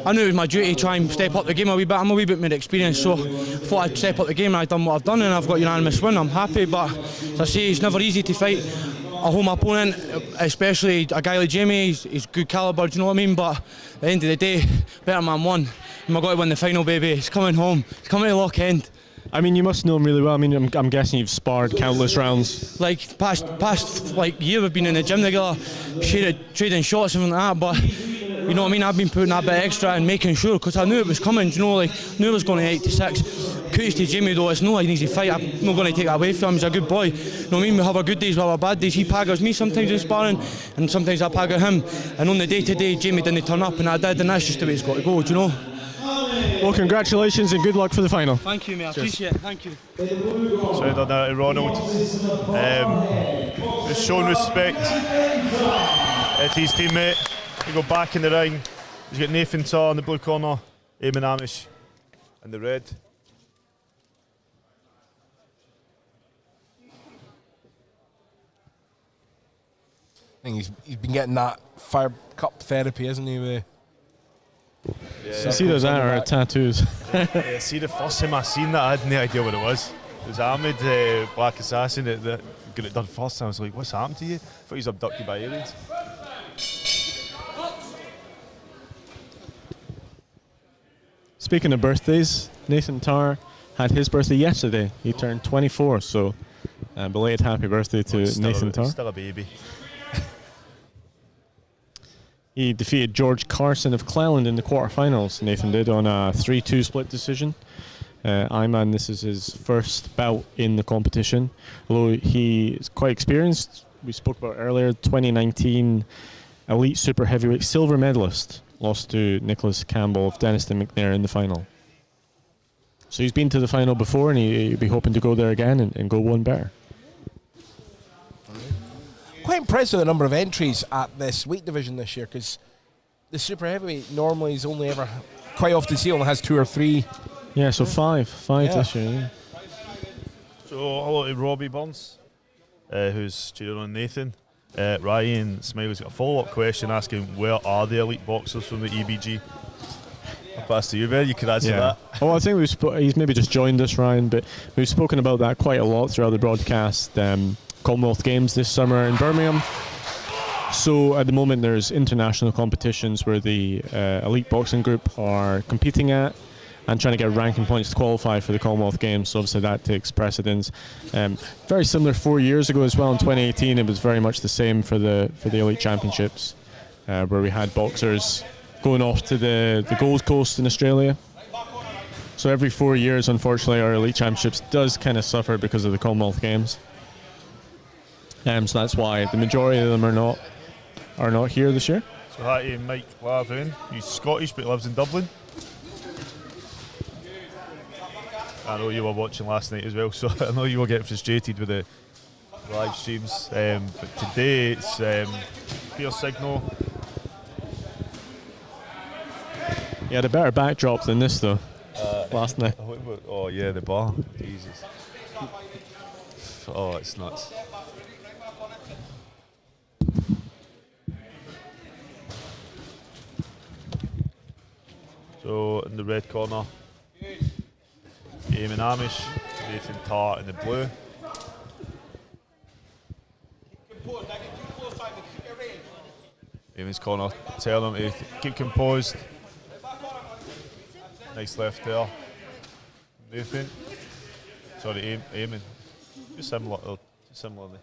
Speaker 14: I knew it was my duty to try and step up the game a wee bit. I'm a wee bit more experienced, so I thought I'd step up the game and I've done what I've done and I've got a unanimous win. I'm happy, but as I say, it's never easy to fight a home opponent, especially a guy like Jamie. He's good calibre, do you know what I mean? But at the end of the day, better man won. And I've got to win the final, baby. It's coming home. It's coming to Lock End.
Speaker 6: I mean, you must know him really well. I mean, I'm guessing you've sparred countless rounds.
Speaker 14: Like past like year, we've been in the gym together, trading shots and everything like that. But you know what I mean? I've been putting that bit extra and making sure, because I knew it was coming. You know, like knew it was going to 86. Kudos to Jamie though. It's not like an easy fight. I'm not going to take that away from him. He's a good boy. You know what I mean? We have our good days, we have our bad days. He paggers me sometimes in sparring, and sometimes I pagger him. And on the day to day, Jamie didn't turn up, and I did, and that's just the way it's got to go. Do you know?
Speaker 6: Well, congratulations and good luck for the final.
Speaker 14: Thank you, mate. I appreciate it. Thank you.
Speaker 2: So well done to Ronald. He's shown respect to his teammate. He go back in the ring. He's got Nathan Tarr in the blue corner, Eamon Amish in the red.
Speaker 9: I think he's been getting that fire cup therapy, hasn't he?
Speaker 6: Yeah. See those tattoos.
Speaker 2: Yeah, see, the first time I seen that, I had no idea what it was. It was Ahmed, Black Assassin, that got it done first. I was like, what's happened to you? I thought he was abducted by aliens.
Speaker 6: Speaking of birthdays, Nathan Tarr had his birthday yesterday. He turned 24, so belated happy birthday to Nathan Tarr.
Speaker 2: He's still a baby.
Speaker 6: He defeated George Carson of Cleland in the quarterfinals. Nathan did on a 3-2 split decision. Iman, this is his first bout in the competition. Although he is quite experienced, we spoke about earlier, 2019 Elite Super Heavyweight silver medalist. Lost to Nicholas Campbell of Denniston McNair in the final. So he's been to the final before, and he'll be hoping to go there again and go one better.
Speaker 9: Quite impressed with the number of entries at this weight division this year, because the super heavyweight normally is only ever, quite often see only has 2 or 3.
Speaker 6: Yeah, so five this year. Yeah.
Speaker 2: So hello to Robbie Burns, who's cheering on Nathan. Ryan Smiley's got a follow-up question asking, where are the elite boxers from the EBG? I'll pass to you, Ben. You can answer that.
Speaker 6: Oh, I think he's maybe just joined us, Ryan, but we've spoken about that quite a lot throughout the broadcast. Commonwealth Games this summer in Birmingham. So at the moment there's international competitions where the elite boxing group are competing at and trying to get ranking points to qualify for the Commonwealth Games. So obviously that takes precedence. Very similar 4 years ago as well. In 2018 it was very much the same for the elite championships, where we had boxers going off to the Gold Coast in Australia. So every 4 years, unfortunately, our elite championships does kind of suffer because of the Commonwealth Games. So that's why the majority of them are not are not here this year.
Speaker 2: So hi to Mike Laverne. He's Scottish but lives in Dublin. I know you were watching last night as well, so I know you will get frustrated with the live streams. But today it's Clear Signal.
Speaker 6: He had a better backdrop than this though. Last night.
Speaker 2: Oh yeah, the bar. Jesus. Oh, it's nuts. So in the red corner, Eamon Amish, Nathan Tarr in the blue. Eamon's corner, telling him to keep composed. Nice left there. Nathan. Sorry, Eamon. Just similar. Similarly.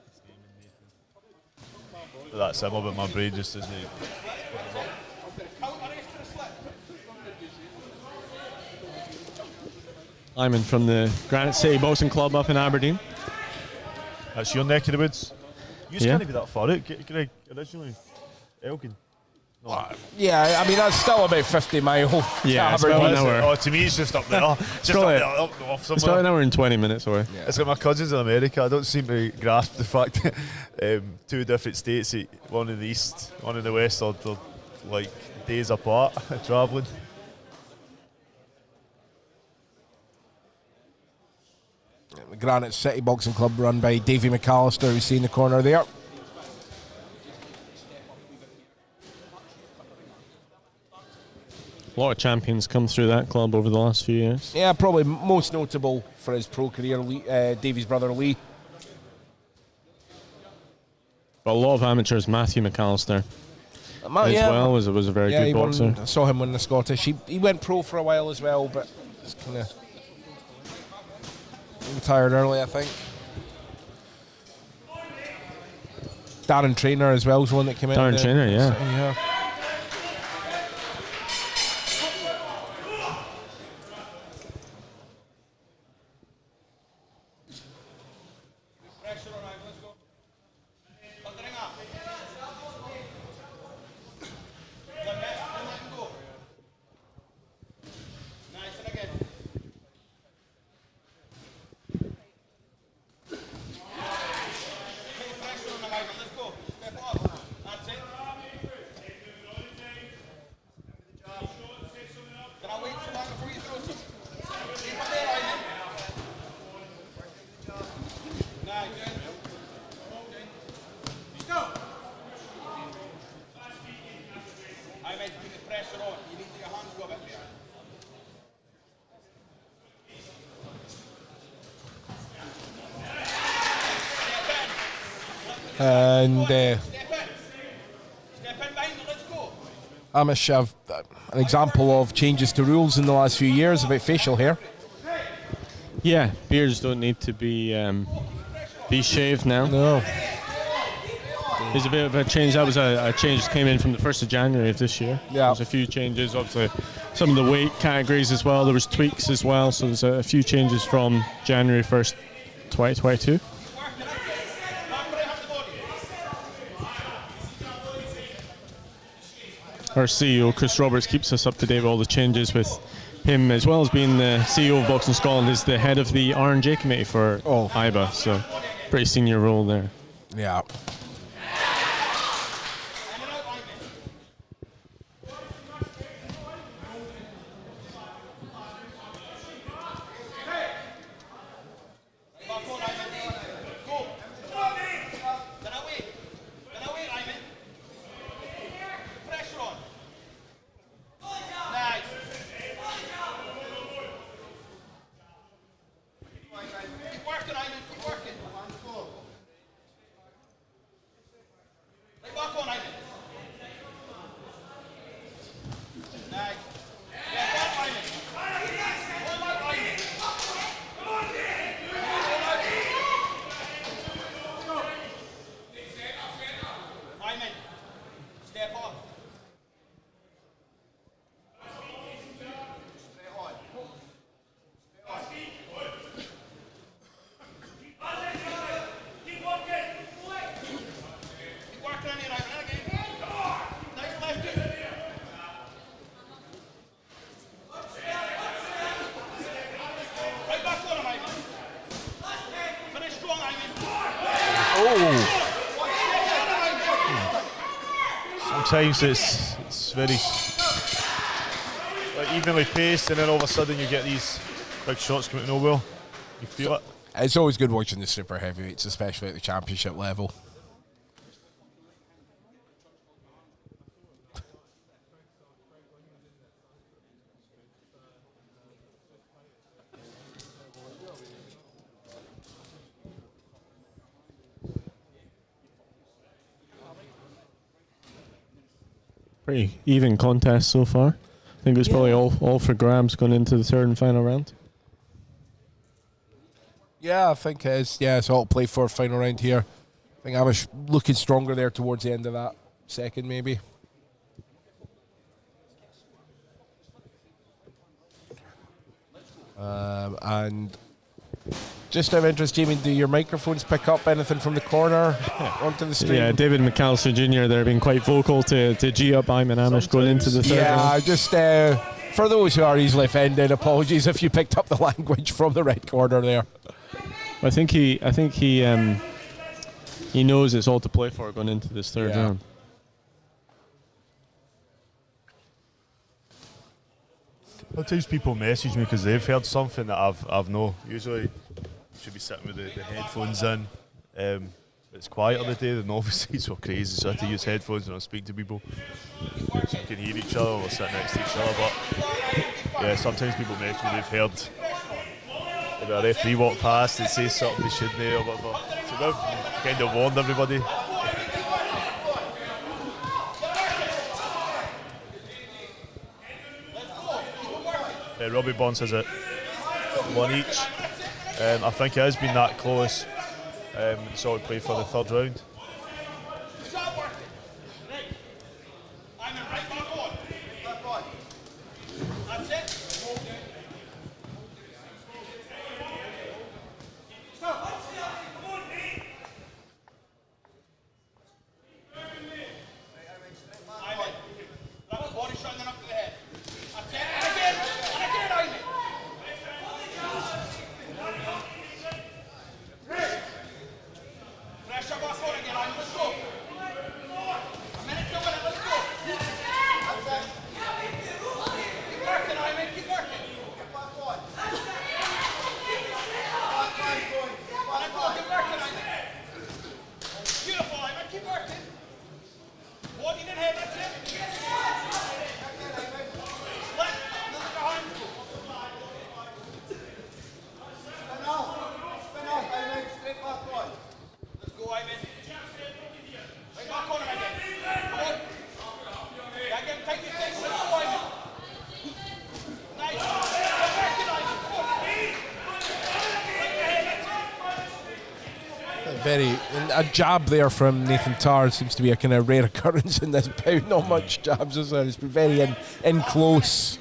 Speaker 2: That's similar, but my brain just isn't.
Speaker 6: Lyman from the Granite City Boxing Club up in Aberdeen.
Speaker 2: That's your neck of the woods. You just
Speaker 6: Yeah.
Speaker 2: can't be that far out, Greg. Originally, Elgin. No.
Speaker 9: Yeah, I mean, that's still about 50 miles.
Speaker 6: Yeah, it's about an hour.
Speaker 2: Oh, to me, it's just up there. Just
Speaker 6: probably-
Speaker 2: up there, up north
Speaker 6: It's about
Speaker 2: somewhere.
Speaker 6: an hour and 20 minutes away.
Speaker 2: It's like my cousins in America. I don't seem to grasp the fact that two different states, one in the east, one in the west, are they're like days apart travelling.
Speaker 9: The Granite City Boxing Club run by Davy McAllister, who's in the corner there.
Speaker 6: A lot of champions come through that club over the last few years.
Speaker 9: Yeah, probably most notable for his pro career, Davy's brother Lee.
Speaker 6: But a lot of amateurs. Matthew McAllister as
Speaker 9: yeah,
Speaker 6: well was a very good
Speaker 9: he
Speaker 6: boxer.
Speaker 9: I saw him win the Scottish. He went pro for a while as well, but it's kind of retired early, I think. Darren Trainer as well was one that came in.
Speaker 6: Darren Trainer, yeah.
Speaker 9: Yeah. And Amish have an example of changes to rules in the last few years about facial hair.
Speaker 6: Yeah, beards don't need to be shaved now.
Speaker 9: No.
Speaker 6: There's a bit of a change. That was a change that came in from the 1st of January of this year.
Speaker 9: Yeah.
Speaker 6: There's a few changes. Obviously, some of the weight categories as well. There was tweaks as well. So there's a few changes from January 1st, 2022. Our CEO, Chris Roberts, keeps us up to date with all the changes with him, as well as being the CEO of Boxing Scotland, is the head of the R&J committee for IBA, so pretty senior role there.
Speaker 9: Yeah.
Speaker 2: times it's very like evenly paced, and then all of a sudden you get these big shots coming out of nowhere. You feel it.
Speaker 9: It's always good watching the super heavyweights, especially at the championship level.
Speaker 6: Pretty even contest so far. I think it was probably all for grabs going into the third and final round.
Speaker 9: Yeah, I think it is. Yeah, it's all play for final round here. I think Amish looking stronger there towards the end of that second, maybe. And just out of interest, Jamie, do your microphones pick up anything from the corner onto the stream?
Speaker 6: Yeah, David McAllister Jr. there being quite vocal to G up I'm and Amish going into the third round.
Speaker 9: Yeah, just for those who are easily offended, apologies if you picked up the language from the red corner there.
Speaker 6: I think he knows it's all to play for going into this third round.
Speaker 2: Sometimes people message me because they've heard something that I've no. Usually should be sitting with the headphones in. It's quieter today than obviously, so crazy, so I have to use headphones when I speak to people so we can hear each other or sit next to each other. But yeah, sometimes people message me they've heard maybe a referee walk past and say something they shouldn't or whatever. So we've kind of warned everybody. Robbie Bonds has it one each. I think it has been that close. Solid play for the third round.
Speaker 9: A jab there from Nathan Tarr seems to be a kind of rare occurrence in this bout. Not much jabs as well. It's been very in close.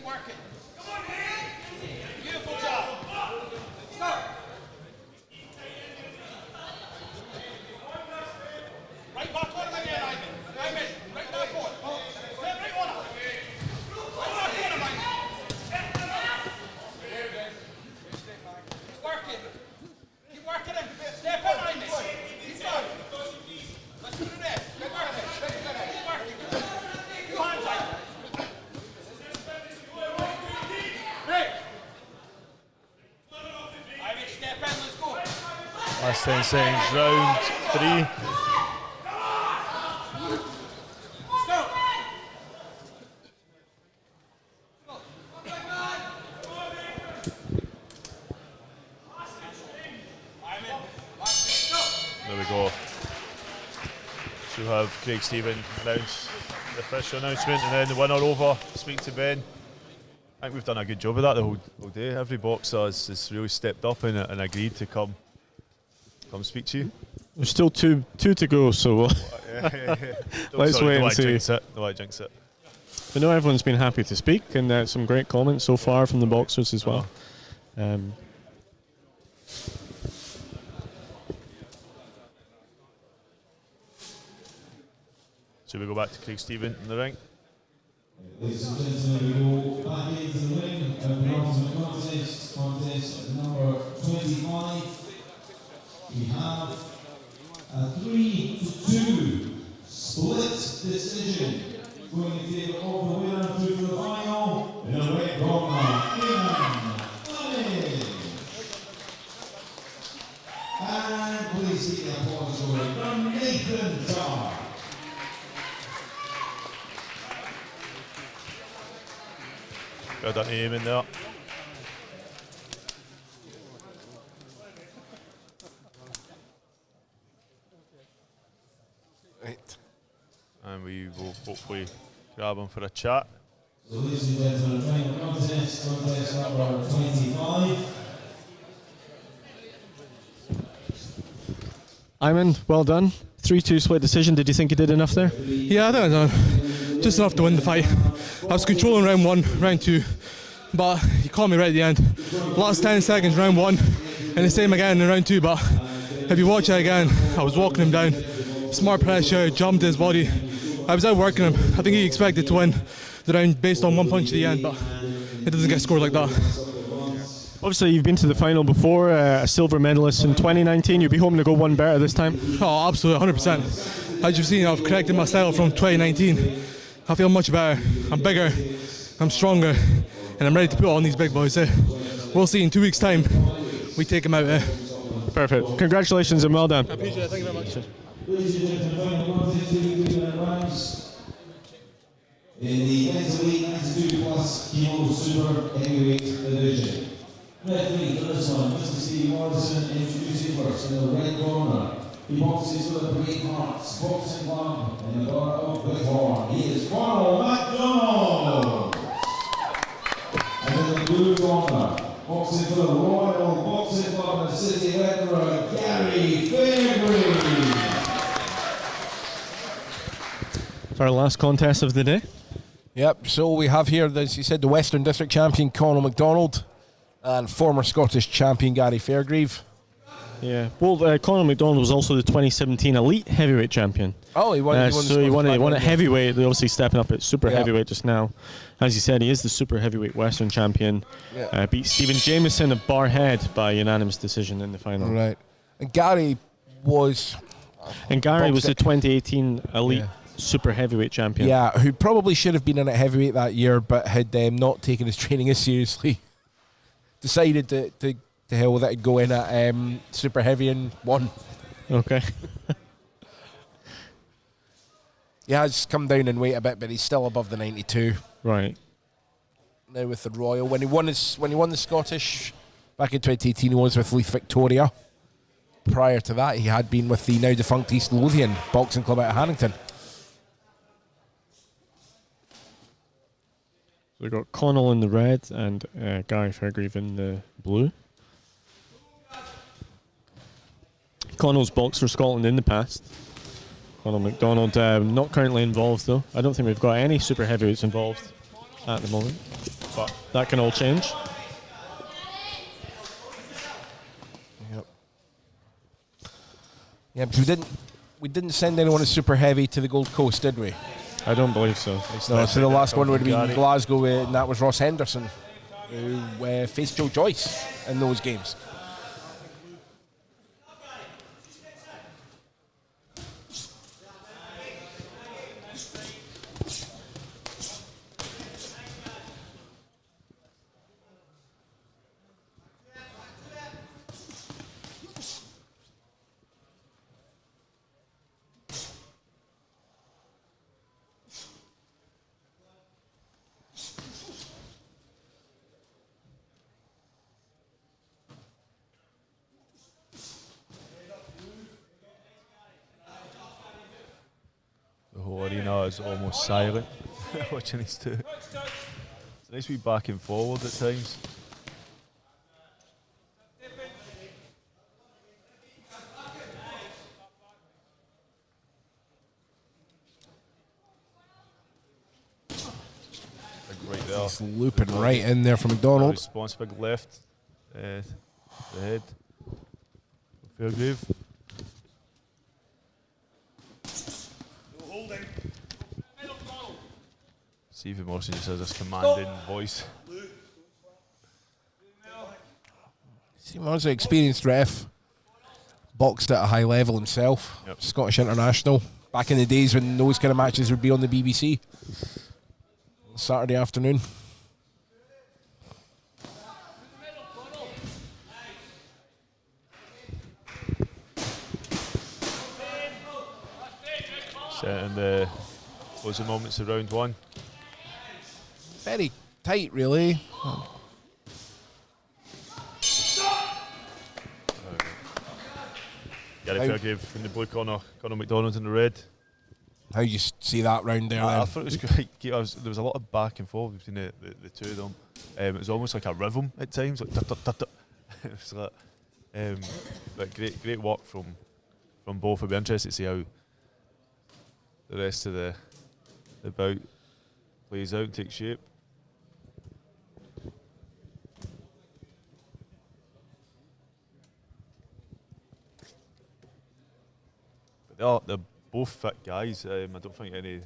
Speaker 9: Last 10 seconds, round 3. There we go. So we'll have Craig Stephen announce the official announcement and then the winner over, speak to Ben. I think we've done a good job of that the whole day. Every boxer has really stepped up and agreed to come speak to you.
Speaker 6: There's still two to go, so let's wait and see.
Speaker 2: Don't want to jinx it.
Speaker 6: But no, everyone's been happy to speak, and some great comments so far from the boxers as well.
Speaker 2: So we go back to Craig Stephen in the ring.
Speaker 4: Ladies and gentlemen, we go back into the ring. Contest number 25. We have a 3-2 split decision
Speaker 2: Well done to aim in there.
Speaker 9: Right.
Speaker 2: And we will hopefully grab him for a chat.
Speaker 4: So ladies and gentlemen, final contest number 25.
Speaker 6: Iman, well done. 3-2 split decision. Did you think you did enough there?
Speaker 14: Yeah, I think I done just enough to win the fight. I was controlling round 1, round 2, but he caught me right at the end. Last 10 seconds, round 1, and the same again in round 2. But if you watch it again, I was walking him down, smart pressure, jumped his body. I was outworking him. I think he expected to win the round based on one punch at the end, but it doesn't get scored like that.
Speaker 6: Obviously, you've been to the final before, a silver medalist in 2019. You'll be hoping to go one better this time?
Speaker 14: Oh, absolutely, 100%. As you've seen, I've corrected my style from 2019. I feel much better. I'm bigger, I'm stronger, and I'm ready to put on these big boys. We'll see in 2 weeks' time. We take them out.
Speaker 6: Perfect. Congratulations and well done.
Speaker 14: I appreciate it. Thank you very much.
Speaker 4: Ladies and gentlemen, final contest 2 rounds. In the welterweight 92 plus kilo super heavyweight division. Referee for this one, Mr. Steve Morrison, introducing first in the red corner. He boxes with a Great Hearts Boxing Club in the borough of Whithorn. He is Ronald McDonald. And in the blue corner, boxing for the Royal Boxing Club in City Edinburgh, Gary Fairgrave.
Speaker 6: It's our last contest of the day.
Speaker 9: Yep, so we have here, as you said, the Western District Champion Conor McDonald and former Scottish champion Gary Fairgrave.
Speaker 6: Yeah, well, Conor McDonald was also the 2017 Elite Heavyweight Champion.
Speaker 9: Oh, he won.
Speaker 6: He won at heavyweight. They're obviously stepping up at super heavyweight just now. As you said, he is the super heavyweight Western champion.
Speaker 9: Yeah.
Speaker 6: Beat Stephen Jameson of Barhead by unanimous decision in the final.
Speaker 9: Right, and Gary was.
Speaker 6: And Gary was the 2018 Elite super heavyweight champion.
Speaker 9: Yeah, who probably should have been in at heavyweight that year, but had not taken his training as seriously. Decided to hell with it and go in at super heavy and won.
Speaker 6: Okay.
Speaker 9: He has come down in weight a bit, but he's still above the 92.
Speaker 6: Right.
Speaker 9: Now with the Royal, when he won the Scottish back in 2018, he was with Leith Victoria. Prior to that, he had been with the now defunct East Lothian Boxing Club out of Harrington.
Speaker 6: So we've got Connell in the red and Gary Fairgrave in the blue. Connell's boxed for Scotland in the past. Conor McDonald not currently involved though. I don't think we've got any super heavyweights involved at the moment, but that can all change.
Speaker 9: Yep. Yeah, because we didn't send anyone as super heavy to the Gold Coast, did we?
Speaker 6: I don't believe so.
Speaker 9: No, so the last one would have been Glasgow, and that was Ross Henderson, who faced Joe Joyce in those games.
Speaker 2: The whole arena is almost silent watching these two. It's nice to be back and forward at times. Right there.
Speaker 9: He's looping right in there from McDonald.
Speaker 2: Response big left. The head. Fairgrave. Stephen Morrison just has this commanding voice.
Speaker 9: Stephen Morrison, an experienced ref, boxed at a high level himself.
Speaker 2: Yep.
Speaker 9: Scottish international. Back in the days when those kind of matches would be on the BBC. Saturday afternoon.
Speaker 2: Set in the closing moments of round one.
Speaker 9: Very tight, really.
Speaker 2: Gary Fairgrave in the blue corner, Conor McDonald in the red.
Speaker 9: How you see that round there?
Speaker 2: I
Speaker 9: then?
Speaker 2: thought it was great. There was a lot of back and forth between the two of them. It was almost like a rhythm at times, like it was like, but great work from both. I'd be interested to see how the rest of the bout plays out and takes shape. But they're both fit guys. I don't think any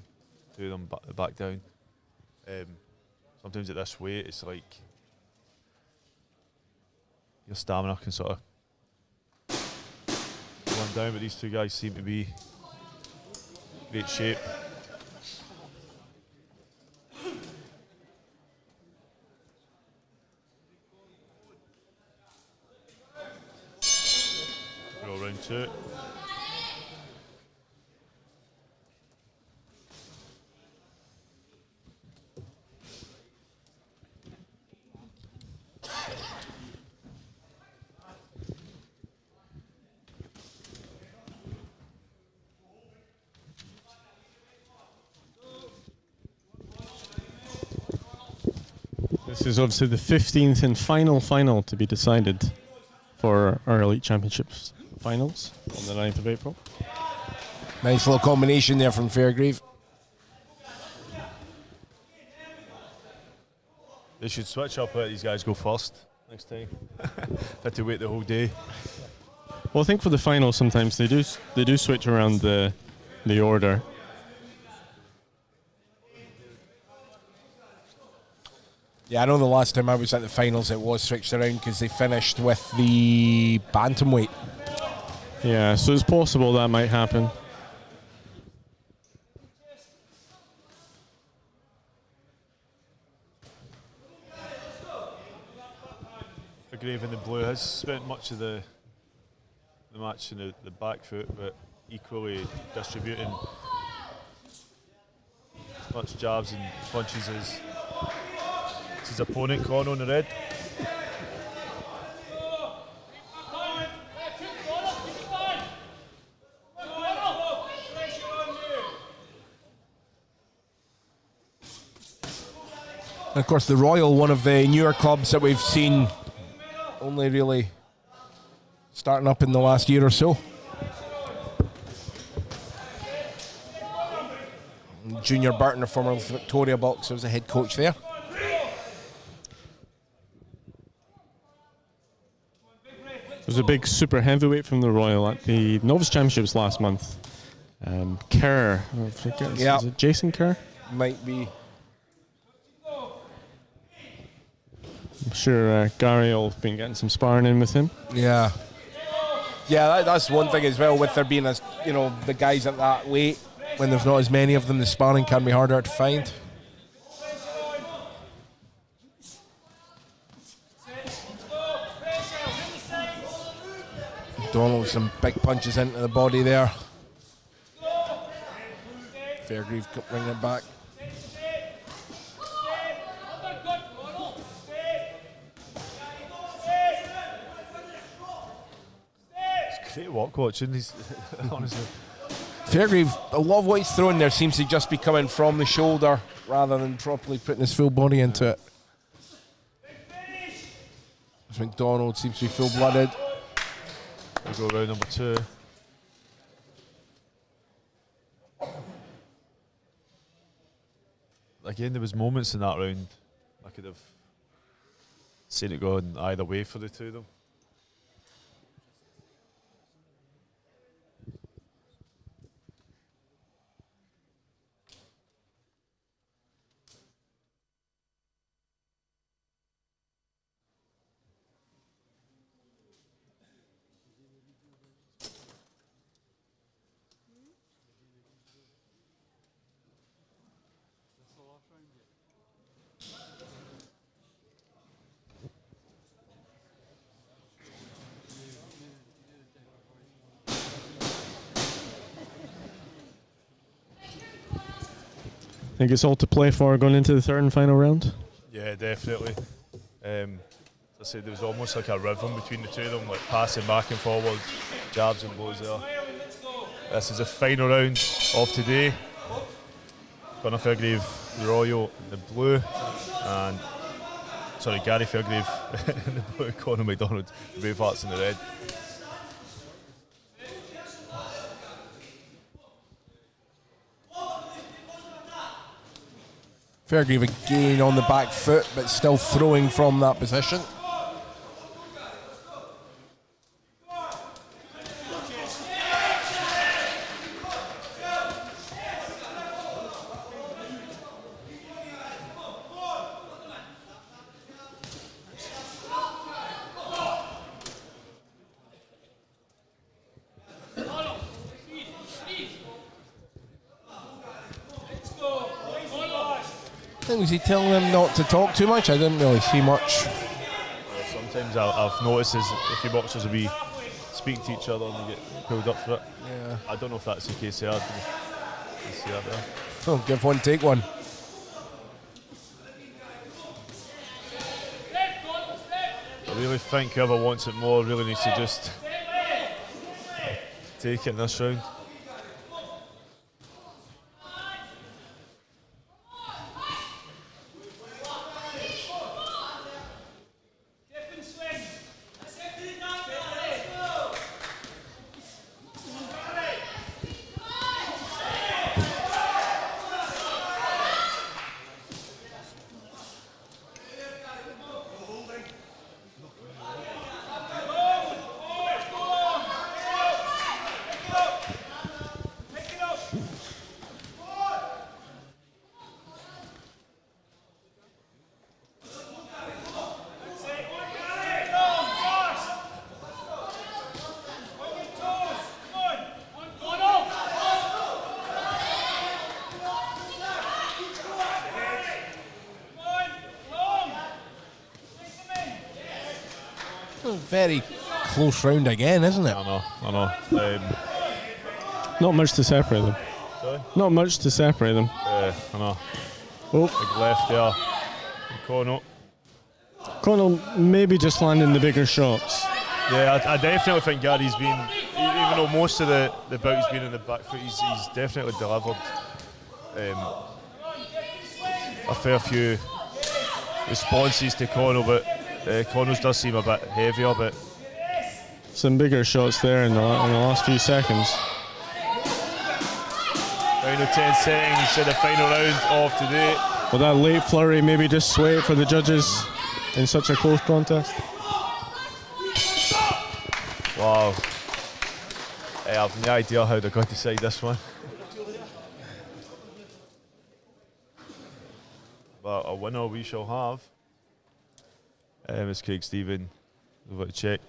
Speaker 2: two of them back down. Sometimes at this weight, it's like your stamina can sort of go on down, but these two guys seem to be in great shape. Roll round two.
Speaker 6: This is obviously the 15th and final to be decided for our Elite Championships finals on the 9th of April.
Speaker 9: Nice little combination there from Fairgrave.
Speaker 2: They should switch up, let these guys go first next time. Had to wait the whole day.
Speaker 6: Well, I think for the finals sometimes they do switch around the order.
Speaker 9: Yeah, I know the last time I was at the finals it was switched around because they finished with the bantamweight.
Speaker 6: Yeah, so it's possible that might happen.
Speaker 2: Fairgrave in the blue has spent much of the match in the back foot, but equally distributing as much jabs and punches as his opponent, Conor in the red.
Speaker 9: And of course the Royal, one of the newer clubs that we've seen only really starting up in the last year or so. Junior Burton, a former Victoria boxer, was the head coach there.
Speaker 6: There was a big super heavyweight from the Royal at the Novice Championships last month. Kerr, is it Jason Kerr?
Speaker 9: Might be.
Speaker 6: I'm sure Gary will have been getting some sparring in with him.
Speaker 9: Yeah. Yeah, that's one thing as well with there being, the guys at that weight, when there's not as many of them, the sparring can be harder to find. McDonald with some big punches into the body there. Fairgrave bringing it back.
Speaker 2: It's great walk watching these, honestly.
Speaker 9: Fairgrave, a lot of what he's throwing there seems to just be coming from the shoulder rather than properly putting his full body into it. McDonald seems to be full-blooded.
Speaker 2: We'll go round number two. Again, there was moments in that round I could have seen it going either way for the two of them.
Speaker 6: I think it's all to play for going into the third and final round.
Speaker 2: Yeah, definitely. As I said, there was almost like a rhythm between the two of them, like passing back and forward, jabs and blows there. This is the final round of today. Conor Fairgrave, the Royal in the blue, and Gary Fairgrave in the blue, Conor McDonald, the Bravehearts in the red.
Speaker 9: Fairgrave again on the back foot, but still throwing from that position. Was he telling them not to talk too much? I didn't really see much.
Speaker 2: Sometimes I've noticed is a few boxers will be speaking to each other and they get pulled up for it.
Speaker 9: Yeah.
Speaker 2: I don't know if that's the case here. See that there.
Speaker 9: Oh, give one, take one.
Speaker 2: I really think whoever wants it more really needs to just take it in this round.
Speaker 9: Very close round again, isn't it?
Speaker 2: I know.
Speaker 6: Not much to separate them.
Speaker 2: Sorry?
Speaker 6: Not much to separate them.
Speaker 2: I know.
Speaker 6: Oh.
Speaker 2: Big left there. Conor.
Speaker 6: Conor maybe just landing the bigger shots.
Speaker 2: Yeah, I definitely think Gary's been, even though most of the bout has been in the back foot, he's definitely delivered a fair few responses to Conor, but Connor's does seem a bit heavier, but
Speaker 6: some bigger shots there in the last few seconds.
Speaker 2: Final 10 seconds to the final round of today.
Speaker 6: Well, that late flurry maybe just sway it for the judges in such a close contest.
Speaker 2: Wow. I have no idea how they're going to decide this one. But a winner we shall have. It's Craig Stephen. We've got to check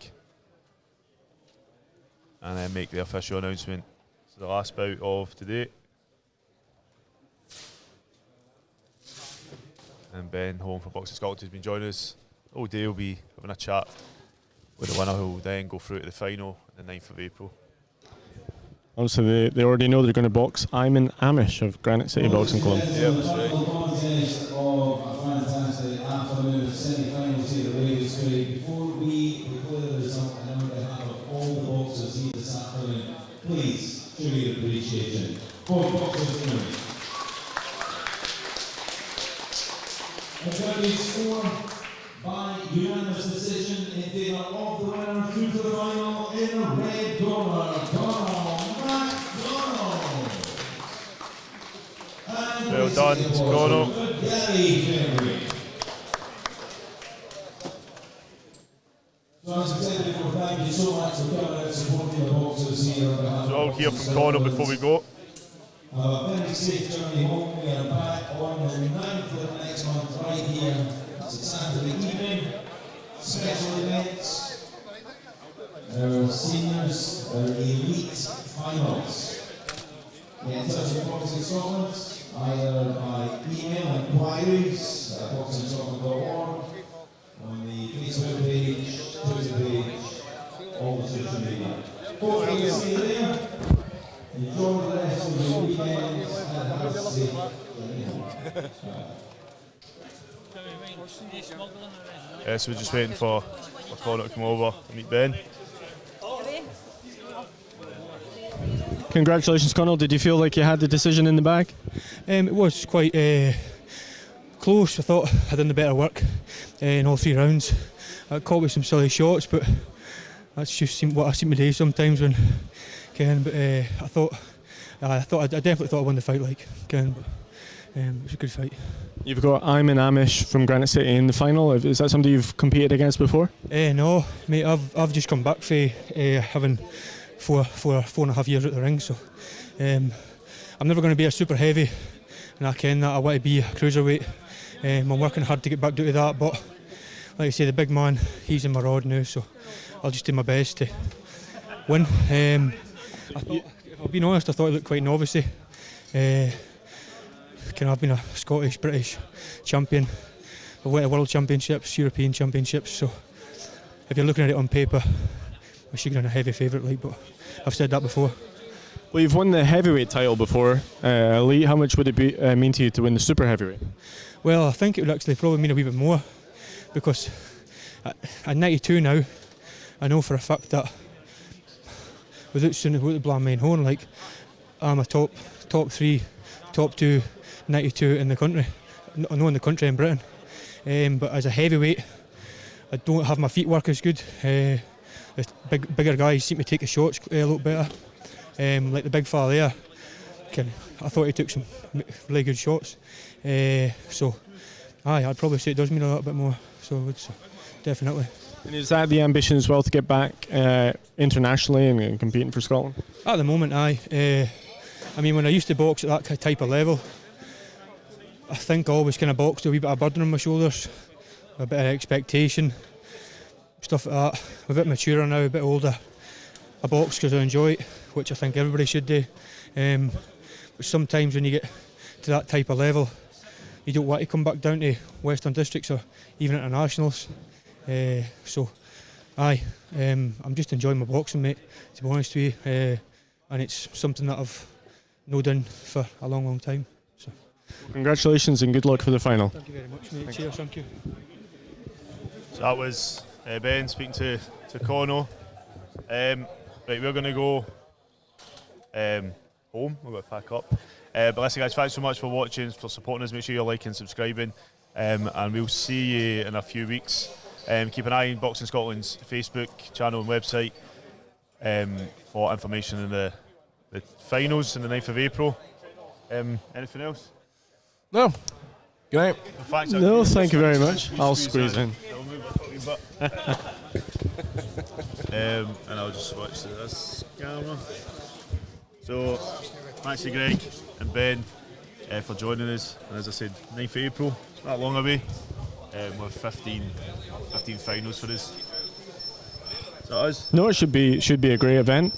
Speaker 2: and then make the official announcement. It's the last bout of today. And Ben Home from Boxing Scotland has been joining us all day. We'll be having a chat with the winner who will then go through to the final on the 9th of April.
Speaker 6: Also, they already know they're going to box Ayman Amish of Granite City Boxing Club.
Speaker 2: Yeah, that's right.
Speaker 4: Contest of a fantastic afternoon semi-finals here at Ladies Grade. Before we declare the result, and on behalf of all the boxers here this afternoon, please show your appreciation. For boxers tonight. The judges score by unanimous decision in favour of the winner through to the final in a red corner, Conor McDonald.
Speaker 2: Well done, Conor.
Speaker 4: So as I said before, thank you so much for coming out and supporting the boxers here on behalf of
Speaker 2: So I'll hear from Conor before we go.
Speaker 4: a very safe journey home. We are back on the 9th of the next month right here. It's a Saturday evening. Special events. Our seniors, our elite finals. Get in touch with Boxing Scotland either by email inquiries at boxingscotland.org, on the Facebook page, Twitter page, all the social media. Hopefully you'll see you there. Enjoy the rest of your weekend and have a safe journey home.
Speaker 2: So we're just waiting for Connor to come over and meet Ben.
Speaker 6: Congratulations, Connell. Did you feel like you had the decision in the bag?
Speaker 10: It was quite close. I thought I'd done the better work in all 3 rounds. I caught with some silly shots, but that's just what I seem to do sometimes when Ken. But I definitely thought I won the fight, like Ken. But it was a good fight.
Speaker 6: You've got Amish from Granite City in the final. Is that somebody you've competed against before?
Speaker 10: No, mate. I've just come back from having 4.5 years at the ring, so I'm never going to be a super heavy, and I ken that. I want to be a cruiserweight. I'm working hard to get back down to that, but like I say, the big man, he's in my rod now, so I'll just do my best to win. I thought, if I'm being honest, I thought it looked quite novice. I've been a Scottish, British champion. I've won World Championships, European Championships, so if you're looking at it on paper, I should get a heavy favourite, like, but I've said that before.
Speaker 6: Well, you've won the heavyweight title before, Elite. How much would it mean to you to win the super heavyweight?
Speaker 10: Well, I think it would actually probably mean a wee bit more, because at 92 now, I know for a fact that without the blame main horn, like, I'm a top 3, top 2, 92 in the country. I know in the country in Britain, but as a heavyweight, I don't have my feet work as good. The bigger guys seem to take the shots a lot better. Like the big fella there, I thought he took some really good shots. So, I'd probably say it does mean a little bit more. So, it's definitely.
Speaker 6: And is that the ambition as well, to get back internationally and competing for Scotland?
Speaker 10: At the moment, I mean, when I used to box at that type of level, I think I always kind of boxed with a wee bit of burden on my shoulders, a bit of expectation, stuff like that. I'm a bit maturer now, a bit older. I box because I enjoy it, which I think everybody should do. But sometimes when you get to that type of level, you don't want to come back down to Western Districts or even internationals. So, I'm just enjoying my boxing, mate, to be honest with you. And it's something that I've not done for a long, long time. So.
Speaker 6: Congratulations and good luck for the final.
Speaker 10: Thank you very much, mate. Cheers, thank you.
Speaker 2: So that was Ben speaking to Conor. Right, we're going to go home. We're going to pack up. But listen, guys, thanks so much for watching, for supporting us. Make sure you're liking, subscribing, and we'll see you in a few weeks. Keep an eye on Boxing Scotland's Facebook channel and website for information in the finals on the 9th of April. Anything else?
Speaker 9: No. Good night.
Speaker 6: No, thank you very much. I'll squeeze in.
Speaker 2: And I'll just switch to this camera. So, thanks to Greg and Ben for joining us. And as I said, 9th of April, it's not long away. With 15 finals for us. Is that us?
Speaker 6: No, it should be a great event.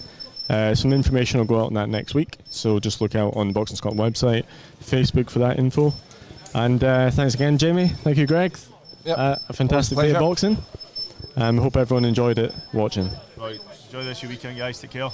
Speaker 6: Some information will go out on that next week, so just look out on the Boxing Scotland website, Facebook for that info. And thanks again, Jamie. Thank you, Greg.
Speaker 9: Yep.
Speaker 6: A fantastic day of boxing. Hope everyone enjoyed it watching.
Speaker 2: Right, enjoy this your weekend, guys. Take care.